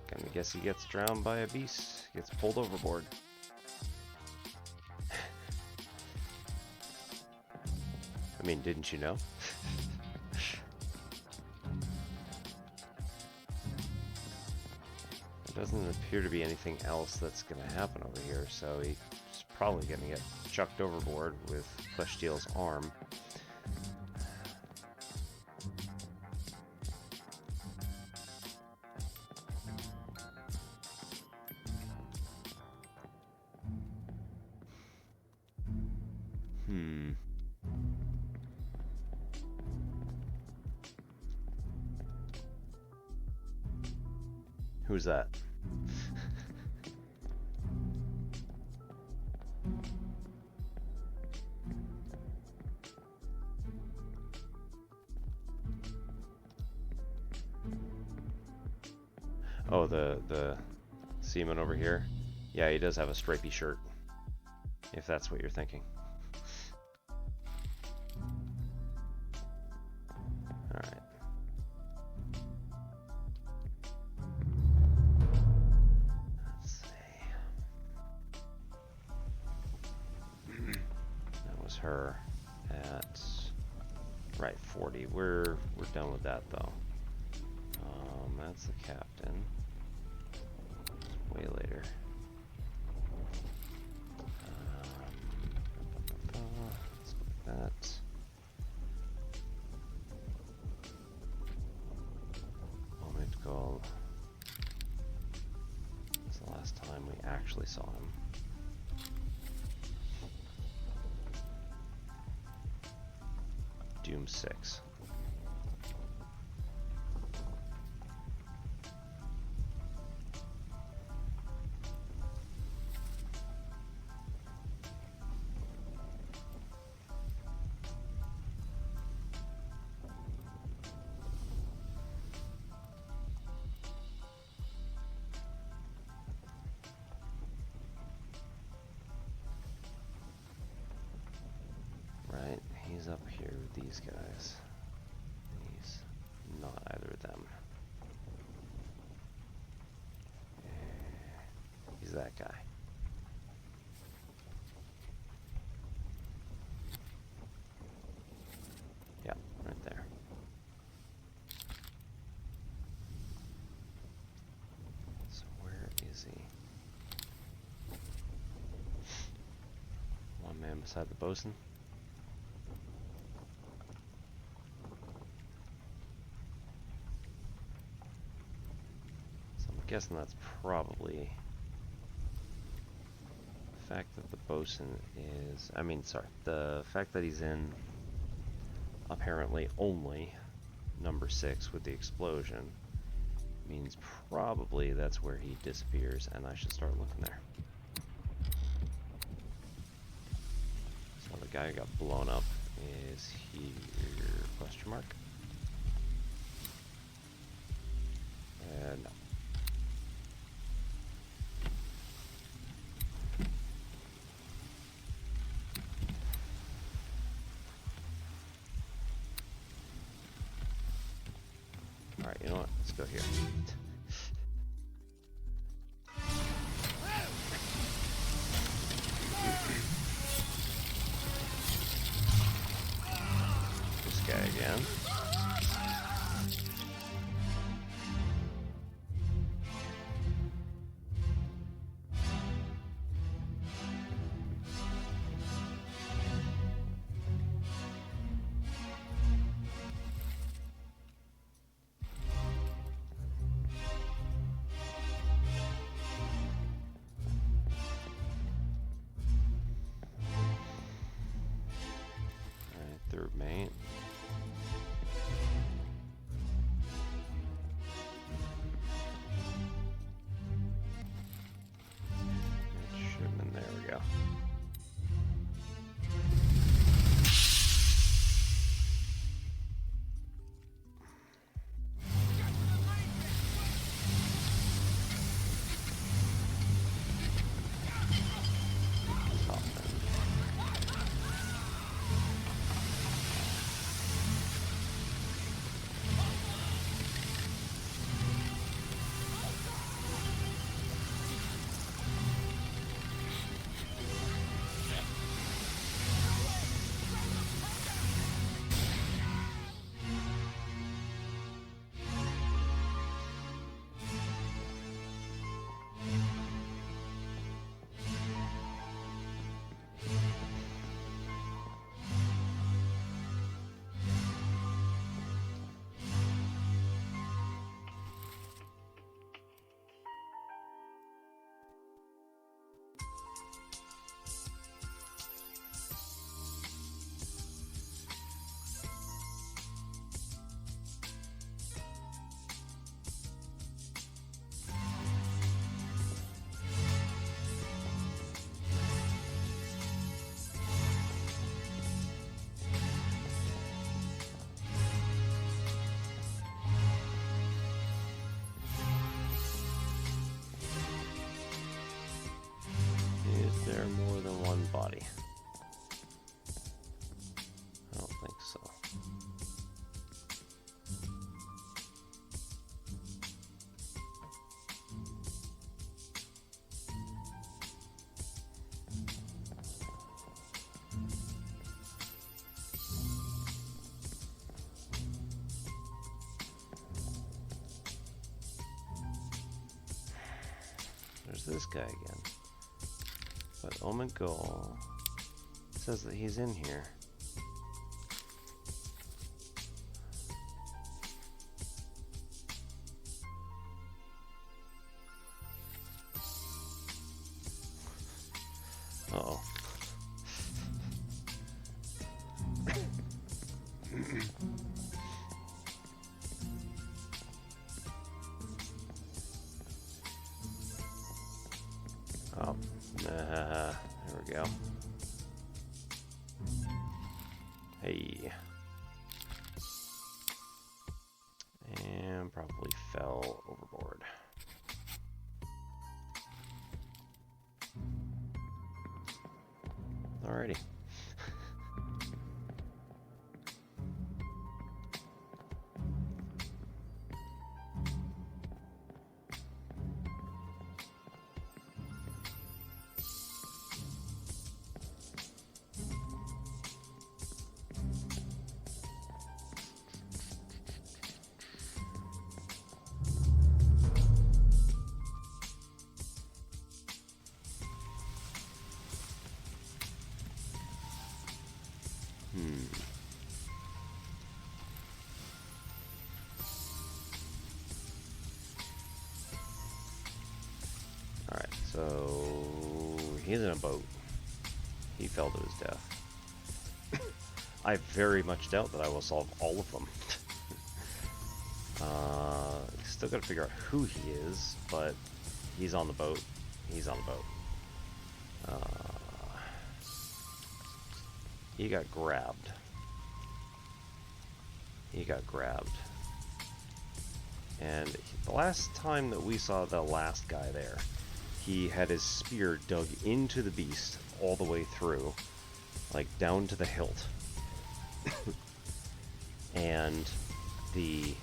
Speaker 1: I guess he gets drowned by a beast, gets pulled overboard. I mean, didn't you know? There doesn't appear to be anything else that's going to happen over here, so he's probably going to get chucked overboard with Pleshtiel's arm. Who's that? Oh, the seaman over here? Yeah, he does have a stripy shirt. If that's what you're thinking. Alright. Let's her at right 40. We're done with that though. That's the captain. Way later. Let's go like that. Moment goal. That's the last time we actually saw him. Doom 6. Right, he's up here with these guys. He's not either of them. He's that guy. Yeah, right there. So where is he? One man beside the bosun. So I'm guessing that's probably the fact that the bosun is, the fact that he's in apparently only number 6 with the explosion means probably that's where he disappears, and I should start looking there. So the guy who got blown up is here, question mark? No. Alright, you know what? Let's go here. This guy again. this guy again. But Omen Goal says that he's in here. Uh-oh. Oh, there we go. Hey. And probably fell overboard. Alrighty. Alright, so he's in a boat. He fell to his death. I very much doubt that I will solve all of them. Still gotta figure out who he is, but he's on the boat. He's on the boat. He got grabbed. He got grabbed. And the last time that we saw the last guy there, he had his spear dug into the beast all the way through, like down to the hilt. And the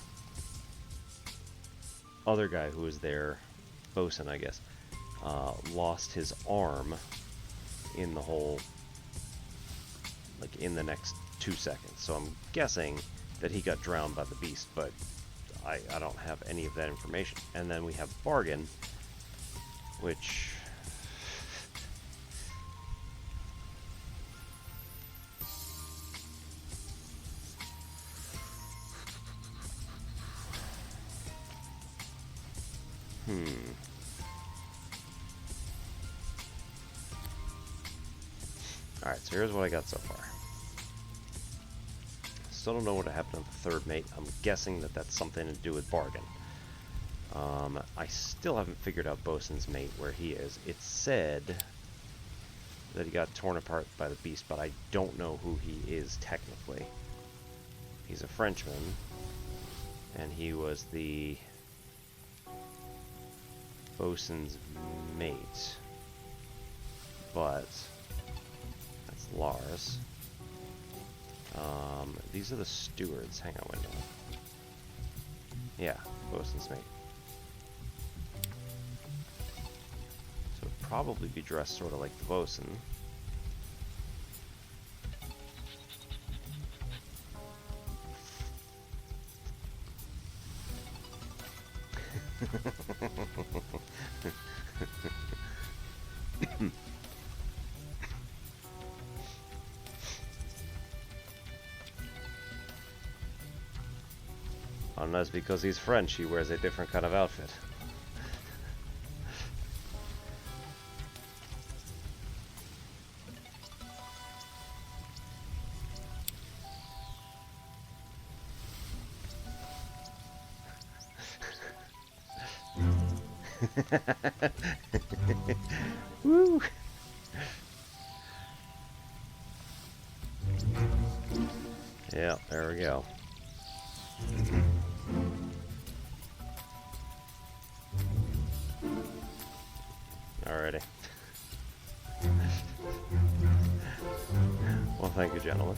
Speaker 1: other guy who was there, Bosun, I guess, lost his arm in the whole, like in the next 2 seconds. So I'm guessing that he got drowned by the beast, but I don't have any of that information. And then we have Bargain, which... Alright, so here's what I got so far. Still don't know what happened to the third mate. I'm guessing that that's something to do with Bargain. I still haven't figured out Bosun's mate, where he is. It said that he got torn apart by the beast, but I don't know who he is technically. He's a Frenchman, and he was the Bosun's mate. But that's Lars. These are the stewards. Hang on, wait a minute. Yeah, Bosun's mate. So it'd probably be dressed sort of like the bosun. Unless because he's French, he wears a different kind of outfit. Woo! Yeah, there we go. Alrighty. Well, thank you, gentlemen.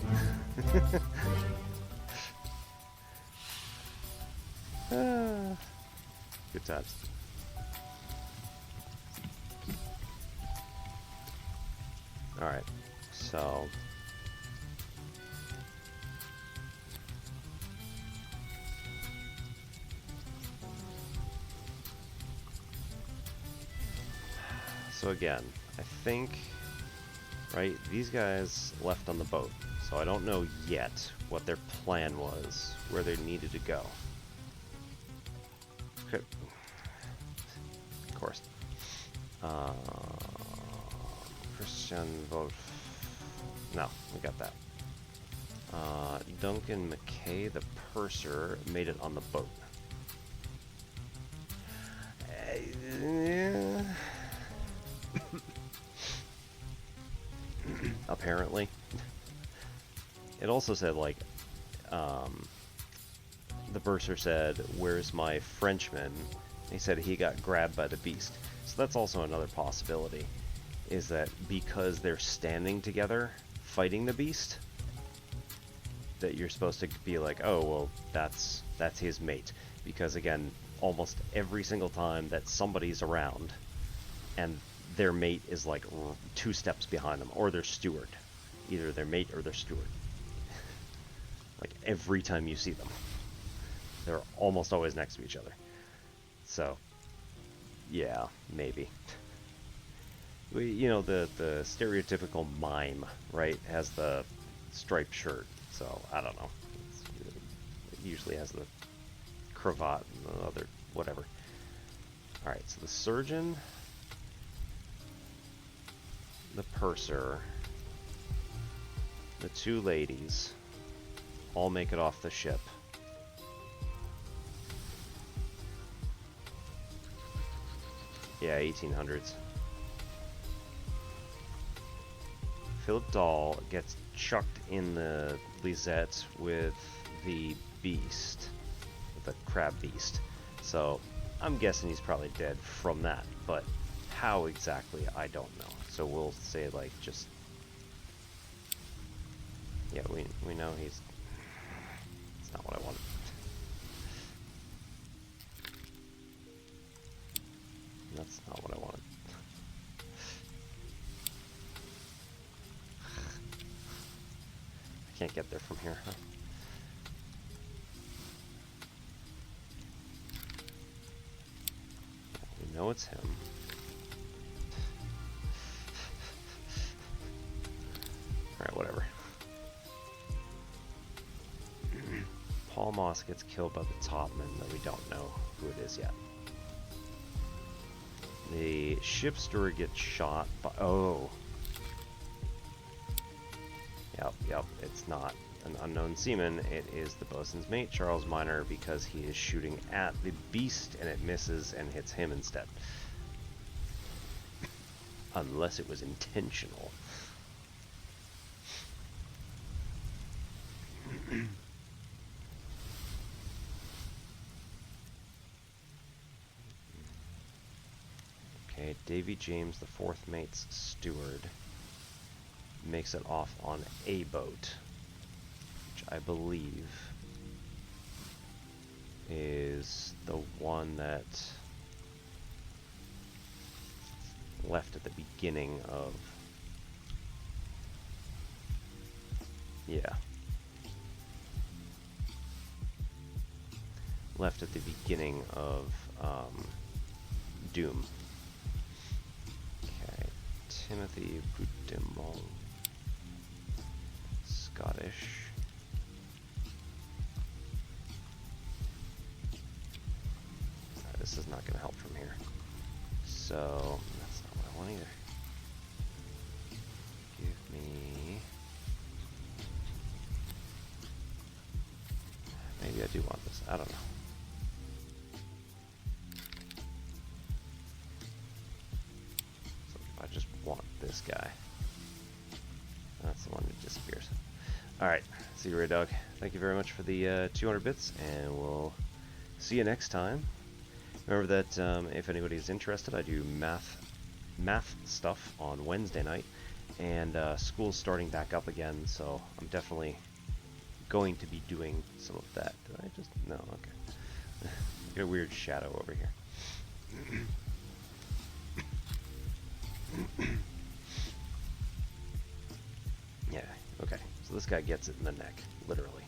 Speaker 1: Good times. Alright, so... So again, I think, right, these guys left on the boat. So I don't know yet what their plan was, where they needed to go. Okay. Of course. Christian Wolf. No, we got that. Duncan McKay, the purser, made it on the boat. Yeah. Apparently. It also said, like, the purser said, "Where's my Frenchman?" He said he got grabbed by the beast. So that's also another possibility, is that because they're standing together fighting the beast, that you're supposed to be like, oh, well, that's his mate. Because again, almost every single time that somebody's around and their mate is like 2 steps behind them, or their steward, either their mate or their steward. Like every time you see them, they're almost always next to each other. So, yeah, maybe. You know, the stereotypical mime, right, has the striped shirt. So, I don't know. It usually has the cravat and the other, whatever. Alright, so the surgeon, the purser, the 2 ladies all make it off the ship. Yeah, 1800s. Philip Dahl gets chucked in the Lisette with the beast, the crab beast. So I'm guessing he's probably dead from that, but how exactly, I don't know. So we'll say, like, just, yeah, we know he's, it's not what I wanted. That's not what I wanted. I can't get there from here, huh? We know it's him. Alright, whatever. Paul Moss gets killed by the topman, though we don't know who it is yet. The ship steward gets shot by... Oh. Yep, it's not an unknown seaman. It is the bosun's mate, Charles Minor, because he is shooting at the beast and it misses and hits him instead. Unless it was intentional. Okay, Davy James, the 4th mate's steward, makes it off on a boat, which I believe is the one that left at the beginning of... Yeah. Left at the beginning of Doom. Okay, Timothy Boudemont. Scottish. Alright, this is not going to help from here. So, that's not what I want either. Give me... Maybe I do want this. I don't know. So if I just want this guy. That's the one that disappears. Alright, see you, Ray Dog. Thank you very much for the 200 bits, and we'll see you next time. Remember that if anybody's interested, I do math stuff on Wednesday night, and school's starting back up again, so I'm definitely going to be doing some of that. Did I just... No, okay. Get a weird shadow over here. Yeah, okay. So this guy gets it in the neck, literally.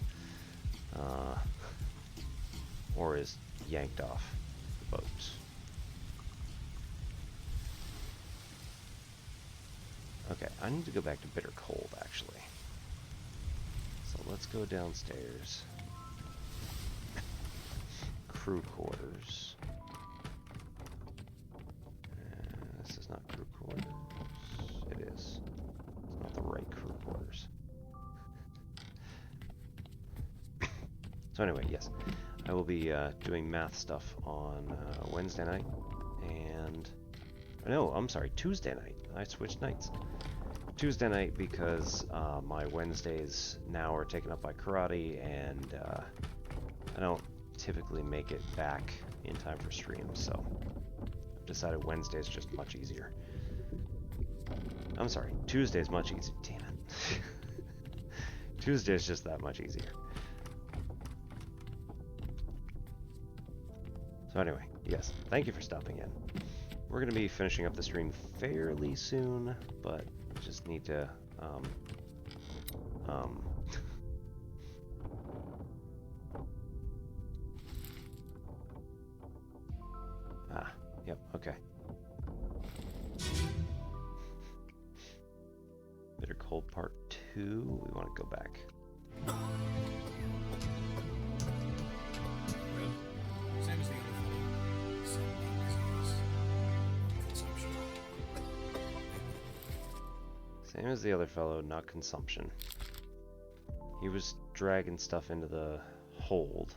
Speaker 1: Or is yanked off the boat. Okay, I need to go back to Bitter Cold, actually. So let's go downstairs. Crew quarters. This is not crew quarters. It is. It's not the right crew quarters. So anyway, yes. I will be doing math stuff on Wednesday night. And... no, I'm sorry, Tuesday night. I switched nights. Tuesday night because my Wednesdays now are taken up by karate, and I don't typically make it back in time for streams, so I've decided Wednesday is just much easier. I'm sorry, Tuesday is much easier. Damn it. Tuesday is just that much easier. So anyway, yes, thank you for stopping in. We're going to be finishing up the stream fairly soon, but just need to, yep, okay. Bitter Cold Part 2, we want to go back.
Speaker 4: Same as the other fellow. Some disease. Consumption.
Speaker 1: Same as the other fellow, not consumption. He was dragging stuff into the hold.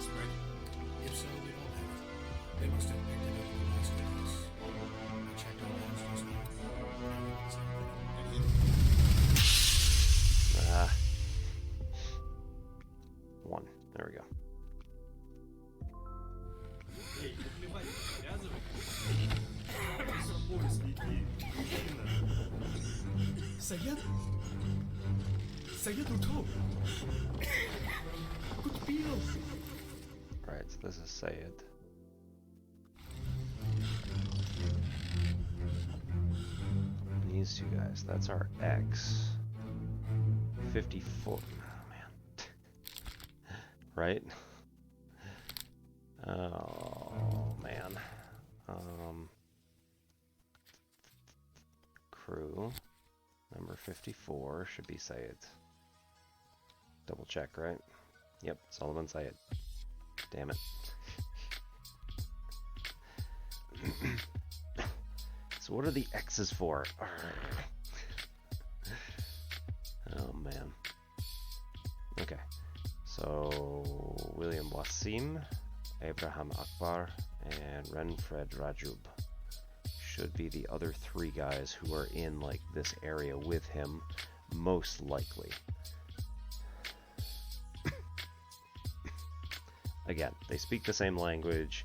Speaker 4: Spread? If so, we don't have it. They must have picked it up in the last days. I checked all hands just now.
Speaker 1: Ah. 1. There we go.
Speaker 4: Saya tutup. Good feel.
Speaker 1: Right, so this is Sayed. These two guys, that's our X. 54. Oh, man. Right? Oh, man. Crew. Number 54 should be Sayed. Double check, right? Yep, Solomon Sayed. Damn it. So what are the X's for? Oh man. Okay. So William Wasim, Abraham Akbar, and Renfred Rajub should be the other 3 guys who are in like this area with him, most likely. Again, they speak the same language,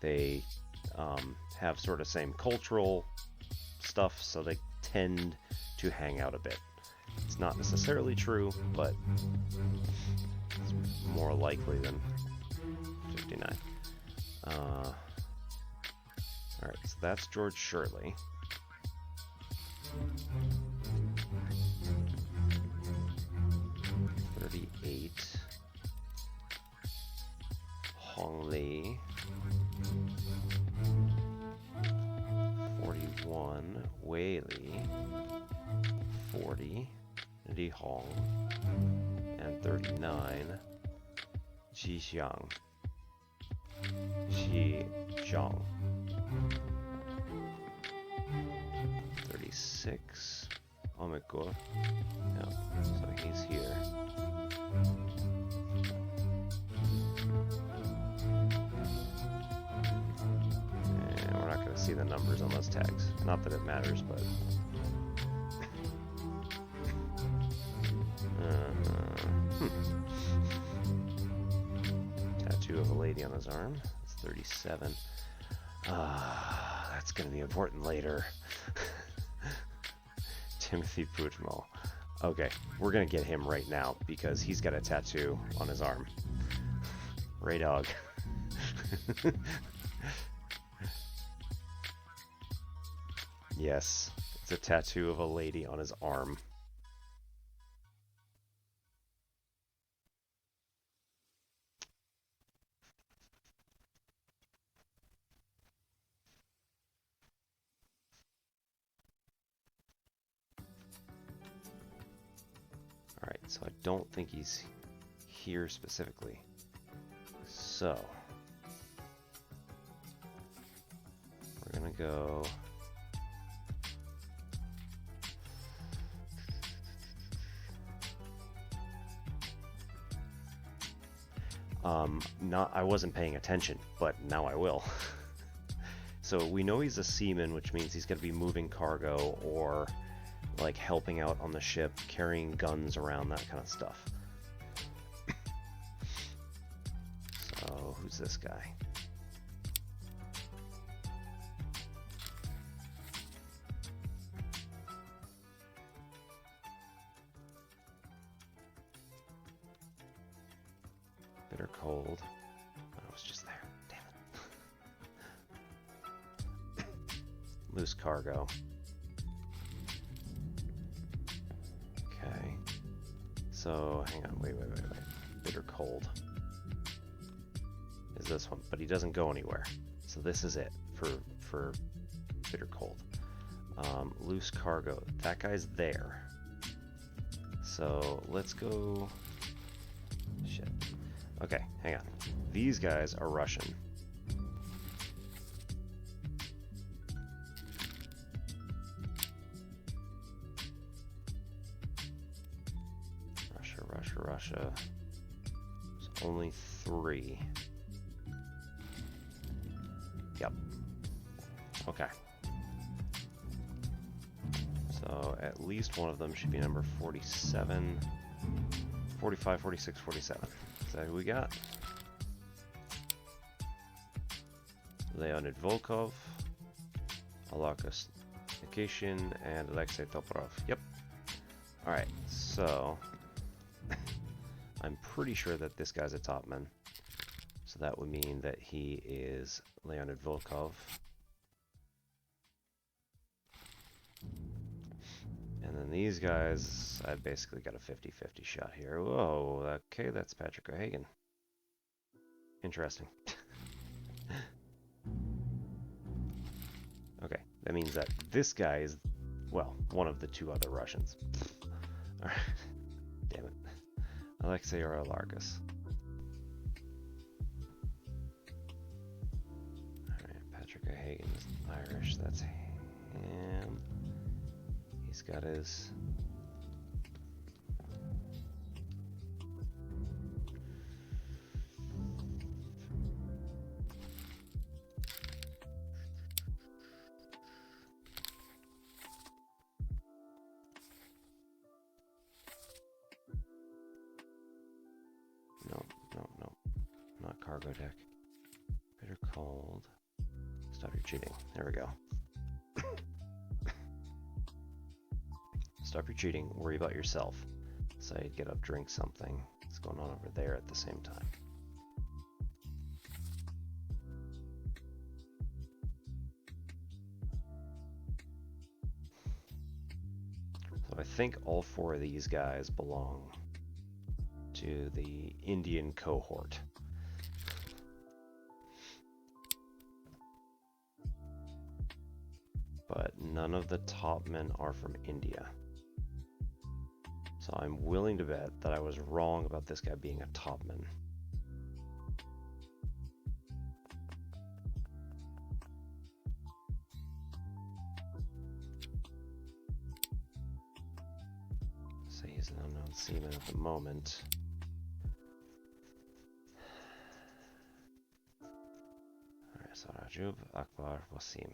Speaker 1: they have sort of same cultural stuff, so they tend to hang out a bit. It's not necessarily true, but it's more likely than 59. Alright, so that's George Shirley. $38. Hong Li. 41. Wei Li. 40. Li Hong. And 39. Ji Xiang. Ji Zhang. 36. Omeko. Yeah, so he's here. And we're not going to see the numbers on those tags. Not that it matters, but... Tattoo of a lady on his arm. That's 37. That's going to be important later. Timothy Putmo. Okay, we're going to get him right now because he's got a tattoo on his arm. Ray Dog. Yes, it's a tattoo of a lady on his arm. Alright, so I don't think he's here specifically. So, we're gonna go... I wasn't paying attention, but now I will. So we know he's a seaman, which means he's going to be moving cargo or like helping out on the ship, carrying guns around, that kind of stuff. So who's this guy? Bitter cold. Oh, I was just there. Damn it. Loose cargo. Okay. So, hang on. Wait. Bitter cold is this one, but he doesn't go anywhere. So this is it for bitter cold. Loose cargo. That guy's there. So let's go. Shit. Okay, hang on. These guys are Russian. Russia. There's only 3. Yep. Okay. So at least one of them should be number 47, 45, 46, 47. Is that who we got? Leonid Volkov, Alakas Nikishin, and Alexei Toporov. Yep. Alright, so I'm pretty sure that this guy's a topman. So that would mean that he is Leonid Volkov. And then these guys, I basically got a 50-50 shot here. Whoa, okay, that's Patrick O'Hagan. Interesting. Okay, that means that this guy is, well, one of the 2 other Russians. Alright, damn it. Alexei or Alargus. Alright, Patrick O'Hagan is Irish, that's him. He's got his... No. Not cargo deck. Bitter cold. Stop your cheating. There we go. Stop your cheating. Worry about yourself. So you get up, drink something. What's going on over there at the same time? So I think all 4 of these guys belong to the Indian cohort. But none of the top men are from India. So I'm willing to bet that I was wrong about this guy being a topman. So he's an unknown seaman at the moment. Alright, so Rajub, Akbar, Wasim.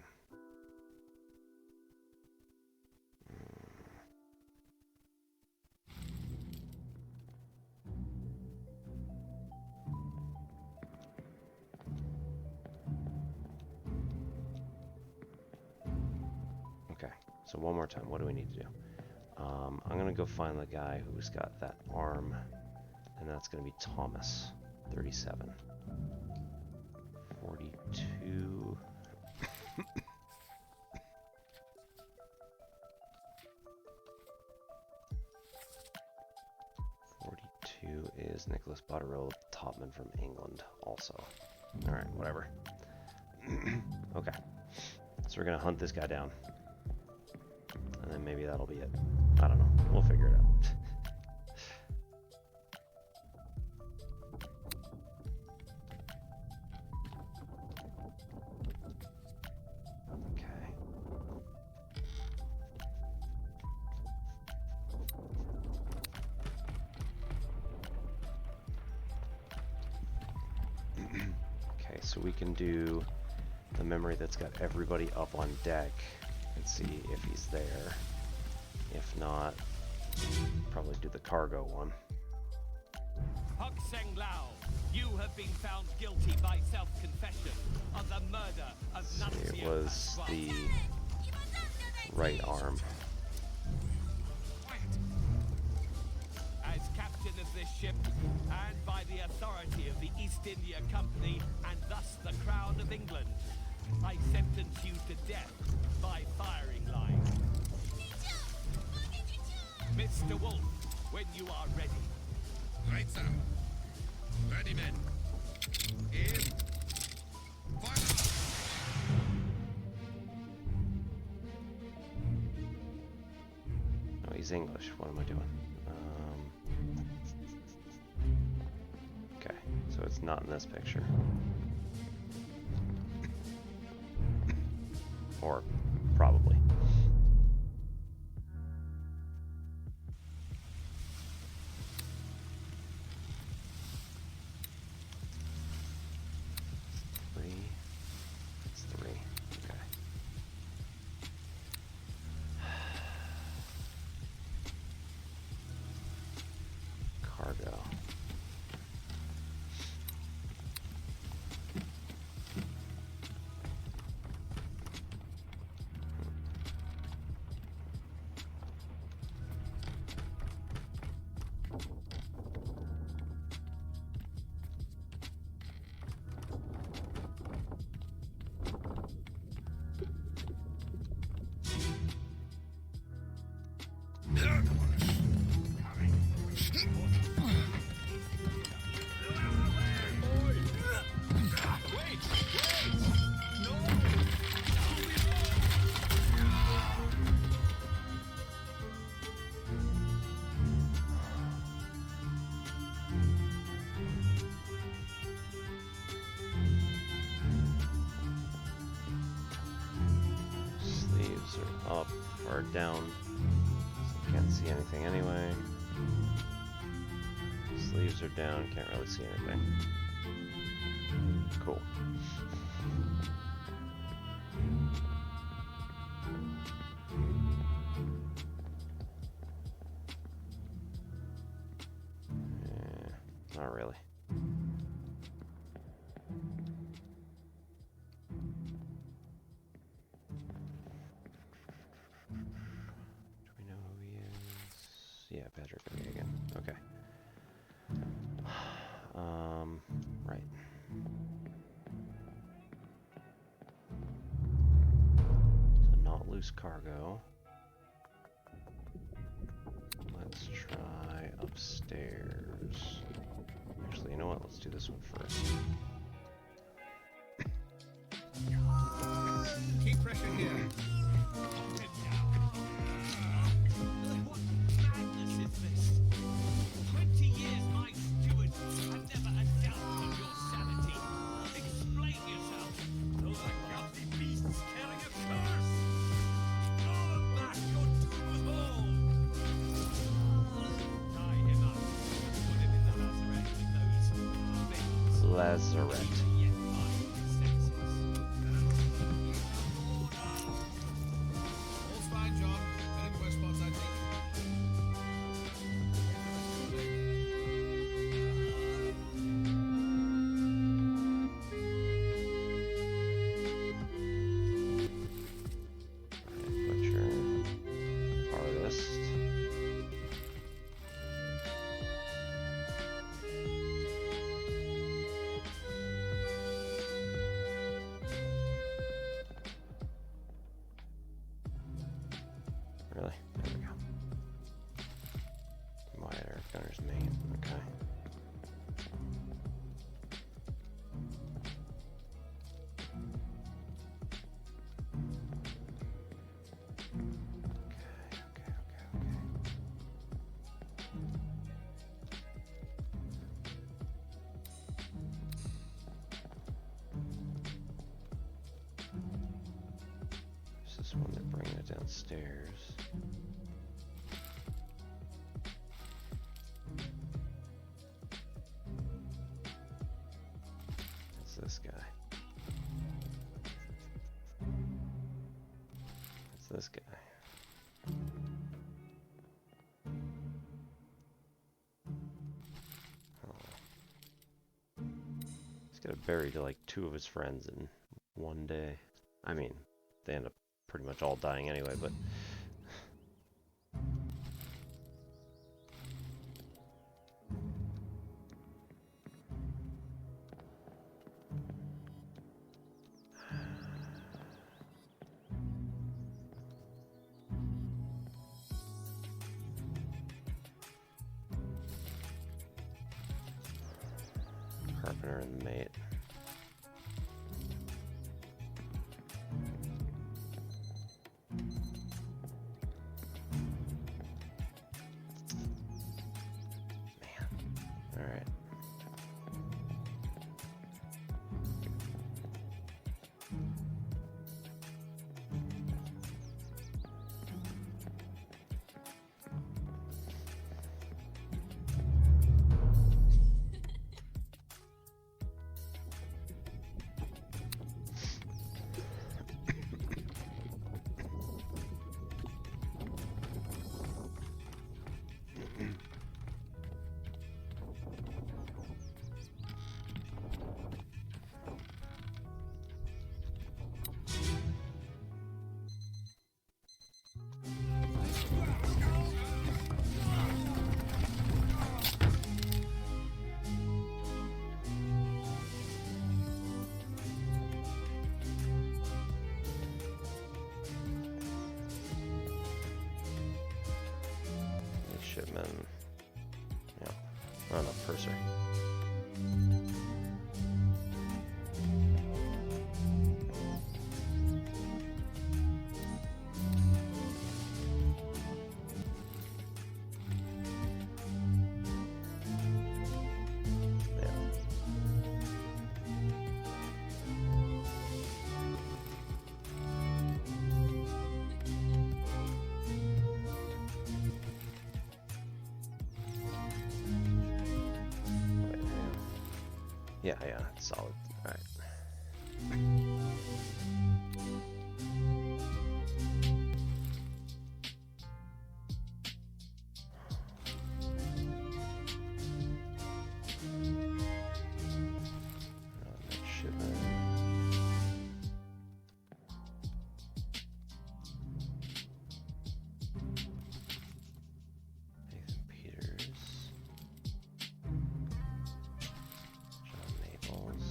Speaker 1: So one more time, what do we need to do? I'm gonna go find the guy who's got that arm, and that's gonna be Thomas, 37. 42. Who is Nicholas Botterill, topman from England, also. Alright, whatever. Okay. So we're gonna hunt this guy down. And then maybe that'll be it. I don't know. We'll figure it out. So we can do the memory that's got everybody up on deck and see if he's there. If not, probably do the cargo one.
Speaker 5: Hok Seng Lao, you have been found guilty by self-confession of the murder of Nuncio.
Speaker 1: It was the right arm.
Speaker 5: As captain of this ship, and by the authority of the East India Company, and thus the Crown of England, I sentence you to death by firing line. Mr. Wolf, when you are ready.
Speaker 6: Right, sir. Ready, men. Aim. Fire!
Speaker 1: Oh, he's English. What am I doing? Okay, so it's not in this picture. Or probably. It's three. Okay. Cargo. Sleeves are up or down. So can't see anything anyway. Sleeves are down, can't really see anything. Cool. Not really. Do we know who he is? Yeah, Patrick again. Okay. Right. So not loose cargo. Let's try upstairs. Actually, you know what? Let's do this one first.
Speaker 4: Keep pressure here.
Speaker 5: What madness is this? 20 years my stewards have never a doubt of your sanity. Explain yourself. Those are ghastly beasts carrying a curse. Throw them back, your doom was all. Tie him up. Put him in the lazarette with those things.
Speaker 1: Lazarette.
Speaker 5: Yet find his senses.
Speaker 4: All's fine, John. Heading westwards, I think.
Speaker 1: Butcher. Artist. Gunner's mate. Okay. Okay. This is when they're bringing it downstairs. That's this guy. That's this guy. He's got buried like 2 of his friends in one day. I mean, they end up pretty much all dying anyway, but Carpenter and the mate. Alright. Shipman. Yeah. Oh no, purser. Yeah, solid. Alright. Shipment. Nathan Peters. John Maples.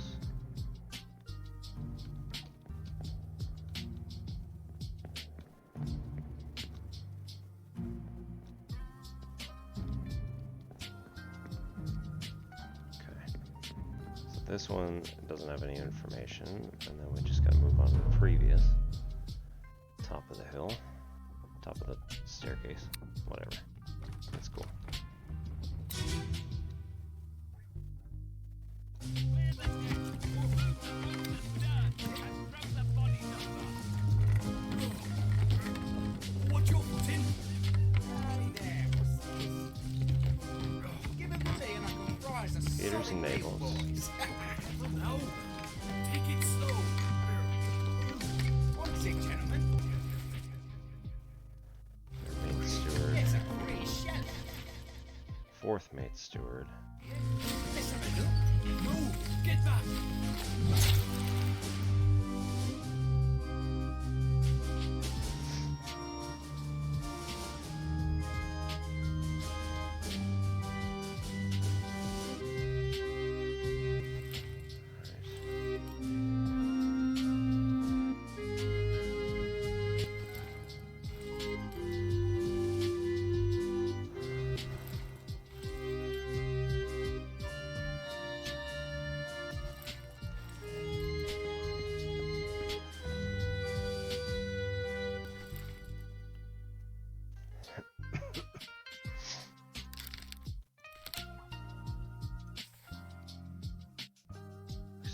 Speaker 1: This one doesn't have any information, and then we just gotta move on to the previous. Top of the hill. Top of the staircase. Whatever. That's cool.
Speaker 4: What you putting? There, what's this? Give it to me and I can fries a
Speaker 1: Peters and
Speaker 4: solid meal,
Speaker 1: Maples.
Speaker 4: boys.
Speaker 2: No, take it slow.
Speaker 4: What's it, gentlemen?
Speaker 1: Their mate steward.
Speaker 4: It's a free shell.
Speaker 1: 4th mate steward.
Speaker 4: Let's have a look.
Speaker 2: No, get back.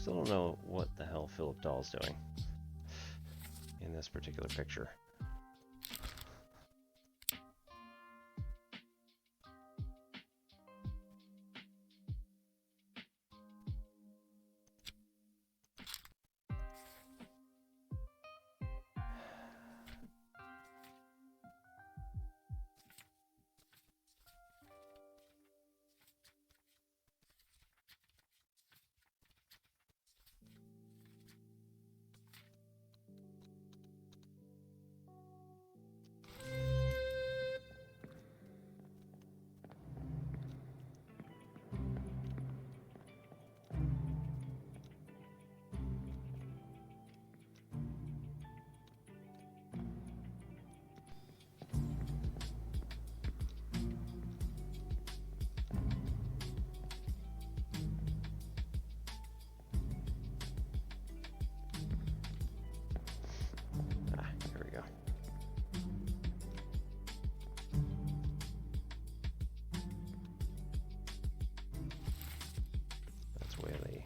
Speaker 1: Still don't know what the hell Philip Dahl's doing in this particular picture. Here we go. That's Whaley.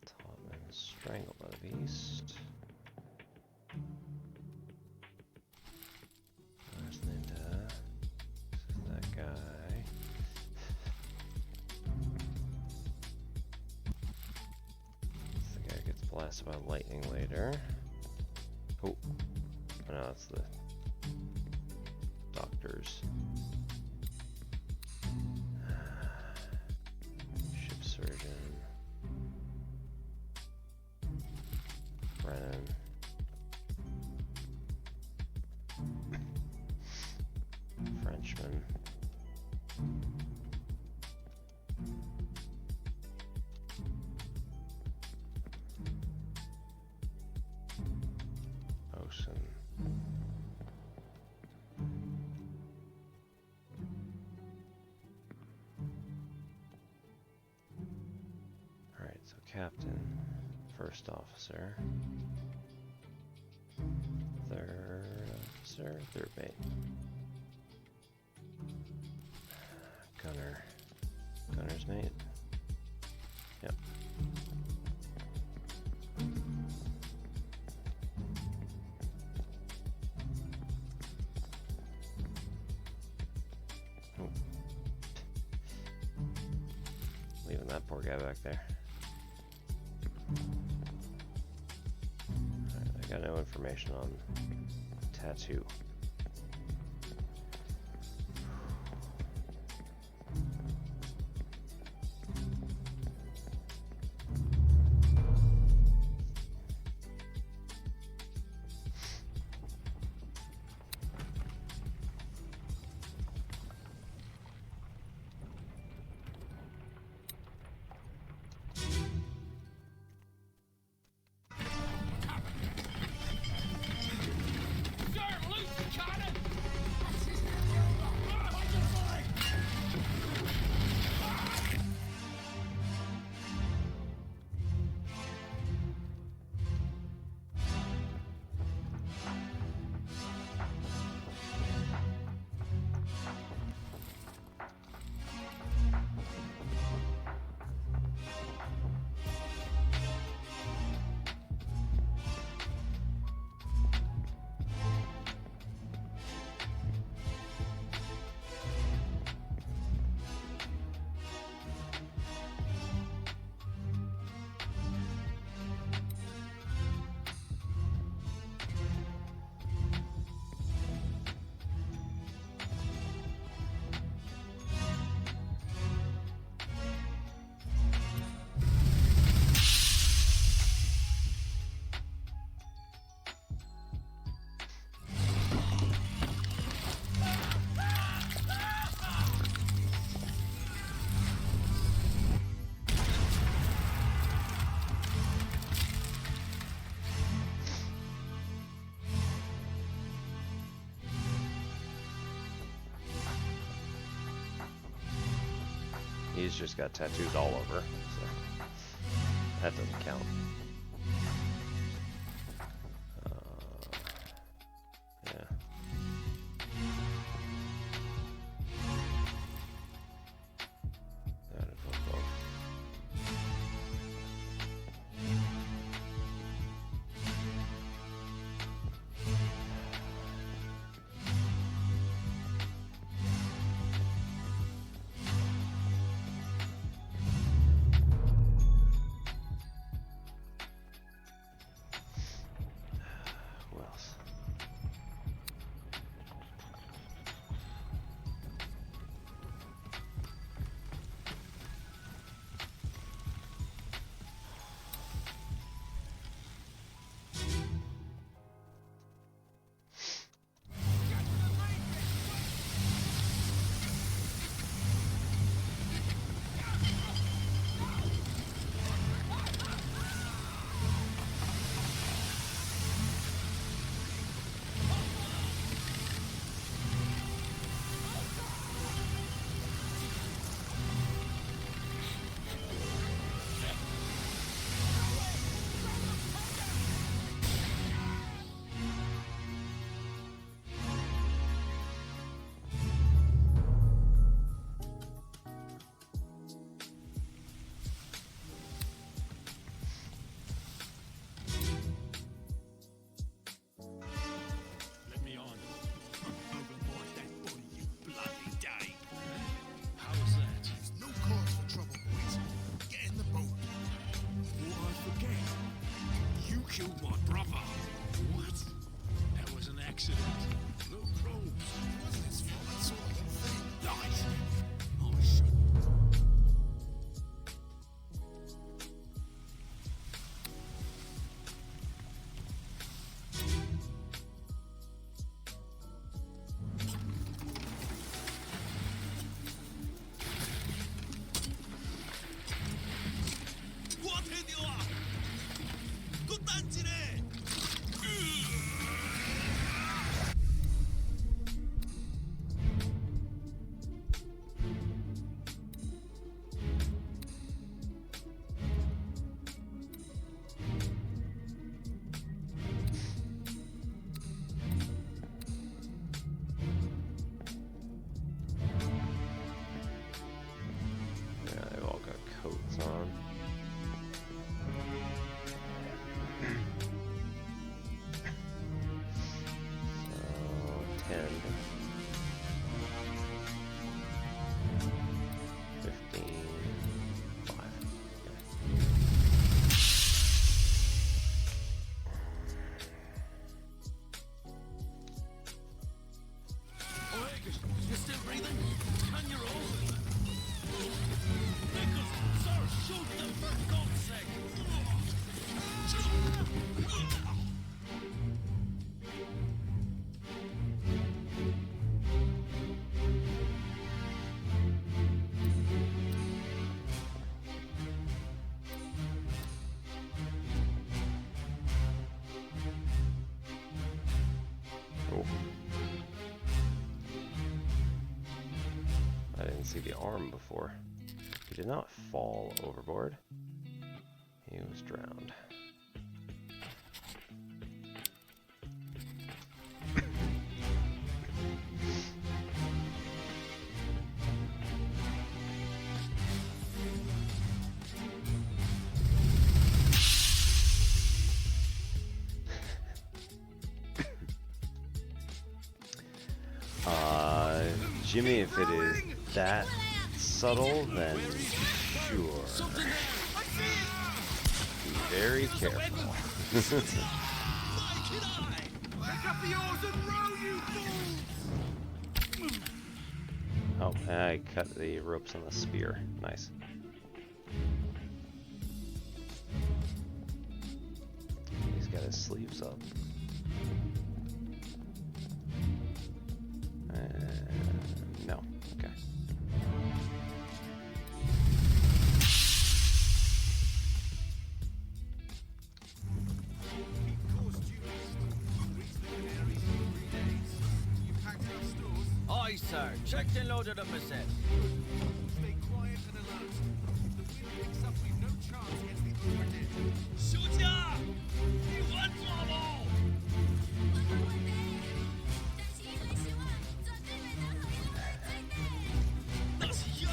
Speaker 1: Topman strangled by the beast. There's Linda. This is that guy. The guy gets blasted by lightning later. Oh, no, that's the doctors. Ship surgeon. Brennan. Frenchman. Ocean. Alright, so captain, first officer, third officer, third mate. Gunner. Gunner's mate. Yep. Oh. Leaving that poor guy back there. Alright, I got no information on tattoo. He's just got tattoos all over, so that doesn't count.
Speaker 2: killed my brother.
Speaker 6: What? That was an accident. No probes. Wasn't his fault, sort of thing.
Speaker 2: Lies. I should.
Speaker 1: Yeah, they've all got coats on. So 10, 15, 5. Okay.
Speaker 5: You still breathing? And you're old. Nichols, sir, shoot them for God's sake!
Speaker 1: Oh. I didn't see the arm before. He did not fall overboard. He was drowned. Jimmy, if it is that subtle, then sure. Be very careful.
Speaker 4: Pick up the oars and row, you fools!
Speaker 1: Oh, I cut the ropes on the spear. Nice. He's got his sleeves up. No. Okay.
Speaker 5: Aye, sir. Checked and loaded up myself.
Speaker 4: Stay quiet and alert. If the wind picks up, we've no chance against the Obra Dinn.
Speaker 5: 休假！你玩错喽！那是冤！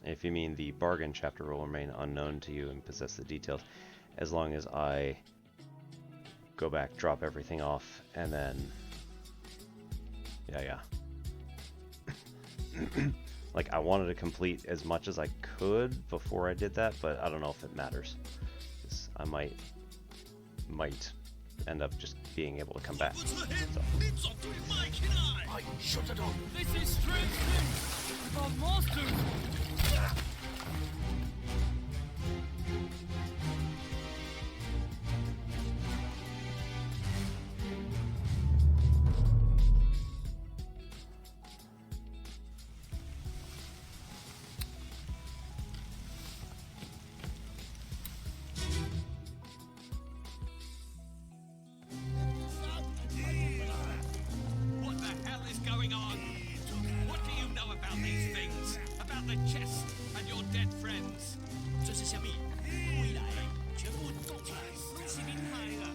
Speaker 1: If you mean the bargain chapter will remain unknown to you and possess the details, as long as I go back, drop everything off, and then... Yeah. Like, I wanted to complete as much as I could before I did that, but I don't know if it matters. 'Cause I might end up just being able to come back. So.
Speaker 5: 你总对麦起来！哎，shut it up! This is strange thing! A monster! What the hell is going on? What do you know about these things? About the chest and your dead friends? 这是虾米？未来全部动出来，拢是恁害啦！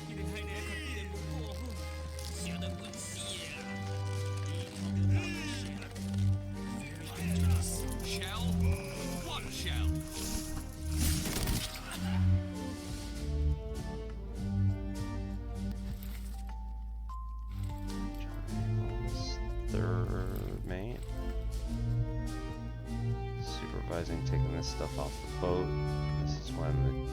Speaker 5: 你们害人较比人不过好，想得稳死啊！你头大 Shell? What shell?
Speaker 1: third mate. Supervising taking this stuff off the boat. This is when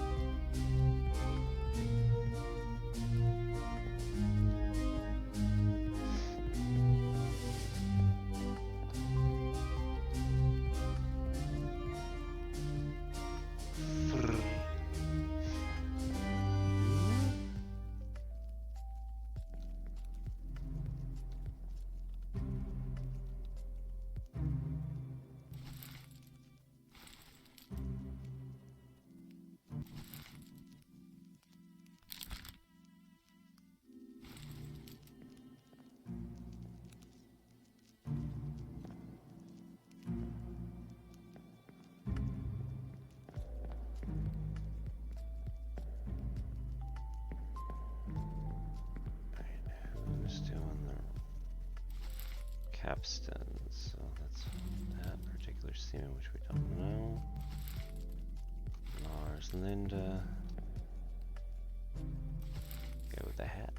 Speaker 1: who's doing the capstans? So that's that particular seaman, which we don't know. Lars Linda. Go with the hat.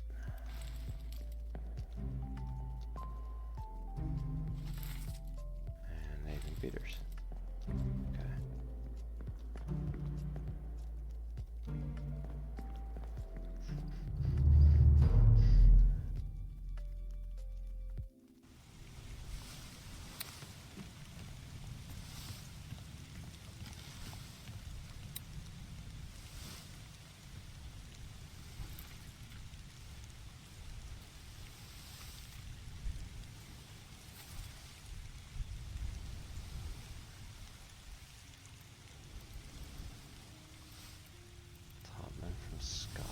Speaker 1: And Nathan Peters. Okay. Topman from Scotland.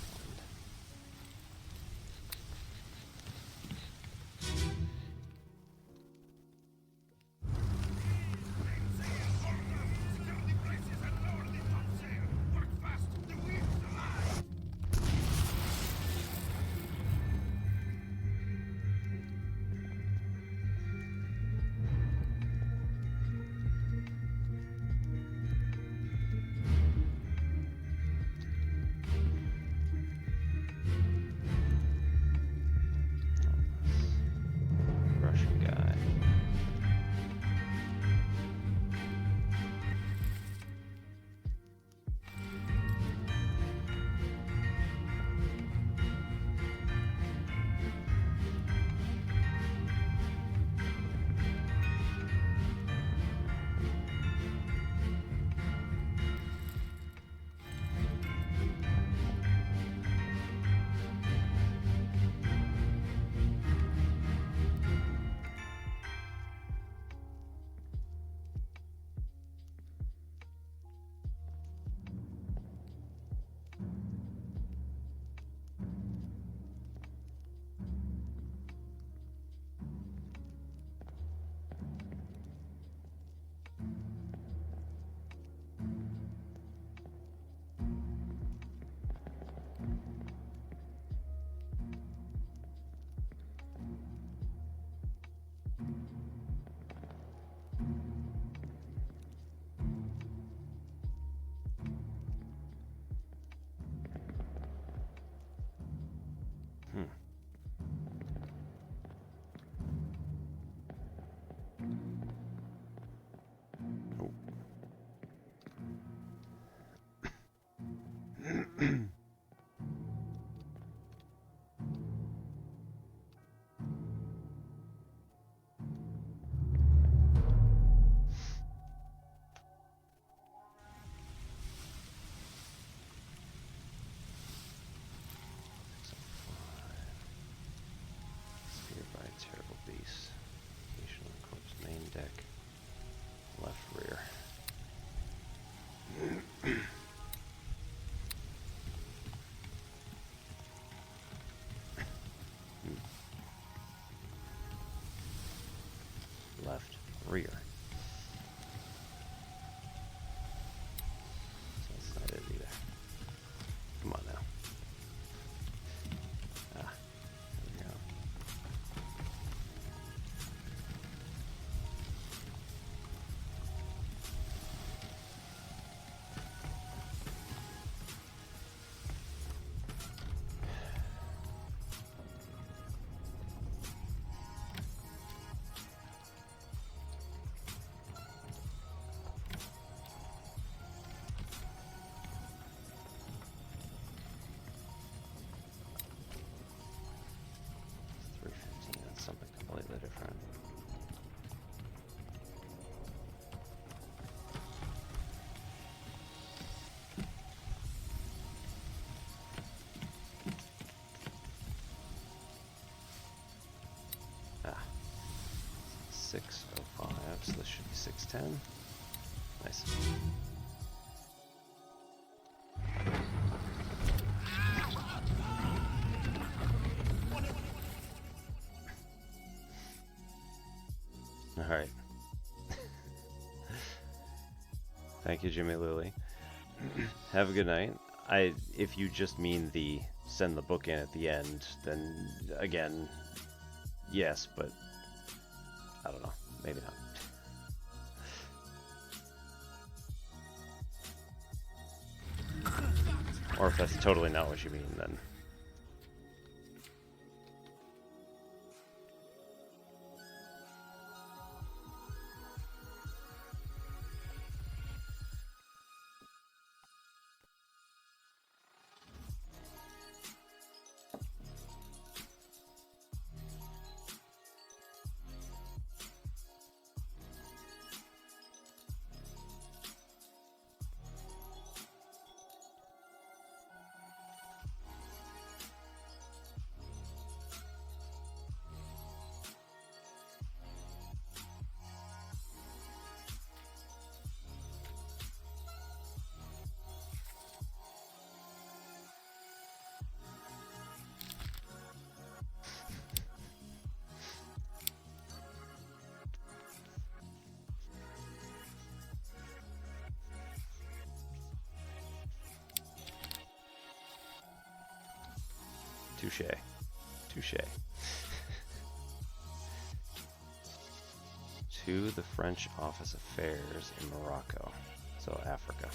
Speaker 1: Russian guy. Speared by a terrible beast. Station on corpse main deck. Left rear. 10. Nice. All right. Thank you, Jimmy Lilly. Have a good night. If you just mean the send the book in at the end, then again, yes, but I don't know. Maybe not. Or if that's totally not what you mean, then. Touche. Touche. To the French Office Affairs in Morocco. So Africa.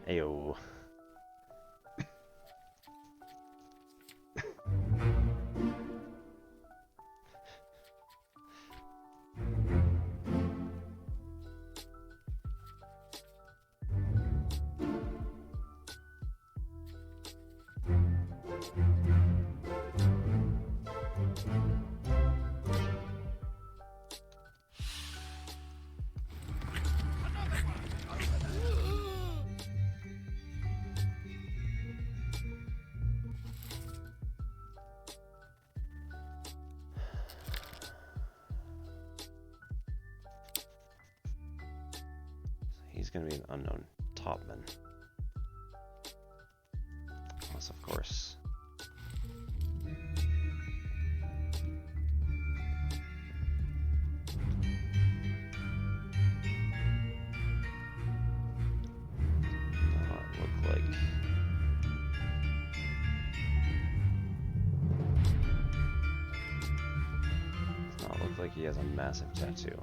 Speaker 1: Ayo. He's going to be an unknown topman. Unless, of course... look like... Does not look like he has a massive tattoo.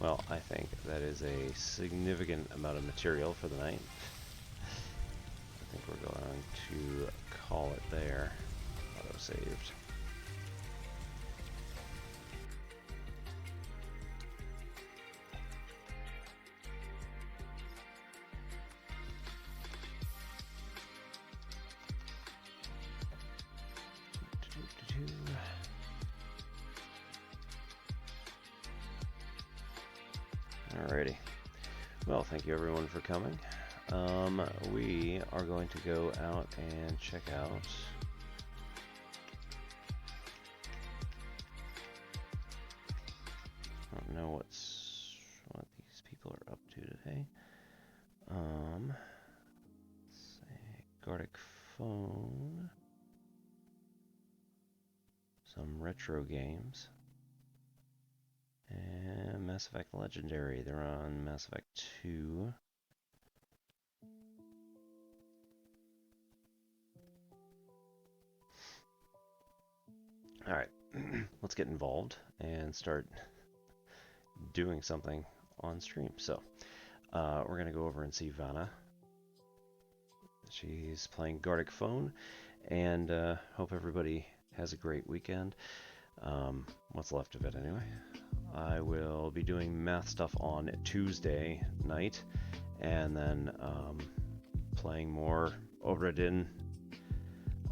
Speaker 1: Well, I think that is a significant amount of material for the night. I think we're going to call it there. Auto saved. Alrighty. Well, thank you everyone for coming. We are going to go out and check out I don't know what these people are up to today. Let's say Gartic Phone. Some retro games. And Mass Effect Legendary. They're on Mass Effect 2. Alright, let's get involved and start doing something on stream. So, we're going to go over and see Vanna. She's playing Gartic Phone, and hope everybody has a great weekend. What's left of it anyway. I will be doing math stuff on Tuesday night, and then playing more Obra Dinn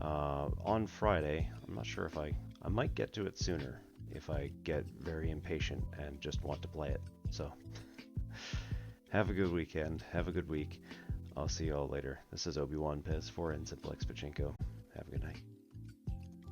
Speaker 1: on Friday. I'm not sure if I might get to it sooner if I get very impatient and just want to play it. So, have a good weekend. Have a good week. I'll see you all later. This is Obi-Wan Pez for N Simplex Pachinko. Have a good night.